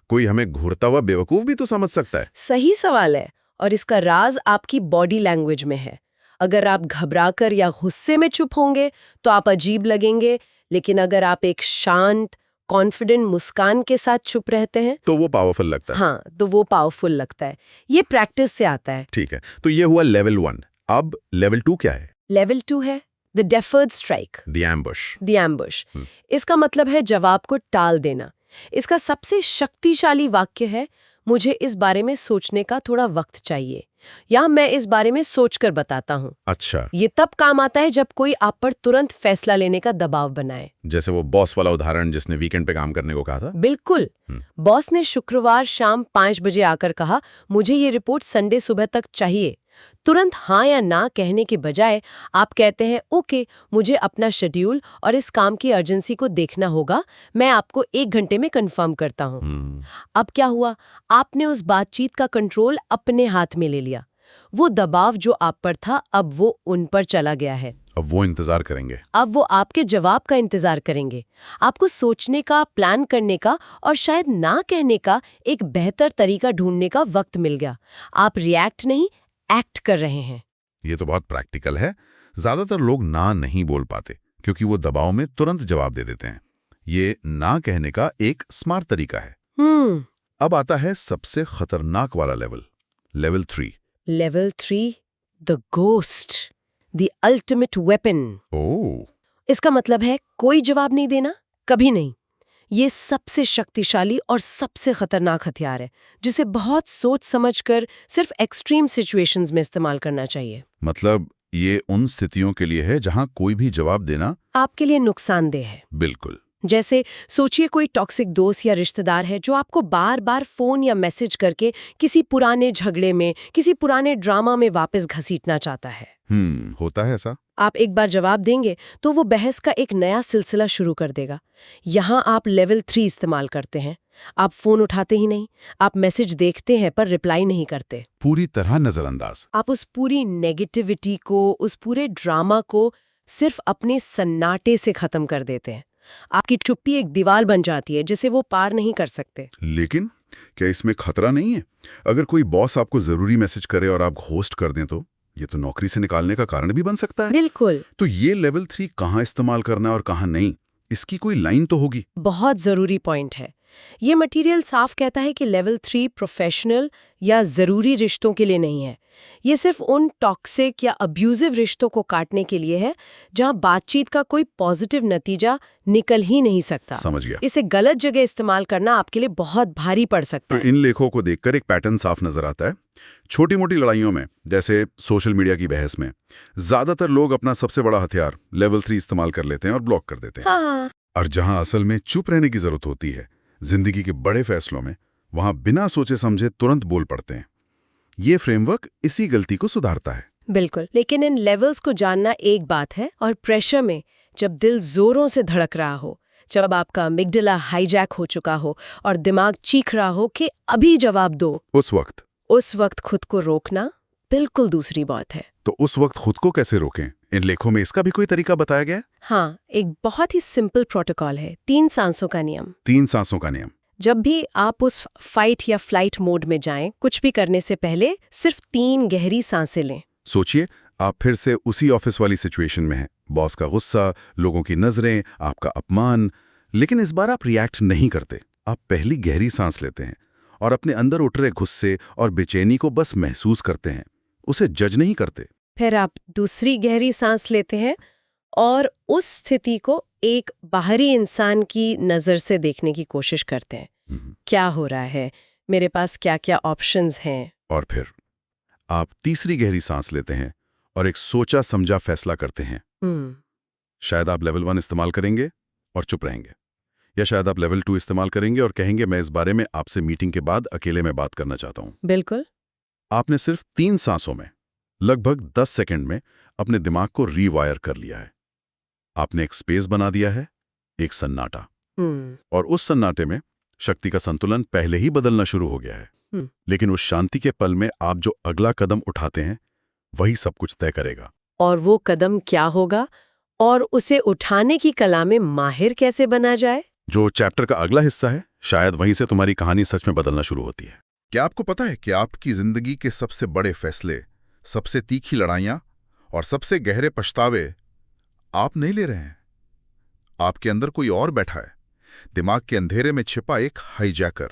कोई हमें घूरता हुआ बेवकूफ भी तो समझ सकता है। सही सवाल है, और इसका राज आपकी बॉडी लैंग्वेज में है। अगर आप घबराकर या गुस्से में चुप होंगे तो आप अजीब लगेंगे, लेकिन अगर आप एक शांत, कॉन्फिडेंट मुस्कान के साथ चुप रहते हैं तो वो पावरफुल लगता है। हाँ, तो वो पावरफुल लगता है। ये प्रैक्टिस से आता है। ठीक है, तो ये हुआ लेवल 1। अब लेवल 2 क्या है? लेवल 2 है the deferred strike, the ambush. The ambush. इसका मतलब है जवाब को टाल देना। इसका सबसे शक्तिशाली वाक्य है, मुझे इस बारे में सोचने का थोड़ा वक्त चाहिए, या मैं इस बारे में सोचकर बताता हूँ। अच्छा। ये तब काम आता है जब कोई आप पर तुरंत फैसला लेने का दबाव बनाए। जैसे वो बॉस वाला उदाहरण जिसने वीकेंड पे काम करने को कहा था। बिल्कुल। बॉस ने शुक्रवार शाम 5 बजे आकर कहा, मुझे ये रिपोर्ट संडे सुबह तक चाहिए। तुरंत हाँ या ना कहने के बजाय आप कहते हैं, ओके, मुझे अपना शेड्यूल और इस काम की अर्जेंसी को देखना होगा, मैं आपको 1 घंटे में कंफर्म करता हूँ। अब क्या हुआ? आपने उस बातचीत का कंट्रोल अपने हाथ में ले लिया। वो दबाव जो आप पर था, अब वो उन पर चला गया है। अब वो इंतजार करेंगे। अब वो आपके जवाब का इंतजार करेंगे। आपको सोचने का, प्लान करने का और शायद ना कहने का एक बेहतर तरीका ढूंढने का वक्त मिल गया। आप रिएक्ट नहीं, एक्ट कर रहे हैं। ये तो बहुत प्रैक्टिकल है। ज्यादातर लोग ना नहीं बोल पाते क्योंकि वो दबाव में तुरंत जवाब दे देते हैं। ये ना कहने का एक स्मार्ट तरीका है। अब आता है सबसे खतरनाक वाला level, level 3। Level 3, the ghost, the ultimate weapon. Oh, इसका मतलब है कोई जवाब नहीं देना, कभी नहीं। ये सबसे शक्तिशाली और सबसे खतरनाक हथियार है, जिसे बहुत सोच समझकर सिर्फ एक्सट्रीम सिचुएशंस में इस्तेमाल करना चाहिए। मतलब ये उन स्थितियों के लिए है जहां कोई भी जवाब देना आपके लिए नुकसानदेह है। बिल्कुल। जैसे सोचिए कोई टॉक्सिक दोस्त या रिश्तेदार है जो आपको बार बार फोन या मैसेज करके किसी पुराने झगड़े में, किसी पुराने ड्रामा में वापस घसीटना चाहता है। होता है ऐसा। आप एक बार जवाब देंगे तो वो बहस का एक नया सिलसिला शुरू कर देगा। यहाँ आप लेवल 3 इस्तेमाल करते हैं। आप फोन उठाते ही नहीं, आप मैसेज देखते हैं पर रिप्लाई नहीं करते। पूरी तरह नजरअंदाज। आप उस पूरी नेगेटिविटी को, उस पूरे ड्रामा को सिर्फ अपने सन्नाटे से खत्म कर देते हैं। आपकी चुप्पी एक दीवार बन जाती है जिसे वो पार नहीं कर सकते। लेकिन क्या इसमें खतरा नहीं है? अगर कोई बॉस आपको जरूरी मैसेज करे और आप घोस्ट कर दें तो ये तो नौकरी से निकालने का कारण भी बन सकता है। बिल्कुल। तो ये लेवल 3 कहाँ इस्तेमाल करना है और कहाँ नहीं, इसकी कोई लाइन तो होगी। बहुत जरूरी पॉइंट है। ये मटेरियल साफ कहता है कि लेवल 3 प्रोफेशनल या जरूरी रिश्तों के लिए नहीं है। ये सिर्फ उन टॉक्सिक या अब्यूजिव रिश्तों को काटने के लिए है जहां बातचीत का कोई पॉजिटिव नतीजा निकल ही नहीं सकता। समझ गया। इसे गलत जगह इस्तेमाल करना आपके लिए बहुत भारी पड़ सकता तो है। इन लेखों को देखकर एक पैटर्न साफ नजर आता है। छोटी मोटी लड़ाइयों में, जैसे सोशल मीडिया की बहस में, ज्यादातर लोग अपना सबसे बड़ा हथियार लेवल 3 इस्तेमाल कर लेते हैं और ब्लॉक कर देते हैं। हाँ। और जहां असल में चुप रहने की जरूरत होती है, जिंदगी के बड़े फैसलों में, वहां बिना सोचे समझे तुरंत बोल पड़ते हैं। ये फ्रेमवर्क इसी गलती को सुधारता है। बिल्कुल। लेकिन इन लेवल्स को जानना एक बात है, और प्रेशर में, जब दिल जोरों से धड़क रहा हो, जब आपका अमिगडाला हाईजैक हो चुका हो और दिमाग चीख रहा हो कि अभी जवाब दो, उस वक्त खुद को रोकना बिल्कुल दूसरी बात है। तो उस वक्त खुद को कैसे रोकें? इन लेखों में इसका भी कोई तरीका बताया गया है? हाँ, एक बहुत ही सिंपल प्रोटोकॉल है, 3 सांसों का नियम। 3 सांसों का नियम। जब भी आप उस फाइट या फ्लाइट मोड में जाएं, कुछ भी करने से पहले सिर्फ 3 गहरी सांसें लें। सोचिए, आप फिर से उसी ऑफिस वाली सिचुएशन में हैं। बॉस का गुस्सा, लोगों की नजरें, आपका अपमान। लेकिन इस बार आप रिएक्ट नहीं करते। आप पहली गहरी सांस लेते हैं और अपने अंदर उठ रहे गुस्से और बेचैनी को बस महसूस करते हैं, उसे जज नहीं करते। फिर आप दूसरी गहरी सांस लेते हैं और उस स्थिति को एक बाहरी इंसान की नज़र से देखने की कोशिश करते हैं। क्या हो रहा है, मेरे पास क्या क्या ऑप्शंस हैं। और फिर आप तीसरी गहरी सांस लेते हैं और एक सोचा समझा फैसला करते हैं। शायद आप लेवल 1 इस्तेमाल करेंगे और चुप रहेंगे, या शायद आप लेवल 2 इस्तेमाल करेंगे और कहेंगे मैं इस बारे में आपसे मीटिंग के बाद अकेले में बात करना चाहता हूं। बिल्कुल। आपने सिर्फ 3 सांसों में, लगभग 10 सेकंड में अपने दिमाग को रीवायर कर लिया है। आपने एक स्पेस बना दिया है, एक सन्नाटा। और उस सन्नाटे में शक्ति का संतुलन पहले ही बदलना शुरू हो गया है। लेकिन उस शांति के पल में आप जो अगला कदम उठाते हैं, वही सब कुछ तय करेगा। और वो कदम क्या होगा और उसे उठाने की कला में माहिर कैसे बना जाए, जो चैप्टर का अगला हिस्सा है, शायद वहीं से तुम्हारी कहानी सच में बदलना शुरू होती है। क्या आपको पता है कि आपकी जिंदगी के सबसे बड़े फैसले, सबसे तीखी लड़ाइयां और सबसे गहरे पछतावे आप नहीं ले रहे हैं? आपके अंदर कोई और बैठा है, दिमाग के अंधेरे में छिपा एक हाईजैकर,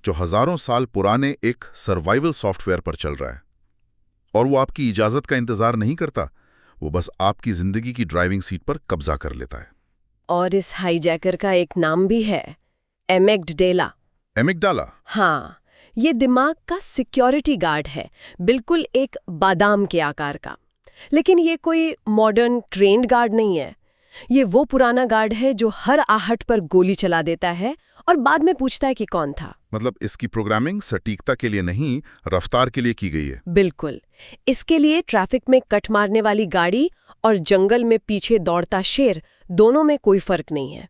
जो हजारों साल पुराने एक सर्वाइवल सॉफ्टवेयर पर चल रहा है। और वो आपकी इजाजत का इंतजार नहीं करता, वो बस आपकी जिंदगी की ड्राइविंग सीट पर कब्जा कर लेता है। और इस हाईजैकर का एक नाम भी है, एमिगडाला। एमिगडाला? हाँ, ये दिमाग का सिक्योरिटी गार्ड है, बिल्कुल एक बादाम के आकार का। लेकिन ये कोई मॉडर्न ट्रेन्ड गार्ड नहीं है। ये वो पुराना गार्ड है जो हर आहट पर गोली चला देता है और बाद में पूछता है कि कौन था। मतलब इसकी प्रोग्रामिंग सटीकता के लिए नहीं, रफ्तार के लिए की गई है। बिल्कुल। इसके लिए ट्रैफिक में कट मारने वाली गाड़ी और जंगल में पीछे दौड़ता शेर, दोनों में कोई फर्क नहीं है।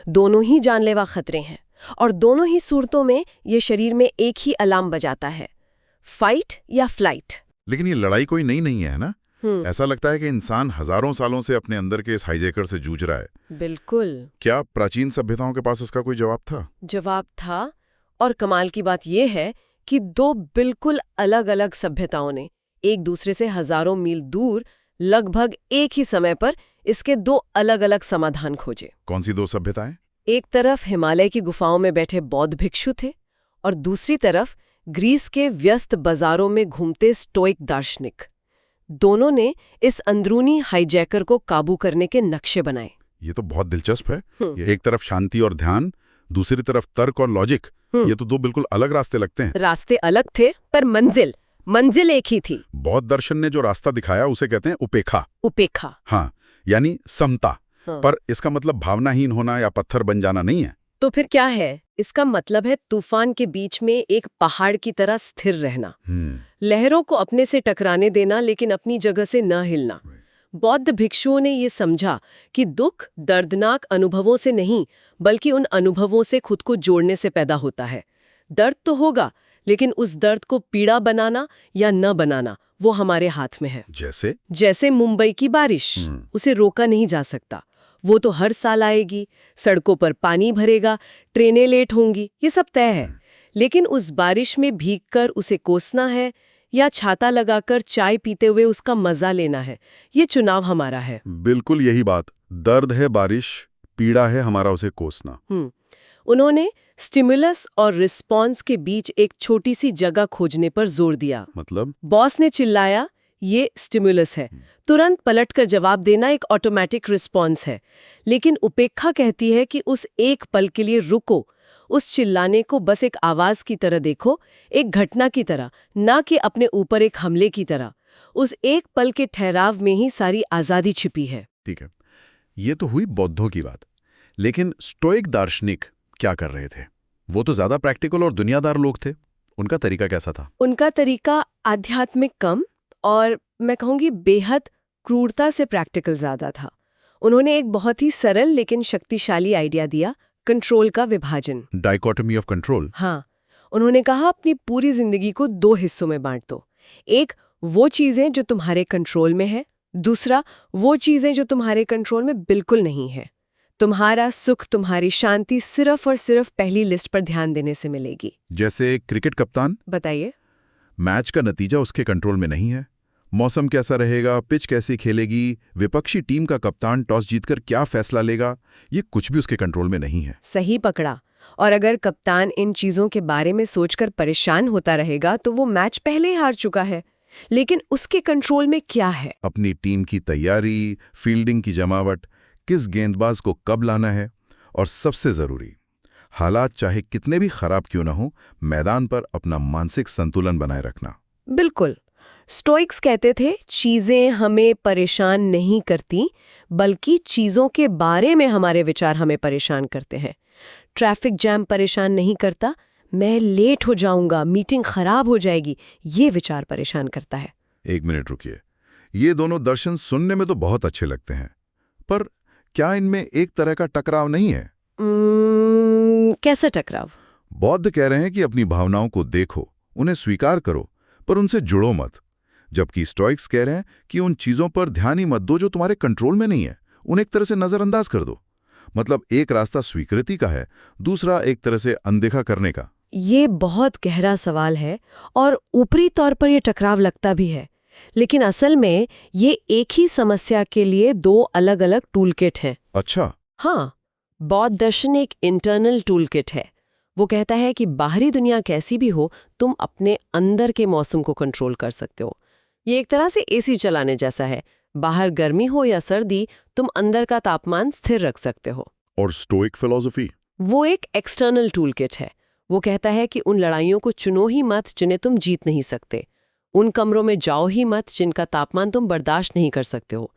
दोनों ही जानलेवा खतरे हैं और दोनों ही सूरतों में ये शरीर में एक ही अलार्म बजाता है, फाइट या फ्लाइट। लेकिन ये लड़ाई कोई नई नहीं है ना? ऐसा लगता है कि इंसान हजारों सालों से अपने अंदर के इस हाईजैकर से जूझ रहा है। बिल्कुल। क्या प्राचीन सभ्यताओं के पास इसका कोई जवाब था? जवाब था, और कमाल की बात यह है कि 2 बिल्कुल अलग अलग सभ्यताओं ने एक दूसरे से हजारों मील दूर लगभग एक ही समय पर इसके 2 अलग अलग समाधान खोजे। कौन सी 2 सभ्यताएं? एक तरफ हिमालय की गुफाओं में बैठे बौद्ध भिक्षु थे और दूसरी तरफ ग्रीस के व्यस्त बाजारों में घूमते स्टोइक दार्शनिक। दोनों ने इस अंदरूनी हाईजैकर को काबू करने के नक्शे बनाए। ये तो बहुत दिलचस्प है। ये एक तरफ शांति और ध्यान, दूसरी तरफ तर्क और लॉजिक। ये तो दो बिल्कुल अलग रास्ते लगते हैं। रास्ते अलग थे पर मंजिल एक ही थी। बौद्ध दर्शन ने जो रास्ता दिखाया उसे कहते हैं उपेक्षा। हाँ, यानी समता। पर इसका मतलब भावनाहीन होना या पत्थर बन जाना नहीं है। तो फिर क्या है? इसका मतलब है तूफान के बीच में एक पहाड़ की तरह स्थिर रहना, लहरों को अपने से टकराने देना लेकिन अपनी जगह से न हिलना। बौद्ध भिक्षुओं ने ये समझा कि दुख दर्दनाक अनुभवों से नहीं बल्कि उन अनुभवों से खुद को जोड़ने से पैदा होता है। दर्द तो होगा लेकिन उस दर्द को पीड़ा बनाना या न बनाना वो हमारे हाथ में है। जैसे मुंबई की बारिश, उसे रोका नहीं जा सकता। वो तो हर साल आएगी, सड़कों पर पानी भरेगा, ट्रेनें लेट होंगी, ये सब तय है। लेकिन उस बारिश में भीगकर उसे कोसना है या छाता लगाकर चाय पीते हुए उसका मजा लेना है, ये चुनाव हमारा है। बिल्कुल यही बात। दर्द है बारिश, पीड़ा है हमारा उसे कोसना। उन्होंने स्टिमुलस और रिस्पॉन्स के बीच एक छोटी सी जगह खोजने पर जोर दिया। मतलब? बॉस ने चिल्लाया, ये स्टिमुलस है, तुरंत पलटकर जवाब देना एक ऑटोमेटिक रिस्पॉन्स है। लेकिन उपेक्षा कहती है कि उस एक पल के लिए रुको, उस चिल्लाने को बस एक आवाज की तरह देखो, एक घटना की तरह, ना कि अपने ऊपर एक हमले की तरह। उस एक पल के ठहराव में ही सारी आजादी छिपी है। ठीक है, ये तो हुई बौद्धों की बात। लेकिन स्टोइक दार्शनिक क्या कर रहे थे? वो तो ज्यादा प्रैक्टिकल और दुनियादार लोग थे। उनका तरीका कैसा था? उनका तरीका आध्यात्मिक कम और मैं कहूँगी बेहद क्रूरता से प्रैक्टिकल ज्यादा था। उन्होंने एक बहुत ही सरल लेकिन शक्तिशाली आइडिया दिया, कंट्रोल का विभाजन। Dichotomy of control. हाँ, उन्होंने कहा अपनी पूरी जिंदगी को 2 हिस्सों में बांट दो। एक, वो चीजें जो तुम्हारे कंट्रोल में है। दूसरा, वो चीजें जो तुम्हारे कंट्रोल में बिल्कुल नहीं है। तुम्हारा सुख, तुम्हारी शांति सिर्फ और सिर्फ पहली लिस्ट पर ध्यान देने से मिलेगी। जैसे क्रिकेट कप्तान? बताइए। मैच का नतीजा उसके कंट्रोल में नहीं है। मौसम कैसा रहेगा, पिच कैसी खेलेगी, विपक्षी टीम का कप्तान टॉस जीतकर क्या फैसला लेगा, ये कुछ भी उसके कंट्रोल में नहीं है। सही पकड़ा। और अगर कप्तान इन चीजों के बारे में सोचकर परेशान होता रहेगा तो वो मैच पहले ही हार चुका है। लेकिन उसके कंट्रोल में क्या है? अपनी टीम की तैयारी, फील्डिंग की जमावट, किस गेंदबाज को कब लाना है, और सबसे जरूरी, हालात चाहे कितने भी खराब क्यों ना हो, मैदान पर अपना मानसिक संतुलन बनाए रखना। बिल्कुल। स्टोइक्स कहते थे चीजें हमें परेशान नहीं करती बल्कि चीजों के बारे में हमारे विचार हमें परेशान करते हैं। ट्रैफिक जैम परेशान नहीं करता, मैं लेट हो जाऊंगा, मीटिंग खराब हो जाएगी, ये विचार परेशान करता है। एक मिनट रुकिए, ये दोनों दर्शन सुनने में तो बहुत अच्छे लगते हैं, पर क्या इनमें एक तरह का टकराव नहीं है? कैसा टकराव? बौद्ध कह रहे हैं कि अपनी भावनाओं को देखो, उन्हें स्वीकार करो, पर उनसे जुड़ो मत। जबकि स्टोइक्स कह रहे हैं कि उन चीजों पर ध्यान ही मत दो जो तुम्हारे कंट्रोल में नहीं है, उन्हें एक तरह से नजरअंदाज कर दो। मतलब एक रास्ता स्वीकृति का है, दूसरा एक तरह से अनदेखा करने का। ये बहुत गहरा सवाल है और ऊपरी तौर पर यह टकराव लगता भी है, लेकिन असल में ये एक ही समस्या के लिए 2 अलग-अलग टूलकिट हैं। अच्छा। हाँ, बौद्ध दर्शन एक इंटरनल टूलकिट है। वो कहता है कि बाहरी दुनिया कैसी भी हो, तुम अपने अंदर के मौसम को कंट्रोल कर सकते हो। ये एक तरह से एसी चलाने जैसा है। बाहर गर्मी हो या सर्दी, तुम अंदर का तापमान स्थिर रख सकते हो। और स्टोइक फिलॉसफी? वो एक एक्सटर्नल टूलकिट है। वो कहता है कि उन लड़ाइयों को चुनो ही मत जिन्हें तुम जीत नहीं सकते। उन कमरों में जाओ ही मत जिनका तापमान तुम बर्दाश्त नहीं कर सकते हो।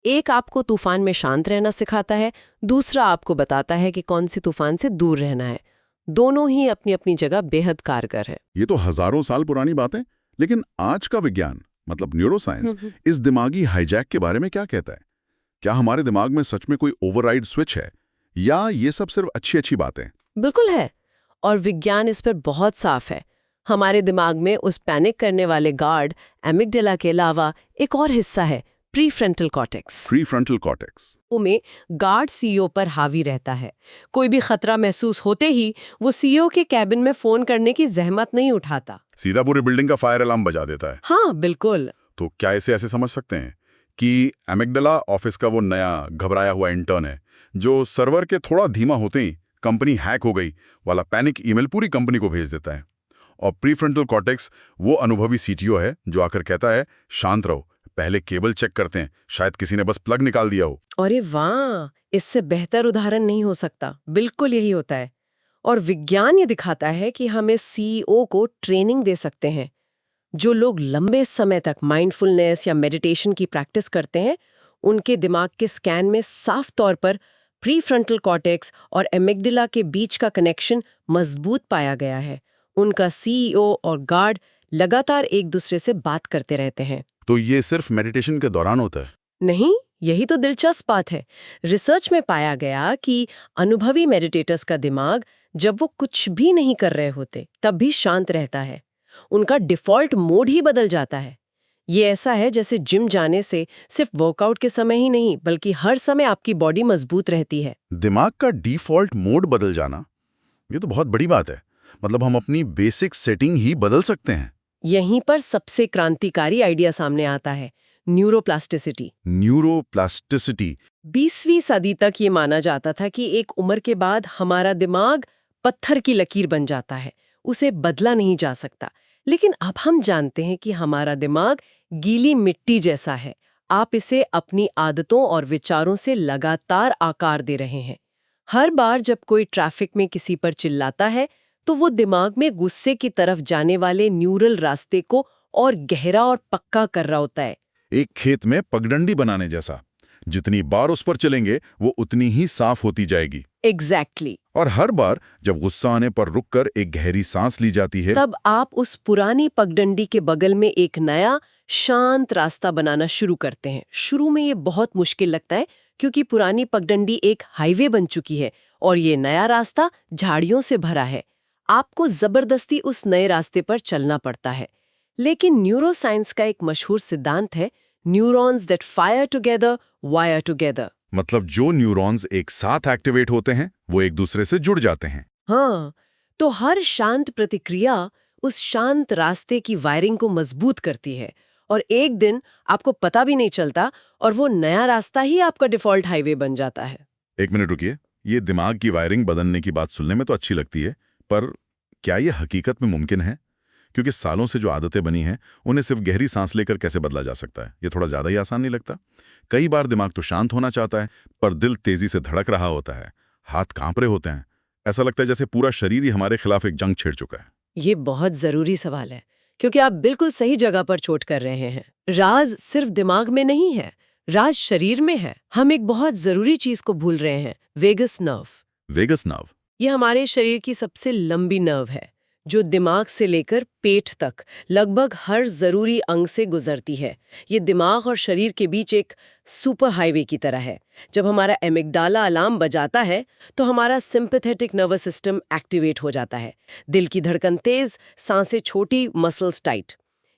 एक आपको तूफान में शांत रहना सिखाता है, दूसरा आपको बताता है कि कौन सी तूफान से दूर रहना है। दोनों ही अपनी अपनी जगह बेहद कारगर है। ये तो हजारों साल पुरानी बातें, लेकिन आज का विज्ञान मतलब न्यूरोसाइंस इस दिमागी हाईजैक के बारे में क्या कहता है? क्या हमारे दिमाग में सच में कोई ओवरराइड स्विच है, या ये सब सिर्फ अच्छी बातें? बिल्कुल है, और विज्ञान इस पर बहुत साफ है। हमारे दिमाग में उस पैनिक करने वाले गार्ड एमिगडाला के अलावा एक और हिस्सा है, प्रीफ्रंटल कॉर्टेक्स। प्रीफ्रंटल कॉर्टेक्स में गार्ड सीईओ पर हावी रहता है। कोई भी खतरा महसूस होते ही वो सीईओ के कैबिन में फोन करने की जहमत नहीं उठाता, सीधा पूरी बिल्डिंग का फायर अलार्म बजा देता है। हाँ बिल्कुल। तो क्या इसे ऐसे समझ सकते हैं कि एमिगडाला ऑफिस का वो नया घबराया हुआ इंटर्न है जो सर्वर के थोड़ा धीमा होते ही कंपनी हैक हो गई वाला पैनिक ईमेल पूरी कंपनी को भेज देता है। और प्रीफ्रंटल कॉर्टेक्स वो अनुभवी सीटीओ है जो आकर कहता है शांत रहो, पहले केबल चेक करते हैं, शायद किसी ने बस प्लग निकाल दिया हो। अरे वाह, इससे बेहतर उदाहरण नहीं हो सकता। बिल्कुल यही होता है। और विज्ञान ये दिखाता है कि हम इस सीईओ को ट्रेनिंग दे सकते हैं। जो लोग लंबे समय तक माइंडफुलनेस या मेडिटेशन की प्रैक्टिस करते हैं, उनके दिमाग के स्कैन में साफ तौर पर प्रीफ्रंटल कॉर्टेक्स और एमिगडाला के बीच का कनेक्शन मजबूत पाया गया है। उनका सीईओ और गार्ड लगातार एक दूसरे से बात करते रहते हैं। तो ये सिर्फ मेडिटेशन के दौरान होता है? नहीं, यही तो दिलचस्प बात है। रिसर्च में पाया गया कि अनुभवी मेडिटेटर्स का दिमाग जब वो कुछ भी नहीं कर रहे होते तब भी शांत रहता है। उनका डिफॉल्ट मोड ही बदल जाता है। ये ऐसा है जैसे जिम जाने से सिर्फ वर्कआउट के समय ही नहीं बल्कि हर समय आपकी बॉडी मजबूत रहती है। दिमाग का डिफॉल्ट मोड बदल जाना, ये तो बहुत बड़ी बात है। मतलब हम अपनी बेसिक सेटिंग ही बदल सकते हैं। यहीं पर सबसे क्रांतिकारी आइडिया सामने आता है, न्यूरोप्लास्टिसिटी। न्यूरोप्लास्टिसिटी 20वीं सदी तक ये माना जाता था कि एक उम्र के बाद हमारा दिमाग पत्थर की लकीर बन जाता है, उसे बदला नहीं जा सकता। लेकिन अब हम जानते हैं कि हमारा दिमाग गीली मिट्टी जैसा है। आप इसे अपनी आदतों और विचारों से लगातार आकार दे रहे हैं। हर बार जब कोई ट्रैफिक में किसी पर चिल्लाता है तो वो दिमाग में गुस्से की तरफ जाने वाले न्यूरल रास्ते को और गहरा और पक्का कर रहा होता है। एक खेत में पगडंडी बनाने जैसा, जितनी बार उस पर चलेंगे वो उतनी ही साफ होती जाएगी। एग्जैक्टली। और हर बार जब गुस्सा आने पर रुककर एक गहरी सांस ली जाती है, तब आप उस पुरानी पगडंडी के बगल में एक नया शांत रास्ता बनाना शुरू करते हैं। शुरू में ये बहुत मुश्किल लगता है क्योंकि पुरानी पगडंडी एक हाईवे बन चुकी है और ये नया रास्ता झाड़ियों से भरा है। आपको जबरदस्ती उस नए रास्ते पर चलना पड़ता है। लेकिन न्यूरोसाइंस का एक मशहूर सिद्धांत है, neurons that fire together wire together. मतलब जो न्यूरॉन्स एक साथ एक्टिवेट होते हैं वो एक दूसरे से जुड़ जाते हैं। हाँ, तो हर शांत प्रतिक्रिया उस शांत रास्ते की वायरिंग को मजबूत करती है और एक दिन आपको पता भी नहीं चलता और वो नया रास्ता ही आपका डिफॉल्ट हाईवे बन जाता है। एक मिनट रुकिए, ये दिमाग की वायरिंग बदलने की बात सुनने में तो अच्छी लगती है, पर क्या ये हकीकत में मुमकिन है? क्योंकि सालों से जो आदतें बनी हैं उन्हें सिर्फ गहरी सांस लेकर कैसे बदला जा सकता है? ये थोड़ा ज्यादा ही आसान नहीं लगता? कई बार दिमाग तो शांत होना चाहता है पर दिल तेजी से धड़क रहा होता है, हाथ कांप रहे होते हैं, ऐसा लगता है जैसे पूरा शरीर ही हमारे खिलाफ एक जंग छेड़ चुका है। ये बहुत जरूरी सवाल है क्योंकि आप बिल्कुल सही जगह पर चोट कर रहे हैं। राज सिर्फ दिमाग में नहीं है, राज शरीर में है। हम एक बहुत जरूरी चीज को भूल रहे हैं, वेगस नर्व। वेगस नर्व ये हमारे शरीर की सबसे लंबी नर्व है जो दिमाग से लेकर पेट तक लगभग हर जरूरी अंग से गुजरती है। ये दिमाग और शरीर के बीच एक सुपर हाईवे की तरह है। जब हमारा एमिगडाला अलार्म बजाता है तो हमारा सिंपैथेटिक नर्वस सिस्टम एक्टिवेट हो जाता है। दिल की धड़कन तेज, सांसें छोटी, मसल्स टाइट।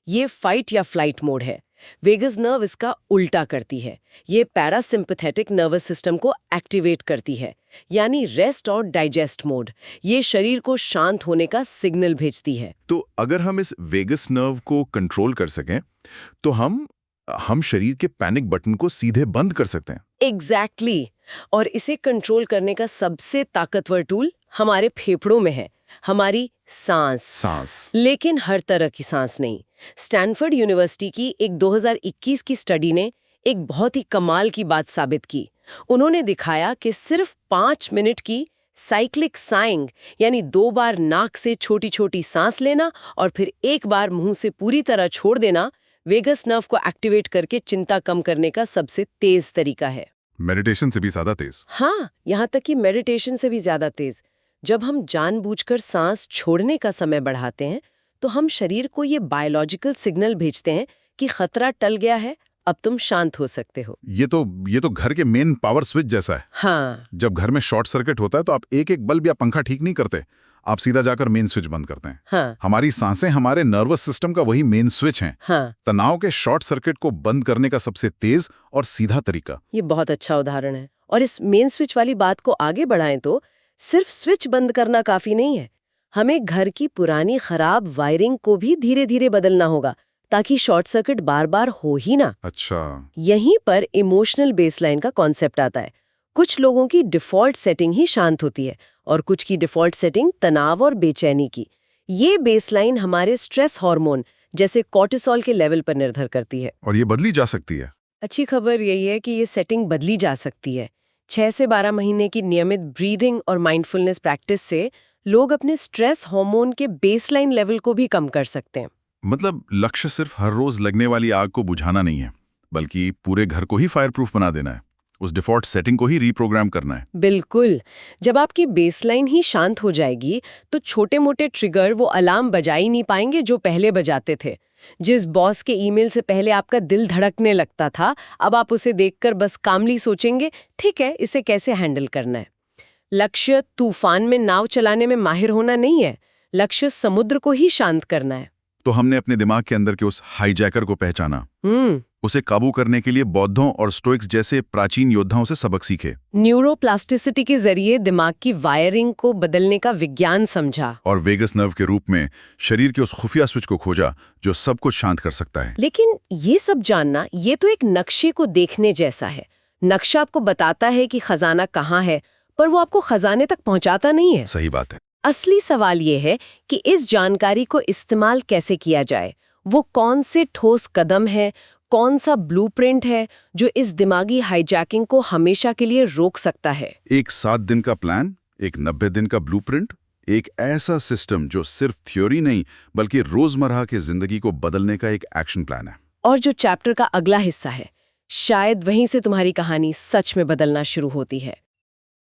ये फाइट या फ्लाइट मोड है। वेगस नर्व इसका उल्टा करती है। ये पैरासिम्पैथेटिक नर्वस सिस्टम को एक्टिवेट करती है, यानी रेस्ट और डाइजेस्ट मोड। ये शरीर को शांत होने का सिग्नल भेजती है। तो अगर हम इस वेगस नर्व को कंट्रोल कर सकें तो हम शरीर के पैनिक बटन को सीधे बंद कर सकते हैं। एग्जैक्टली। और इसे कंट्रोल करने का सबसे ताकतवर टूल हमारे फेफड़ों में है, हमारी सांस। लेकिन हर तरह की सांस नहीं। स्टैनफोर्ड यूनिवर्सिटी की एक 2021 की स्टडी ने एक बहुत ही कमाल की बात साबित की। उन्होंने दिखाया कि सिर्फ 5 मिनट की साइक्लिक साइंग, यानी 2 बार नाक से छोटी छोटी सांस लेना और फिर 1 बार मुंह से पूरी तरह छोड़ देना, वेगस नर्व को एक्टिवेट करके चिंता कम करने का सबसे तेज तरीका है। मेडिटेशन से भी ज्यादा तेज? हाँ, यहाँ तक कि मेडिटेशन से भी ज्यादा तेज। जब हम जानबूझकर सांस छोड़ने का समय बढ़ाते हैं तो हम शरीर को ये बायोलॉजिकल सिग्नल भेजते हैं कि खतरा टल गया है, अब तुम शांत हो सकते हो। ये तो घर के मेन पावर स्विच जैसा है। हाँ। जब घर में शॉर्ट सर्किट होता है तो आप एक एक बल्ब या पंखा ठीक नहीं करते, आप सीधा जाकर मेन स्विच बंद करते हैं। हाँ। हमारी सांसें हमारे नर्वस सिस्टम का वही मेन स्विच हैं। हाँ। तनाव के शॉर्ट सर्किट को बंद करने का सबसे तेज और सीधा तरीका। ये बहुत अच्छा उदाहरण है। और इस मेन स्विच वाली बात को आगे बढ़ाएं तो सिर्फ स्विच बंद करना काफी नहीं है, हमें घर की पुरानी खराब वायरिंग को भी धीरे धीरे बदलना होगा ताकि शॉर्ट सर्किट बार बार हो ही ना। अच्छा। यहीं पर इमोशनल बेसलाइन का कॉन्सेप्ट आता है। कुछ लोगों की डिफॉल्ट सेटिंग ही शांत होती है और कुछ की डिफॉल्ट सेटिंग तनाव और बेचैनी की। ये बेसलाइन हमारे स्ट्रेस हार्मोन जैसे कॉर्टिसोल के लेवल पर निर्भर करती है। और ये बदली जा सकती है? अच्छी खबर यही है कि ये सेटिंग बदली जा सकती है। 6 से 12 महीने की नियमित ब्रीदिंग और माइंडफुलनेस प्रैक्टिस से लोग अपने स्ट्रेस हार्मोन के बेसलाइन लेवल को भी कम कर सकते हैं। मतलब लक्ष्य सिर्फ हर रोज लगने वाली आग को बुझाना नहीं है, बल्कि पूरे घर को ही फायर प्रूफ बना देना है। उस डिफॉल्ट सेटिंग को ही रीप्रोग्राम करना है। बिल्कुल। जब आपकी बेसलाइन ही शांत हो जाएगी तो छोटे मोटे ट्रिगर वो अलार्म बजा ही नहीं पाएंगे जो पहले बजाते थे। जिस बॉस के ईमेल से पहले आपका दिल धड़कने लगता था, अब आप उसे देखकर बस कामली सोचेंगे, ठीक है, इसे कैसे हैंडल करना है। लक्ष्य तूफान में नाव चलाने में माहिर होना नहीं है, लक्ष्य समुद्र को ही शांत करना है। तो हमने अपने दिमाग के अंदर के उस हाईजैकर को पहचाना, उसे काबू करने के लिए बौद्धों और स्टोइक्स जैसे प्राचीन योद्धाओं से सबक सीखे, न्यूरोप्लास्टिसिटी के जरिए दिमाग की वायरिंग को बदलने का विज्ञान समझा, और वेगस नर्व के रूप में शरीर के उस खुफिया स्विच को खोजा जो सब कुछ शांत कर सकता है। लेकिन ये सब जानना, ये तो एक नक्शे को देखने जैसा है। नक्शा आपको बताता है कि खजाना कहाँ है, पर वो आपको खजाने तक पहुंचाता नहीं है। सही बात है। असली सवाल ये है कि इस जानकारी को इस्तेमाल कैसे किया जाए। वो कौन से ठोस कदम है, कौन सा ब्लूप्रिंट है जो इस दिमागी हाईजैकिंग को हमेशा के लिए रोक सकता है। एक 7 दिन का प्लान, एक 90 दिन का ब्लूप्रिंट, एक ऐसा सिस्टम जो सिर्फ थ्योरी नहीं बल्कि रोजमर्रा की जिंदगी को बदलने का एक एक्शन प्लान है। और जो चैप्टर का अगला हिस्सा है, शायद वहीं से तुम्हारी कहानी सच में बदलना शुरू होती है।